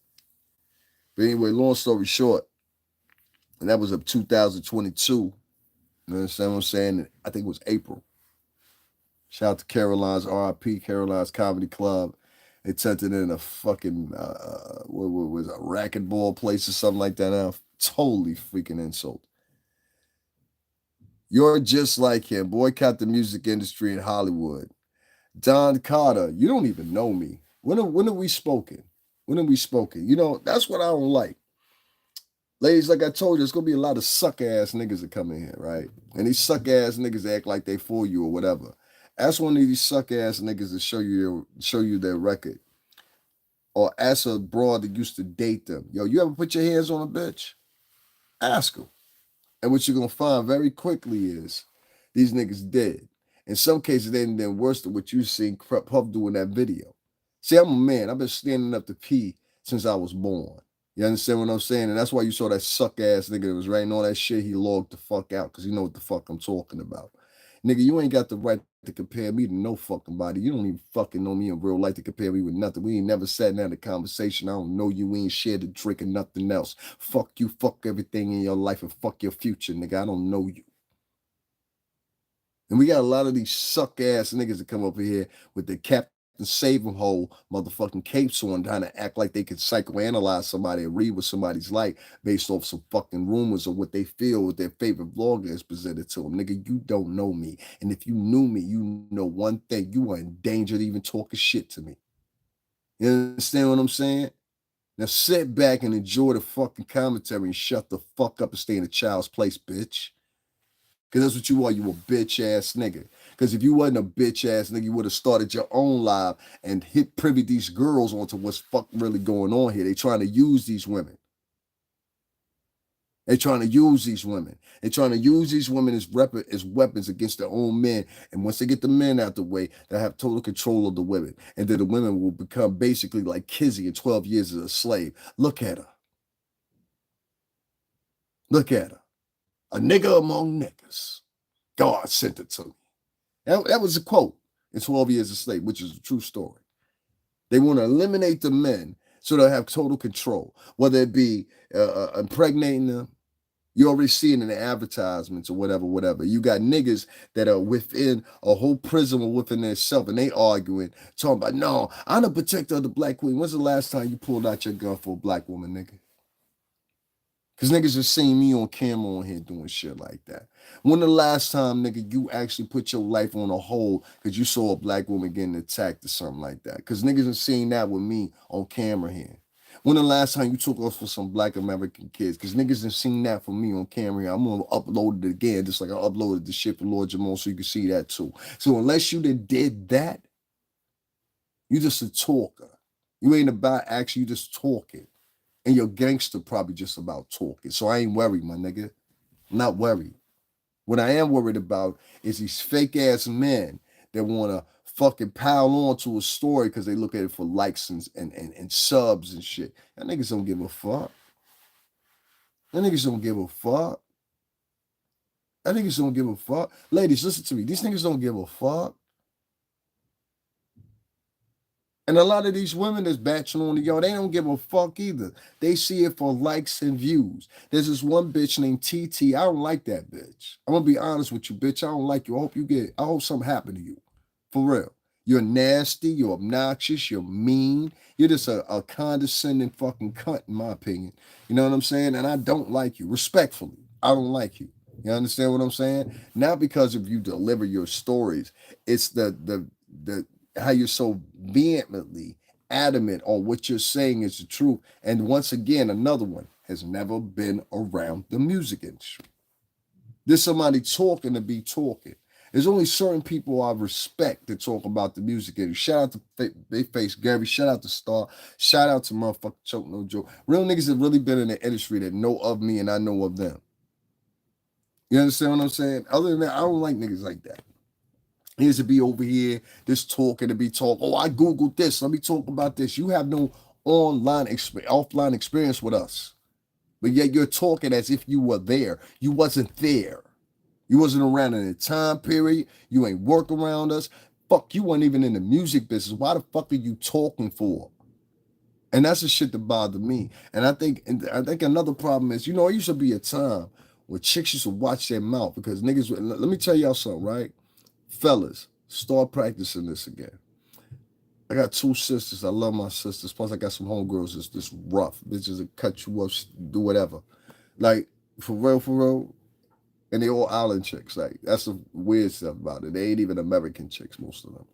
But anyway, long story short, and that was of 2022. You understand what I'm saying? I think it was April. Shout out to Caroline's RIP, Caroline's Comedy Club. They turned it in a fucking, what was it, a racquetball place or something like that now. Totally freaking insult. You're just like him. Boycott the music industry in Hollywood. Don Carter, you don't even know me. When have we spoken? When have we spoken? You know, that's what I don't like. Ladies, like I told you, there's gonna be a lot of suck ass niggas that come in here, right? And these suck ass niggas act like they for you or whatever. Ask one of these suck ass niggas to show you their record. Or ask a broad that used to date them. Yo, you ever put your hands on a bitch? Ask them. And what you're gonna find very quickly is these niggas dead. In some cases, they done worse than what you seen Puff do in that video. See, I'm a man. I've been standing up to pee since I was born. You understand what I'm saying? And that's why you saw that suck ass nigga that was writing all that shit. He logged the fuck out because you know what the fuck I'm talking about. Nigga, you ain't got the right to compare me to no fucking body. You don't even fucking know me in real life to compare me with nothing. We ain't never sat down in a conversation. I don't know you. We ain't shared a drink or nothing else. Fuck you. Fuck everything in your life and fuck your future, nigga. I don't know you. And we got a lot of these suck ass niggas that come up here with the Captain Save 'em whole motherfucking capes on, trying to act like they could psychoanalyze somebody and read what somebody's like based off some fucking rumors of what they feel with their favorite vlogger is presented to them. Nigga, you don't know me. And if you knew me, you know one thing. You are in danger to even talking shit to me. You understand what I'm saying? Now sit back and enjoy the fucking commentary and shut the fuck up and stay in a child's place, bitch. Because that's what you are. You a bitch ass nigga. Because if you wasn't a bitch ass nigga, you would have started your own live and hit privy these girls onto what's fuck really going on here. They trying to use these women. They trying to use these women. They trying to use these women as weapons against their own men. And once they get the men out the way, they have total control of the women. And then the women will become basically like Kizzy in 12 Years as a Slave. Look at her. Look at her. A nigga among niggas. God sent it to me. That was a quote in 12 Years a Slave, which is a true story. They want to eliminate the men so they'll have total control, whether it be impregnating them. You already see it in the advertisements or whatever. You got niggas that are within a whole prison or within themselves, and they arguing, talking about, no, I'm the protector of the black queen. When's the last time you pulled out your gun for a black woman, nigga? Because niggas just seen me on camera on here doing shit like that. When the last time, nigga, you actually put your life on a hold because you saw a black woman getting attacked or something like that? Because niggas have seen that with me on camera here. When the last time you took off for some black American kids? Because niggas have seen that from me on camera here. I'm going to upload it again, just like I uploaded the shit for Lord Jamar so you can see that too. So unless you did that, you just a talker. You ain't about action, you just talking. And your gangster probably just about talking. So I ain't worried, my nigga. I'm not worried. What I am worried about is these fake ass men that want to fucking pile on to a story because they look at it for likes and subs and shit. That niggas don't give a fuck. That niggas don't give a fuck. That niggas don't give a fuck. Ladies, listen to me. These niggas don't give a fuck. And a lot of these women that's batching on to y'all, they don't give a fuck either. They see it for likes and views. There's this one bitch named TT. I don't like that bitch. I'm gonna be honest with you, bitch. I don't like you. I hope something happened to you. For real. You're nasty, you're obnoxious, you're mean. You're just a condescending fucking cunt, in my opinion. You know what I'm saying? And I don't like you. Respectfully, I don't like you. You understand what I'm saying? Not because of you deliver your stories. It's the how you're so vehemently adamant on what you're saying is the truth. And once again, another one has never been around the music industry. There's somebody talking to be talking. There's only certain people I respect that talk about the music industry. Shout out to Bayface Gary. Shout out to Star. Shout out to motherfucker Choke No Joke. Real niggas have really been in the industry that know of me and I know of them. You understand what I'm saying? Other than that, I don't like niggas like that. Here's to be over here, this talking to be talk. Oh, I Googled this. Let me talk about this. You have no offline experience with us. But yet you're talking as if you were there. You wasn't there. You wasn't around in the time period. You ain't work around us. Fuck, you weren't even in the music business. Why the fuck are you talking for? And that's the shit that bothered me. And I think another problem is, it used to be a time when chicks used to watch their mouth because niggas. Let me tell y'all something, right? Fellas, start practicing this again. I got two sisters. I love my sisters. Plus, I got some homegirls that's just rough. Bitches that cut you up, do whatever. Like, for real. And they all island chicks. Like, that's the weird stuff about it. They ain't even American chicks, most of them.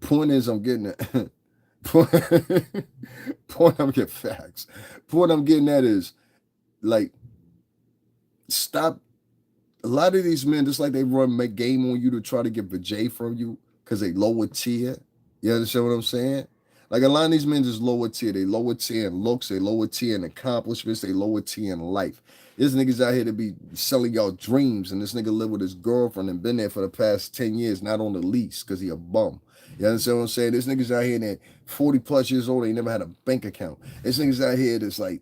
Point is, I'm getting it. Point I'm getting facts. Point I'm getting at is, like, stop. A lot of these men, just like they make game on you to try to get vajay from you because they lower tier. You understand what I'm saying? Like a lot of these men just lower tier. They lower tier in looks, they lower tier in accomplishments, they lower tier in life. This niggas out here to be selling y'all dreams, and this nigga live with his girlfriend and been there for the past 10 years, not on the lease, because he a bum. You understand what I'm saying? This niggas out here that 40 plus years old, they never had a bank account. This niggas out here that's like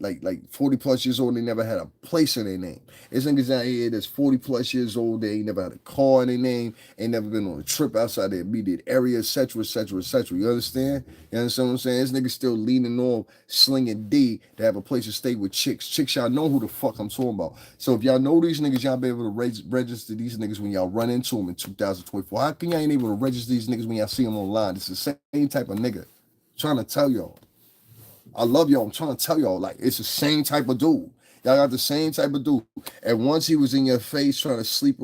40 plus years old, they never had a place in their name. This niggas out here that's 40 plus years old, they ain't never had a car in their name, ain't never been on a trip outside their immediate area, etc., etc., etc. You understand? You understand what I'm saying? This nigga still leaning on slinging D to have a place to stay with chicks. Chicks, y'all know who the fuck I'm talking about. So if y'all know these niggas, y'all be able to register these niggas when y'all run into them in 2024. How can y'all ain't able to register these niggas when y'all see them online? It's the same type of nigga. I'm trying to tell y'all. I love y'all. I'm trying to tell y'all, like, it's the same type of dude. Y'all got the same type of dude. And once he was in your face trying to sleep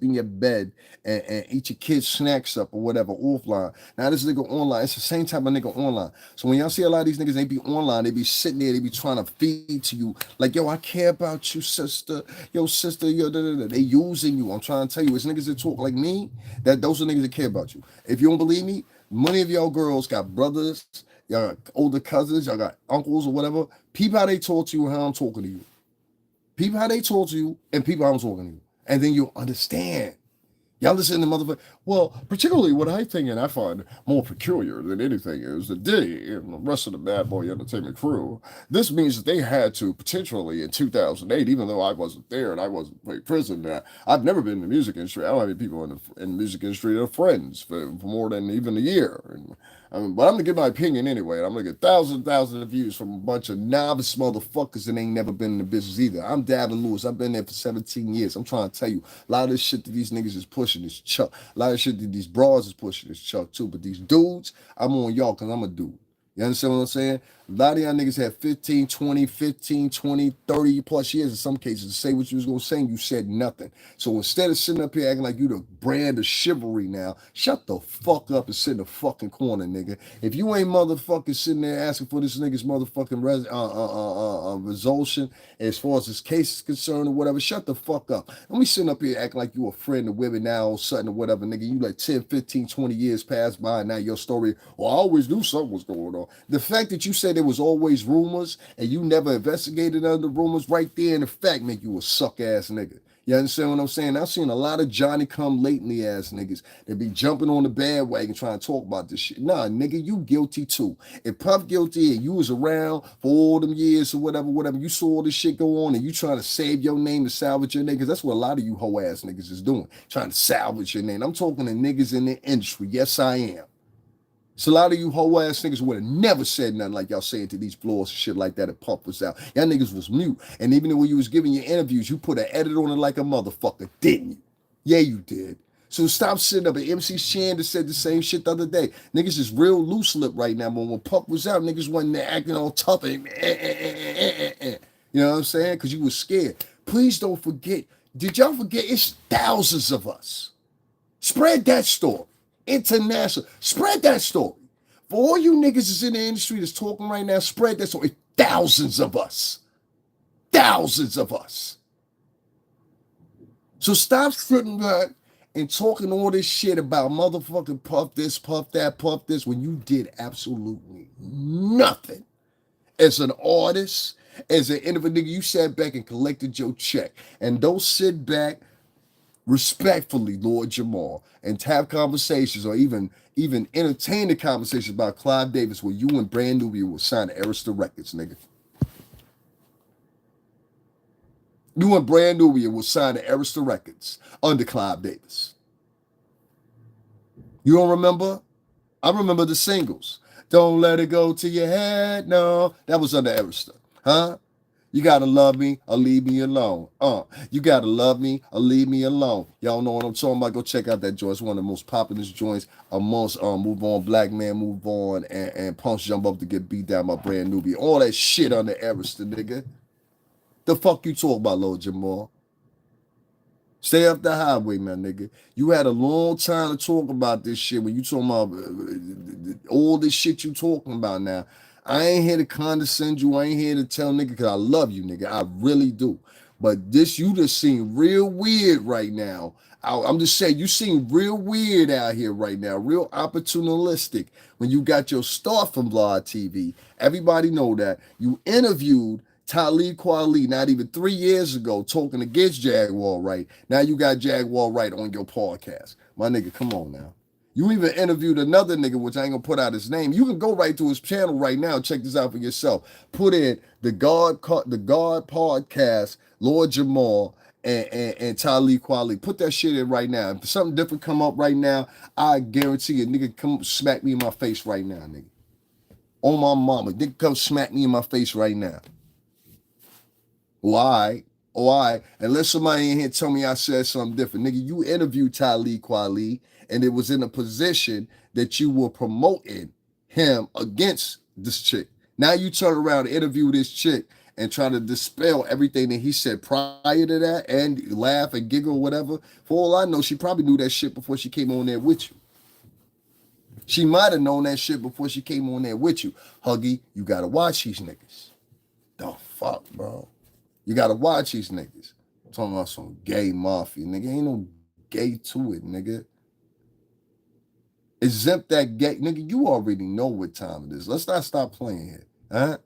in your bed and eat your kids' snacks up or whatever offline. Now this nigga online, it's the same type of nigga online. So when y'all see a lot of these niggas, they be online, they be sitting there, they be trying to feed to you. Like, yo, I care about you, sister. Yo, sister, yo, da, da, da. They using you. I'm trying to tell you, it's niggas that talk like me, those are niggas that care about you. If you don't believe me, many of y'all girls got brothers, y'all got older cousins, y'all got uncles or whatever. People how they talk to you and how I'm talking to you. People how they talk to you and people how I'm talking to you. And then you'll understand. Y'all listen to motherfucker. Well, particularly what I think and I find more peculiar than anything is that Diddy and the rest of the Bad Boy Entertainment crew, this means that they had to potentially in 2008, even though I wasn't there and I wasn't in prison, I've never been in the music industry. I don't have any people in the music industry that are friends for more than even a year. But I'm going to give my opinion anyway. And I'm going to get thousands of views from a bunch of novice motherfuckers that ain't never been in the business either. I'm Davin Lewis. I've been there for 17 years. I'm trying to tell you, a lot of this shit that these niggas is pushing is chuck. A lot of shit that these bras is pushing is chuck too. But these dudes, I'm on y'all because I'm a dude. You understand what I'm saying? A lot of y'all niggas had 15, 20, 30 plus years in some cases to say what you was going to say and you said nothing. So instead of sitting up here acting like you the brand of chivalry now, shut the fuck up and sit in the fucking corner, nigga. If you ain't motherfucking sitting there asking for this nigga's motherfucking resolution as far as this case is concerned or whatever, shut the fuck up. And we sitting up here acting like you a friend of women now all of a sudden or whatever, nigga. You like 10, 15, 20 years passed by and now your story, well, I always knew something was going on. The fact that you said there was always rumors and you never investigated under rumors right there in the fact make you a suck ass nigga. You understand what I'm saying? I've seen a lot of Johnny come lately ass niggas that be jumping on the bandwagon trying to talk about this shit. Nah, nigga, you guilty too. If Puff guilty and you was around for all them years or whatever, you saw all this shit go on and you trying to save your name to salvage your name, because that's what a lot of you hoe ass niggas is doing, trying to salvage your name. I'm talking to niggas in the industry. Yes, I am. So a lot of you hoe ass niggas would have never said nothing like y'all saying to these floors and shit like that if Puff was out. Y'all niggas was mute. And even when you was giving your interviews, you put an edit on it like a motherfucker, didn't you? Yeah, you did. So stop sitting up at MC Shan that said the same shit the other day. Niggas is real loose lip right now, but when Puff was out, niggas wasn't there acting all tough and you know what I'm saying? Because you was scared. Please don't forget. Did y'all forget? It's thousands of us. Spread that story. International. Spread that story. For all you niggas that's in the industry that's talking right now, spread that story. Thousands of us. Thousands of us. So stop sitting back and talking all this shit about motherfucking puff this, when you did absolutely nothing. As an artist, as an individual, you sat back and collected your check. And don't sit back respectfully, Lord Jamar, and have conversations or even entertain the conversations about Clive Davis where you and Brand Nubia will sign Arista Records, nigga. You and Brand Nubia will sign the Arista Records under Clive Davis. You don't remember? I remember the singles. Don't let it go to your head, no. That was under Arista. Huh? You gotta love me or leave me alone. You gotta love me or leave me alone. Y'all know what I'm talking about. Go check out that joint. It's one of the most popular joints amongst Move On, Black Man Move On, and Punch Jump Up to Get Beat Down by Brand Newbie. All that shit under Arista, nigga. The fuck you talk about, Lil Jamal? Stay up the highway, man, nigga. You had a long time to talk about this shit when you talking about all this shit you talking about now. I ain't here to condescend you. I ain't here to tell nigga because I love you, nigga. I really do. But this, you just seem real weird right now. I'm just saying, you seem real weird out here right now, real opportunistic. When you got your start from Vlad TV, everybody know that. You interviewed Talib Kweli not even 3 years ago talking against Jaguar Wright. Now you got Jaguar Wright on your podcast. My nigga, come on now. You even interviewed another nigga, which I ain't gonna put out his name. You can go right to his channel right now. Check this out for yourself. Put in the God podcast, Lord Jamal and Talib Kweli. Put that shit in right now. If something different come up right now, I guarantee you, nigga, come smack me in my face right now, nigga. On my mama, nigga, come smack me in my face right now. Why? Why? Unless somebody in here tell me I said something different. Nigga, you interviewed Talib Kweli, and it was in a position that you were promoting him against this chick. Now you turn around and interview this chick and try to dispel everything that he said prior to that and laugh and giggle or whatever. For all I know, she probably knew that shit before she came on there with you. She might have known that shit before she came on there with you. Huggy, you gotta watch these niggas. The fuck, bro? You gotta watch these niggas. I'm talking about some gay mafia, nigga. Ain't no gay to it, nigga. Exempt that gay, nigga. You already know what time it is. Let's not stop playing here, huh?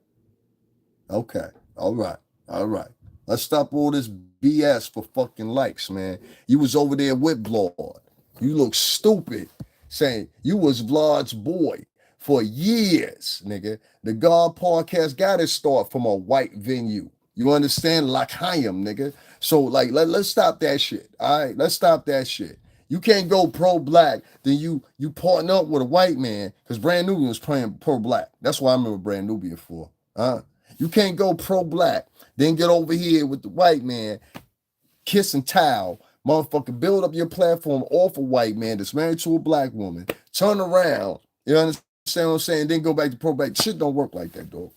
Okay, all right. Let's stop all this BS for fucking likes, man. You was over there with Vlad. You look stupid saying you was Vlad's boy for years, nigga. The God podcast got its start from a white venue. You understand? L'chaim, nigga. So, like, let's stop that shit. All right, let's stop that shit. You can't go pro-black, then you partner up with a white man, because Brand Nubian was playing pro-black. That's why I remember Brand Nubian for. You can't go pro-black, then get over here with the white man, kiss and towel, motherfucker, build up your platform off a white man that's married to a black woman, turn around, you understand what I'm saying, then go back to pro-black. Shit don't work like that, dog.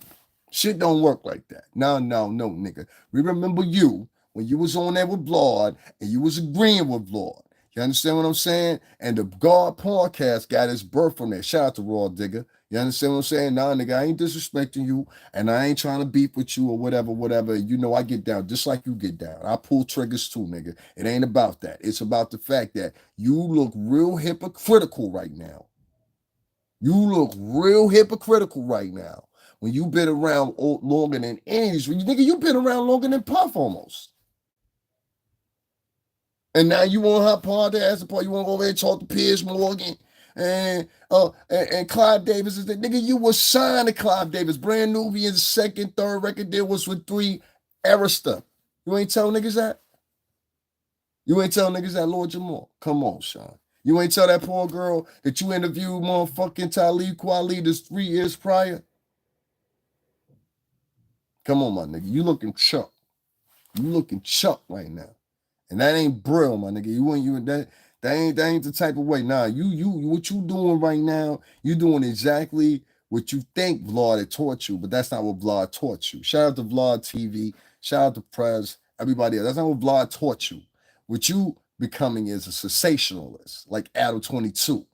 Shit don't work like that. No, nigga. We remember you when you was on there with Vlad and you was agreeing with Vlad. You understand what I'm saying? And the God podcast got its birth from there. Shout out to Raw Digger. You understand what I'm saying? Nah, nigga, I ain't disrespecting you and I ain't trying to beef with you or whatever. You know I get down just like you get down. I pull triggers too, nigga. It ain't about that. It's about the fact that you look real hypocritical right now. You look real hypocritical right now. When you been around longer than any, nigga, you been around longer than Puff almost. And now you want her part to ask the part, you want to go over there and talk to Piers Morgan and Clive Davis. Is that nigga, you was signed to Clive Davis. Brand Nubian's second, third record deal was with 3 Arista. You ain't tell niggas that? You ain't tell niggas that, Lord Jamal? Come on, Sean. You ain't tell that poor girl that you interviewed motherfucking Talib Kweli this 3 years prior? Come on, my nigga. You looking chuck. You looking chuck right now. And that ain't brill, my nigga. That ain't the type of way. Nah, you what you doing right now, you doing exactly what you think Vlad had taught you, but that's not what Vlad taught you. Shout out to Vlad TV, shout out to Prez, everybody else. That's not what Vlad taught you. What you becoming is a sensationalist, like Adam 22.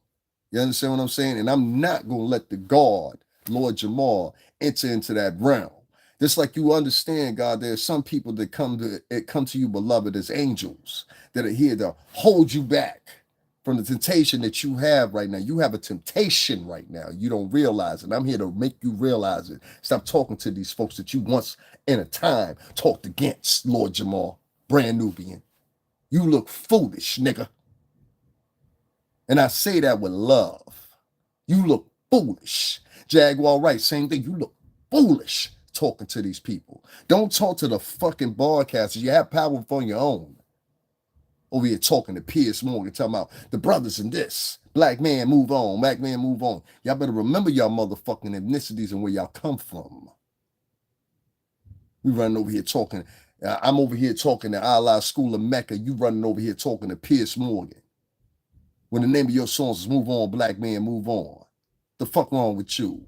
You understand what I'm saying? And I'm not gonna let the God, Lord Jamal, enter into that realm. Just like you understand, God, there are some people that come to you, beloved, as angels that are here to hold you back from the temptation that you have right now. You have a temptation right now. You don't realize it. I'm here to make you realize it. Stop talking to these folks that you once in a time talked against, Lord Jamar, brand Nubian. You look foolish, nigga. And I say that with love. You look foolish. Jaguar Wright, same thing. You look foolish talking to these people. Don't talk to the fucking broadcasters. You have power on your own. Over here talking to Piers Morgan, talking about the brothers in this. Black man, move on. Black man, move on. Y'all better remember y'all motherfucking ethnicities and where y'all come from. We running over here talking. I'm over here talking to Allah School of Mecca. You running over here talking to Piers Morgan. When the name of your songs is Move On, Black Man, Move On. The fuck wrong with you?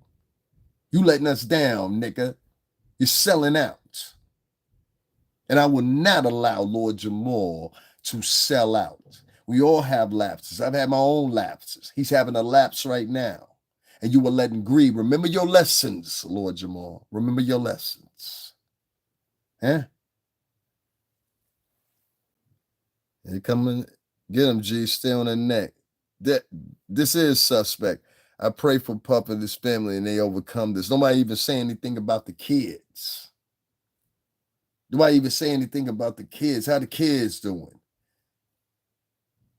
You letting us down, nigga. You're selling out. And I will not allow Lord Jamar to sell out. We all have lapses. I've had my own lapses. He's having a lapse right now. And you will let him grieve. Remember your lessons, Lord Jamar. Remember your lessons. Huh? They coming, get him, G. Stay on the neck. This is suspect. I pray for Pup and his family and they overcome this. Nobody even say anything about the kids. Nobody even say anything about the kids. How the kids doing?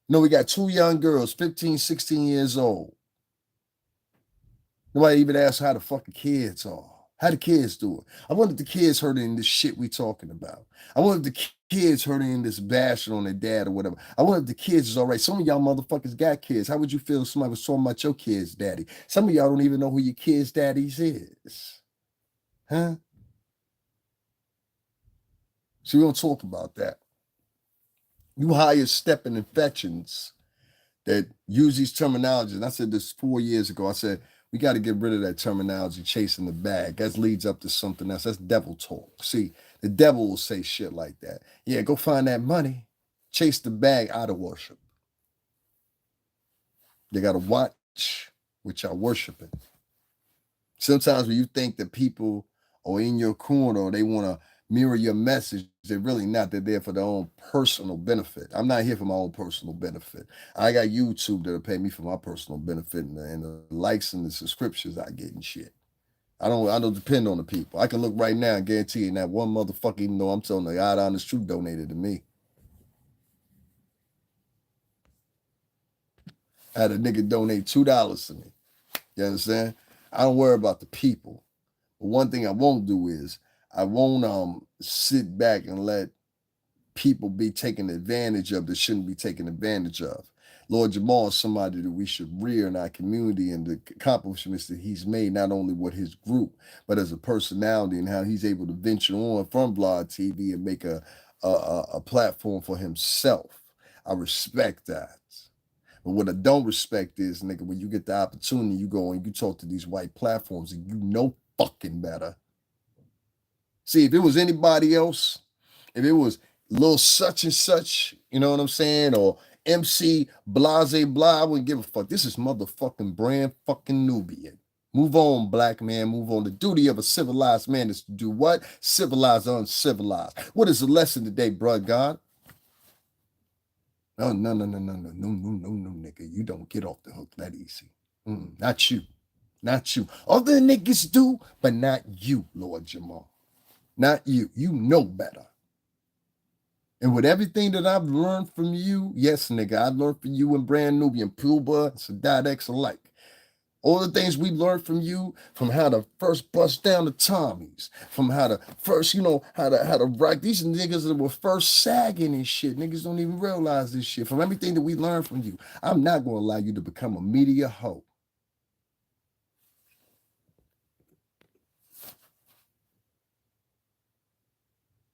No, we got 2 young girls, 15, 16 years old. Nobody even asked how the fucking kids are. How the kids doing? I wonder if the kids heard in this shit we talking about. I wonder if the kids heard in this bashing on their dad or whatever. I wonder if the kids is all right. Some of y'all motherfuckers got kids. How would you feel if somebody was talking about your kid's daddy? Some of y'all don't even know who your kid's daddies is. Huh? So we don't talk about that. You hire stepping infections that use these terminologies. And I said this 4 years ago. I said, we got to get rid of that terminology, chasing the bag. That leads up to something else. That's devil talk. See, the devil will say shit like that. Yeah, go find that money. Chase the bag out of worship. They got to watch what y'all worshiping. Sometimes when you think that people are in your corner or they want to mirror your message, they're really not. They're there for their own personal benefit. I'm not here for my own personal benefit. I got YouTube that'll pay me for my personal benefit and the likes and the subscriptions I get and shit. I don't depend on the people. I can look right now and guarantee you that one motherfucker, even though I'm telling the God honest truth, donated to me. I had a nigga donate $2 to me. You understand? I don't worry about the people. But one thing I won't do is I won't sit back and let people be taken advantage of that shouldn't be taken advantage of. Lord Jamar is somebody that we should rear in our community and the accomplishments that he's made, not only with his group, but as a personality and how he's able to venture on from Blog TV and make a platform for himself. I respect that. But what I don't respect is, nigga, when you get the opportunity, you go and you talk to these white platforms and you know fucking better. See, if it was anybody else, if it was little such and such, you know what I'm saying? Or MC Blase blah, I wouldn't give a fuck. This is motherfucking brand fucking Nubian. Move on, black man, move on. The duty of a civilized man is to do what? Civilize uncivilized. What is the lesson today, bruh God? No, nigga. You don't get off the hook that easy. Not you. Not you. Other niggas do, but not you, Lord Jamar. Not you. You know better. And with everything that I've learned from you, yes, nigga, I learned from you and Brand Nubian, Puba, Sadat X alike. All the things we learned from you, from how to first bust down the Tommies, from how to first, how to rock. These niggas that were first sagging and shit. Niggas don't even realize this shit. From everything that we learned from you, I'm not going to allow you to become a media hoe.